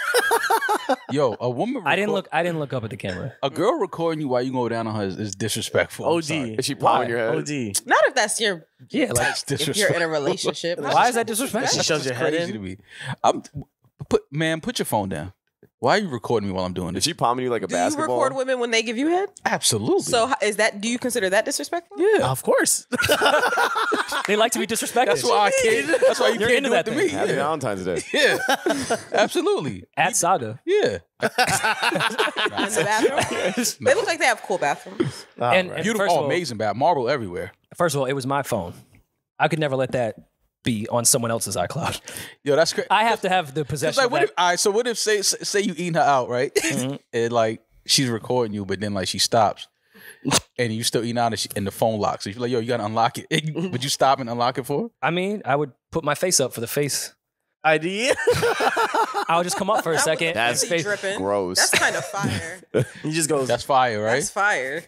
Yo, a woman. I didn't look up at the camera. A girl recording you while you go down on her is disrespectful. I'm OD. sorry. Is she palming your head? OD. Not if that's your. Yeah, like That's If you're in disrespectful. a relationship. why is that disrespectful? She shows your head Crazy to in. me. Put your phone down. Why are you recording me while I'm doing Is this? she palming you like a Do you basketball? record women when they give you head? Absolutely. So is that? Do you consider that disrespectful? yeah. Of course. They like to be disrespected. That's why I can't. That's why you You're can't into do it that to thing. me. Happy Yeah. Valentine's Day. Yeah. Absolutely. At Saga. Yeah. In the bathroom? They look like they have cool bathrooms. And Beautiful. first of all, Amazing. Bad marble everywhere. First of all, it was my phone. I could never let that be on someone else's iCloud. Yo, that's crazy. I have to have the It's possession like, of what that. if? All right. So what if say you eating her out, right? And like she's recording you, but then like she stops, and you still eating out, and the phone locks. So you're like, yo, you gotta unlock it. Would you stop and unlock it for her? I mean, I would put my face up for the face. ID. I would just come up for a second. That's and face. dripping. Gross. That's kind of fire. He just goes. That's fire, right? That's fire.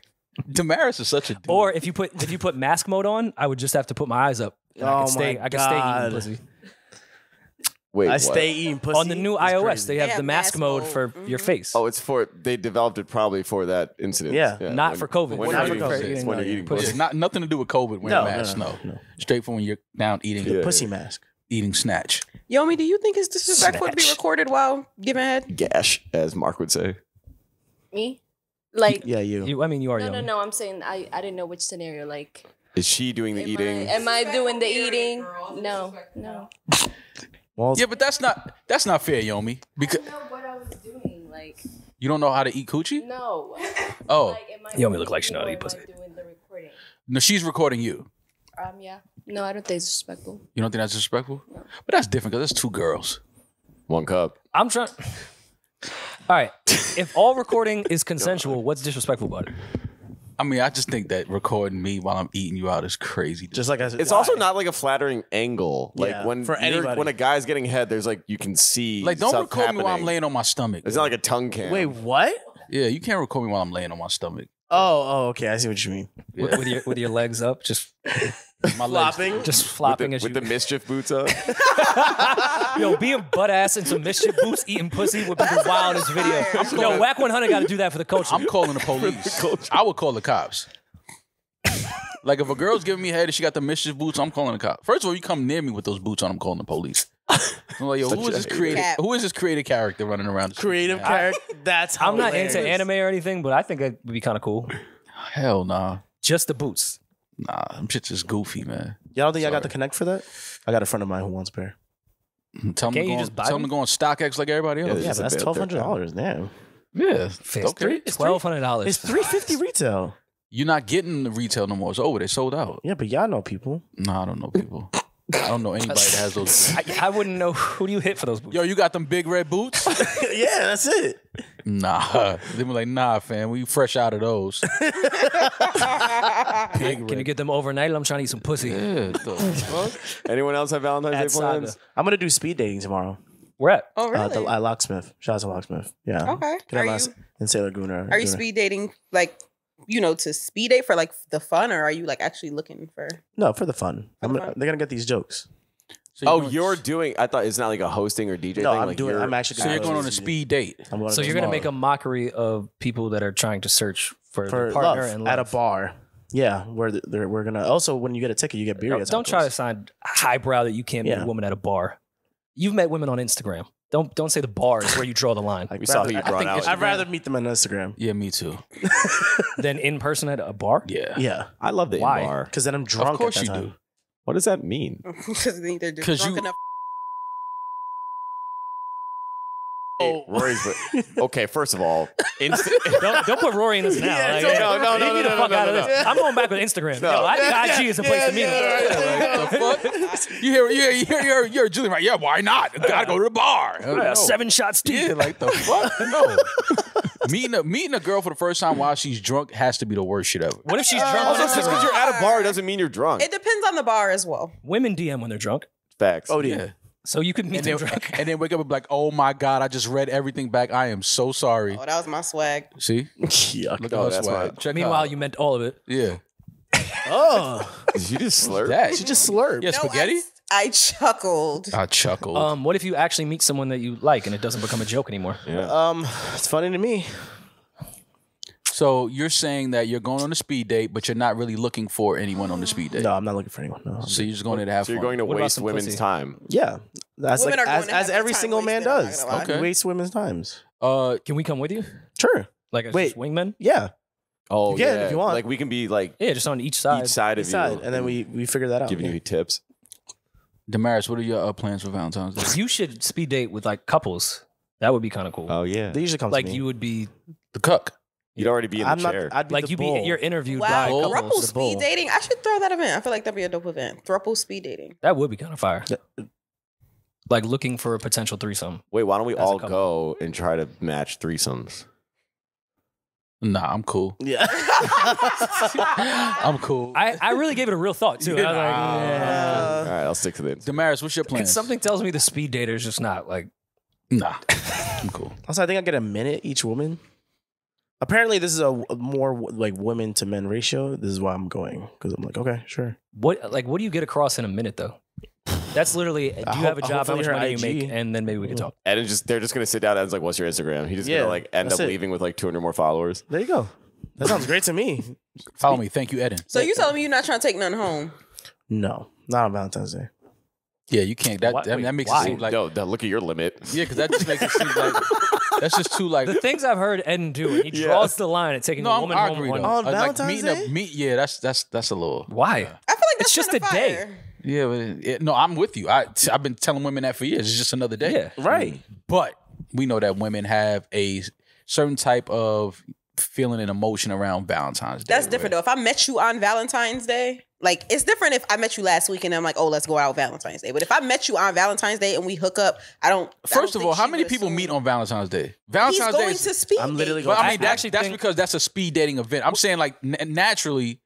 Demaris is such a dude. Or if you put mask mode on, I would just have to put my eyes up. And I Oh could stay. my I could stay God. eating pussy. Wait, I what? stay eating pussy. On the new That's iOS, crazy. they have have the mask mask mode mode. for your face. Oh, it's for they developed it probably for that incident. Yeah. Not when- for COVID. When Not you're for eating COVID. pussy. When you're eating Pussy. pussy. Yeah, nothing to do with COVID wearing No, masks. no. Straight from when you're down eating Yeah. Pussy mask. eating snatch. Yomi, do you think it's disrespectful to be Snatch. recorded while giving head? Gash, as Mark would say. Me? Like, Yeah, you. You are no, young. no. I'm saying I didn't know which scenario. Like, Is she doing the eating? am I doing the eating? No. Well, Yeah, but that's not fair, Yomi. Because I don't know what I was doing. Like, you don't know how to eat coochie. no. Oh, Like, am I You only look like she know how to doing eat pussy. or am I doing the recording? no, she's recording you. Yeah. No, I don't think it's disrespectful. You don't think that's disrespectful? But that's different because there's two girls. One cup. I'm trying. All right. If all recording is consensual, what's disrespectful about it? I mean, I just think that recording me while I'm eating you out is crazy. just like I said. It's also not like a flattering angle. Like Yeah, when for anybody. when a guy's getting head, there's like you can see. Like, don't stuff record me while I'm happening. laying on my stomach. It's not like a tongue cam. Wait, what? Yeah, you can't record me while I'm laying on my stomach. Oh, okay. I see what you mean. Yeah. With your legs up, just My legs. Flopping. just with flopping the, as with you. the MSCHF boots up. Yo, being butt ass in some MSCHF Boots eating pussy would be the wildest video. Yo, Whack 100 got to do that for the culture. I'm calling the police. I would call the cops. Like if a girl's giving me head and she got the MSCHF boots, I'm calling the cops. First of all, you come near me with those boots on, I'm calling the police. I'm like, yo, Such who is a this hater. creative? Cap. Who is this creative character running around? The street? Creative character. That's I'm not hilarious. into anime or anything, but I think it would be kind of cool. Hell nah. Just the boots. Nah, them shit's just goofy, man. Y'all don't think I got the connect for that? I got a friend of mine who wants a pair. Tell them, Can't to you go, on, just buy tell them them? to go on StockX like everybody else. Yeah, Yeah, There's but that's a bit up there. $1,200. Damn. Yeah. It's Okay. $1,200. It's $350 retail. You're not getting the retail no more. It's over. They sold out. Yeah, but y'all know people. Nah, I don't know people. I don't know anybody that has those. I wouldn't know who do you hit for those boots. Yo, you got them big red boots? Yeah, that's it. Nah. They were like, nah, fam. We fresh out of those. Big Can red. you get them overnight? I'm trying to eat some pussy. Yeah, the fuck? Anyone else have Valentine's At Day Saga. plans? I'm going to do speed dating tomorrow. Where at? Oh, really? At Locksmith. Shout out to Locksmith. Yeah. Okay. Can I Are last you- in Sailor Gooner? Are you speed dating like, to speed date for like the fun, or are you like actually looking for? No, for the fun. For the fun. They're going to get these jokes. So Oh, going- you're doing. I thought it's not like a hosting or DJ No, thing. I'm like doing. you're- I'm actually. So you're going on a speed date. I'm going So you're gonna make a mockery of people that are trying to search for for their partner love, and at a love. bar. Yeah, where we're gonna. Also, when you get a ticket, you get beer. Don't try to sound highbrow that you can't meet Yeah. a woman at a bar. You've met women on Instagram. Don't say the bar is where you draw the line. We saw who you brought out. I'd rather meet them on Instagram. Yeah, me too. Than in person at a bar. Yeah. Yeah, I love the Why? in-bar. because then I'm drunk. Of course at you that time. do. What does that mean? Because they're just 'Cause drunk you- enough. Rory's. Okay, first of all, Don't put Rory in this now. Yeah, Like, no, leave me the fuck out of this. I'm going back with Instagram. No. Yo, I think IG is the place to meet them. The fuck? You hear Julian, right? Yeah, why not? Gotta go to the bar. No. 7 shots deep. Yeah, like the fuck? No. meeting a girl for the first time while she's drunk has to be the worst shit ever. What if she's drunk on just because Instagram? you're at a bar doesn't mean you're drunk. It depends on the bar as well. Women DM when they're drunk. Facts. Oh, Yeah. yeah. So you could meet them drunk. and then wake up and be like, oh my God, I just read everything back. I am so sorry. Oh, that was my swag. See? Yuck. Look at her that's swag. right. Check Meanwhile, out. you meant all of it. Yeah. Oh, Did you just slurp? That. she just slurred. Yeah, No, spaghetti? I chuckled. I chuckled. What if you actually meet someone that you like and it doesn't become a joke anymore? Yeah. It's funny to me. So you're saying that you're going on a speed date, but you're not really looking for anyone on the speed date. No, I'm not looking for anyone. No. So you're just going there to have So you're fun. going to What about waste some women's pussy? time. Yeah, that's Women like are going as, to have as their every time single man wasted, I'm not does. gonna lie. Okay. You waste women's times. Can we come with you? Sure. Like as Wait. just wingmen? Yeah. Oh, You can yeah. if you want. Like we can be like Yeah, just on each side. each side of Decide, you, and then we figure that out. giving yeah. you tips. Demaris, what are your plans for Valentine's Day? You should speed date with like couples. That would be kind of cool. Oh yeah. They usually come Like to me. you would be The cook. You'd already be in the I'm not. chair. I'd be like the you bull. be you're interviewed by Wow, Bull. throuple couples. speed dating. I should throw that event. I feel like that'd be a dope event. Throuple speed dating. That would be kind of fire. Like looking for a potential threesome. Wait, why don't we As a all couple. go and try to match threesomes? Nah, I'm cool. Yeah. I'm cool. I really gave it a real thought too. I was like, yeah. All right, I'll stick to the Demaris, what's your plans? Something tells me the speed dater is just not like. Nah, I'm cool. Also, I think I get a minute each woman. Apparently, this is a more like women to men ratio. This is why I'm going because I'm like, okay, sure. What do you get across in a minute though? That's literally. Do you have a job? How hopefully much her money you IG. make? And then maybe we can talk. And they're just gonna sit down and it's like, what's your Instagram? He's just Yeah, gonna like end that's up it. leaving with like 200 more followers. There you go. That sounds great to me. Follow me. Thank you, Eddin. So you telling me you're not trying to take none home? No, not on Valentine's Day. Yeah, you can't. That Why- that, wait, that makes why? it seem like No, look at your limit. yeah, because that just makes it seem like that's just too like. The things I've heard Eddin do, and he draws the line at taking No, a woman I home. agree though. on Like Valentine's meeting Day? a meet. Yeah, that's a little. Why? I feel like that's It's just kinda a day. fire. Yeah, but no, I'm with you. I've been telling women that for years. It's just another day. Yeah. Right. But we know that women have a certain type of feeling and emotion around Valentine's Day. That's different though. If I met you on Valentine's Day, like it's different if I met you last week and I'm like, oh, let's go out Valentine's Day. But if I met you on Valentine's Day and we hook up, I don't. First of all, how many people meet on Valentine's Day? He's Valentine's Day. going is- to speed. I'm literally date. going. But I mean, that's actually that's think- because that's a speed dating event. I'm saying like naturally,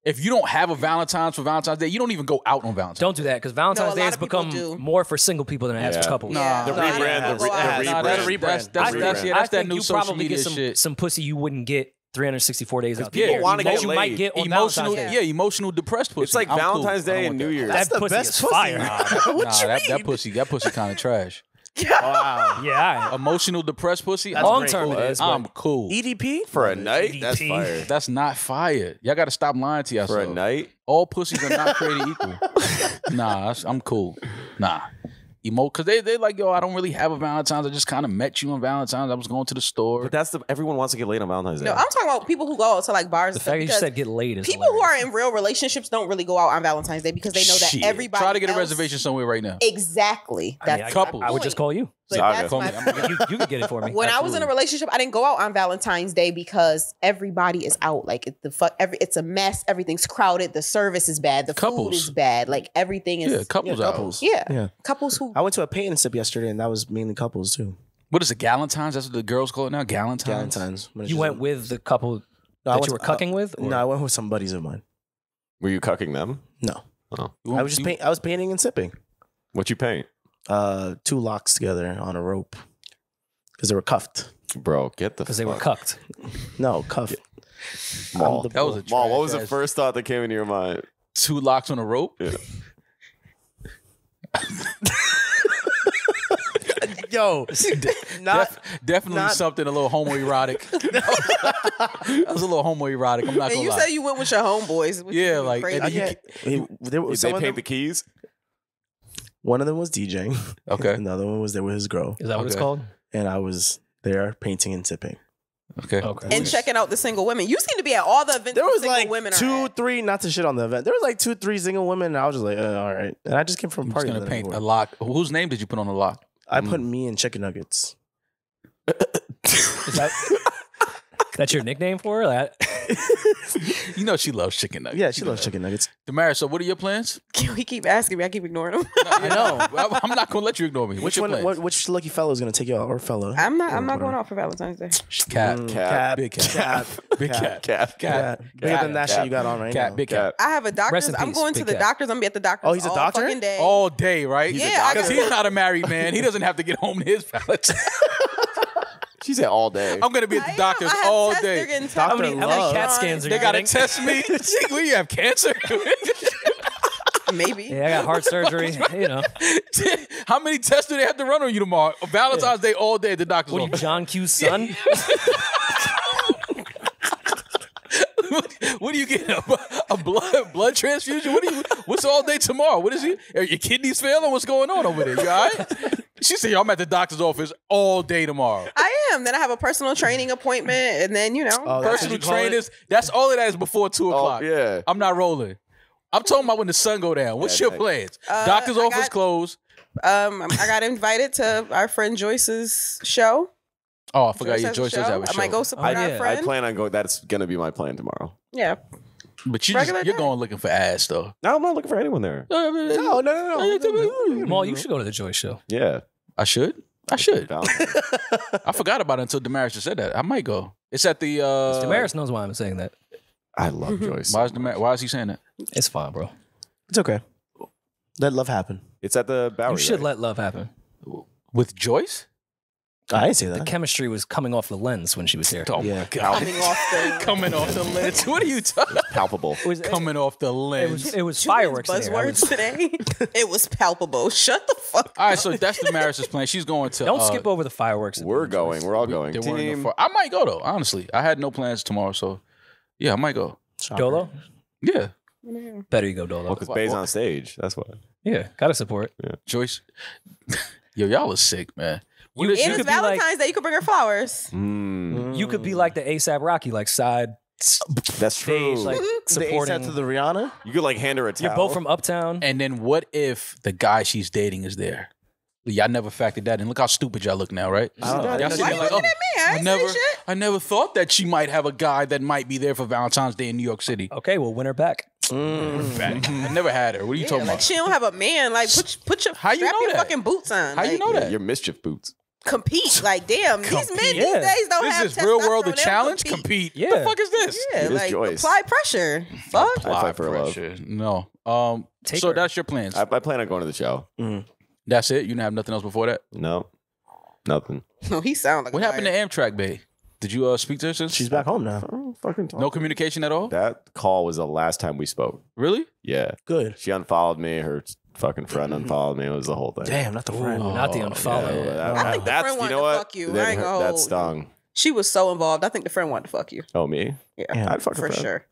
if you don't have a Valentine's for Valentine's Day, you don't even go out on Valentine's. Don't do that because Valentine's No, a Day lot has of people become do. more for single people than it has Yeah. for couples. Yeah. The Nah, rebrand, yeah. the Nah, rebrand. that's rebrand. that's I that's think, yeah, that's that you new social probably media get some, shit. some pussy you wouldn't get 364 days out the Yeah, year. people wanna that get you laid. might get on Emotional, Valentine's Day. yeah, emotional depressed pussy. It's like I'm cool. Valentine's I don't Day want and that. New Year's. That's the pussy best is pussy. fire. That pussy kind of trash. Wow. Yeah, all right. Emotional depressed pussy. That's long great. term it is. I'm but cool. EDP For a night? That's EDP. fire. That's not fire. Y'all got to stop lying to For a yourself. night? All pussies are not created equal. Nah, I'm cool. Nah. Because they like, yo, I don't really have a Valentine's. I just kind of met you on Valentine's. I was going to the store. But that's everyone wants to get laid on Valentine's Day. No, I'm talking about people who go out to like bars. The and stuff fact that you because said get laid is people who are hilarious. in real relationships don't really go out on Valentine's Day because they know that Shit. everybody Try to get a else- reservation somewhere right now. Exactly. I That's mean, couples. I would just call you. But Saga. that's Call my me. point. You could get it for me. When I was in a relationship, I didn't go out on Valentine's Day because everybody is out. Like it's a mess. Everything's crowded. The service is bad. The food Couples. is bad. Like everything is. Yeah, couples out. couples. Yeah. Yeah. Couples who. I went to a paint and sip yesterday, and that was mainly couples too. What is it, Galentine's? That's what the girls call it now? Galentine's? Valentine's. When it's You just- went with the couple No, I that went you were to- cucking with? or- No, I went with some buddies of mine. Were you cucking them? No, You I was just I was painting and sipping. What you paint? 2 locks together on a rope because they were cuffed. Bro, get the Because they were fuck. cucked. No, cuffed. Maul. the That was a Maul, what was the trash-ass- first thought that came into your mind? 2 locks on a rope? Yeah. Yo, not Definitely not- something a little homoerotic. That was a little homoerotic. I'm not And gonna you lie. said you went with your homeboys. which Yeah, is like, crazy. and I you can't. There Did was they some of paint them, the keys? one of them was DJing. Okay. and the other one was there with his girl, Is that what it's Okay. called? and I was there painting and sipping. Okay. Okay. and checking out the single women. You seem to be at all the events. There where was single like women are 2, at. 3, not to shit on the event. There was like 2, 3 single women, and I was just like, all right. And I just came from I'm a just party. gonna the night paint before. a lock. Whose name did you put on the lock? I put me in chicken nuggets. Is that that's your nickname for her? Like, You know she loves chicken nuggets. Yeah, she loves chicken nuggets. Demaris, so what are your plans? He keep asking me. I keep ignoring him. I know. I'm not gonna let you ignore me. What's Which your one? plans? Which lucky fellow is gonna take you out, or fellow? I'm not going out for Valentine's Day. Cat. Cat. Big cat. Cat. Big cat. Cat. Cat. Bigger than that shit you got on right Cat. now. Big cat. I have a doctor's. Rest in I'm peace, going to big the cat. doctor's. I'm gonna be at the doctor's. Oh, he's a all doctor? fucking day. All day, right? Yeah, Because he's not a married man. He doesn't have to get home to his Valentine. She said all day. I'm gonna be at the doctor's I have all tests they're day. getting How tested. many How many Love. CAT scans are They you gotta getting? test me. What, you have cancer? Maybe. Yeah, I got heart surgery. You know, How many tests do they have to run on you tomorrow? Valentine's Day all day at the doctor's what are you, office. John Q's son? What do you get? A blood transfusion? What's all day tomorrow? What is he? Are your kidneys failing? What's going on over there? You all right? She said, "Yo, I'm at the doctor's office all day tomorrow." I am. Then I have a personal training appointment, and then Oh, that's what Personal you call it? trainers. That's all of that is before 2 o'clock. yeah. I'm not rolling. I'm talking about when the sun go down. What's your plans? Doctor's I office got- closed. I got invited to our friend Joyce's show. Oh, I forgot your has a Joyce does have a I show. might go support Oh, our yeah. I friend. plan on going. That's gonna be my plan tomorrow. Yeah. But Regular you're day. going looking for ass though. No, I'm not looking for anyone there. No. Maul, you should go to the Joy show. Yeah. I should. Valentine. I forgot about it until Demaris just said that. I might go. It's at the. Demaris knows why I'm saying that. I love Joyce. Why is he saying that? It's fine, bro. It's okay. Let love happen. It's at the Bowery. You should right? let love happen. With Joyce? I didn't say The that. chemistry was coming off the lens when she was here. Oh Yeah. my god! Coming off the Coming off the lens. What are you talking? palpable. Coming off the lens. It was fireworks. in there. I buzzwords was- today. It was palpable. Shut the fuck. All right, so that's Demaris' plan. She's going to. Don't skip over the fireworks. We're going. We're all going. They weren't in the Team. far- I might go though. Honestly, I had no plans tomorrow, so yeah, I might go. Shocker. Dolo? Yeah, Better you go, Dolo. Well, because Bay's on stage. That's why. Yeah, gotta support. Joyce. Yo, y'all are sick, man. You, And you it's could be like Valentine's Day. You could bring her flowers. you could be like the ASAP Rocky, like side That's stage, true. like The supporting. ASAP to the Rihanna? You could like hand her a towel. You're both from Uptown. And then what if the guy she's dating is there? Y'all never factored that in. Look how stupid y'all look now, right? I don't know. Y'all Why sitting Why there you like, looking at me? I ain't say shit. I never thought that she might have a guy that might be there for Valentine's Day in New York City. Okay, well, win her back. I never had her. What are you Yeah, talking like about? she don't have a man. Like put your How you strap know your that? fucking boots on. How you Like, know that? Your MSCHF Boots. Compete. Like damn, these men these Yeah. days don't have This is real world the testosterone. They don't challenge. compete. Compete. Yeah. What the fuck is this? Yeah, It is like Joyce. apply pressure. Fuck. I fight for love. Pressure. No. Take So her. that's your plans. I plan on going to the show. That's it. You didn't have nothing else before that. No. Nothing. No, he sound like What a happened to liar. Amtrak Bay? Did you speak to her since? She's back home now. Oh, fucking talk. No communication at all. That call was the last time we spoke. Really? Yeah. Good. She unfollowed me. Her fucking friend unfollowed me. It was the whole thing. Damn, not the friend. Not the unfollow. Yeah, I think the that's friend you wanted know to what? fuck you. That I ain't hurt- gonna that hold- stung. She was so involved. I think the friend wanted to fuck you. Oh me? Yeah, I'd fuck a for friend. sure.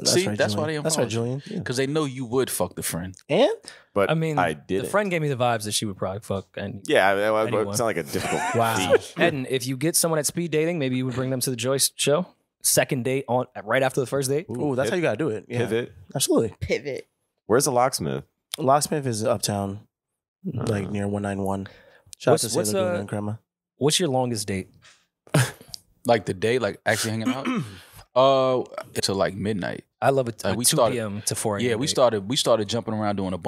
See, that's why Julian. they That's right, unfollowed Julian. Because they know you would fuck the friend. And But I mean, I did. the friend gave me the vibes that she would probably fuck. And Yeah, Anyone. it's not like a difficult. wow, Eddin, if you get someone at speed dating, maybe you would bring them to the Joyce show. Second date on right after the first date. ooh, that's how you gotta do it. Yeah. Pivot. Absolutely. Pivot. Where's the locksmith? Locksmith is uptown, like near 191. Shout out to What's, Sailor Laguna and Crema. What's your longest date? Like the day, like actually hanging out. Until like midnight. I love it. We 2 started- p.m. to 4 a.m. Yeah, date. we started jumping around doing a bunch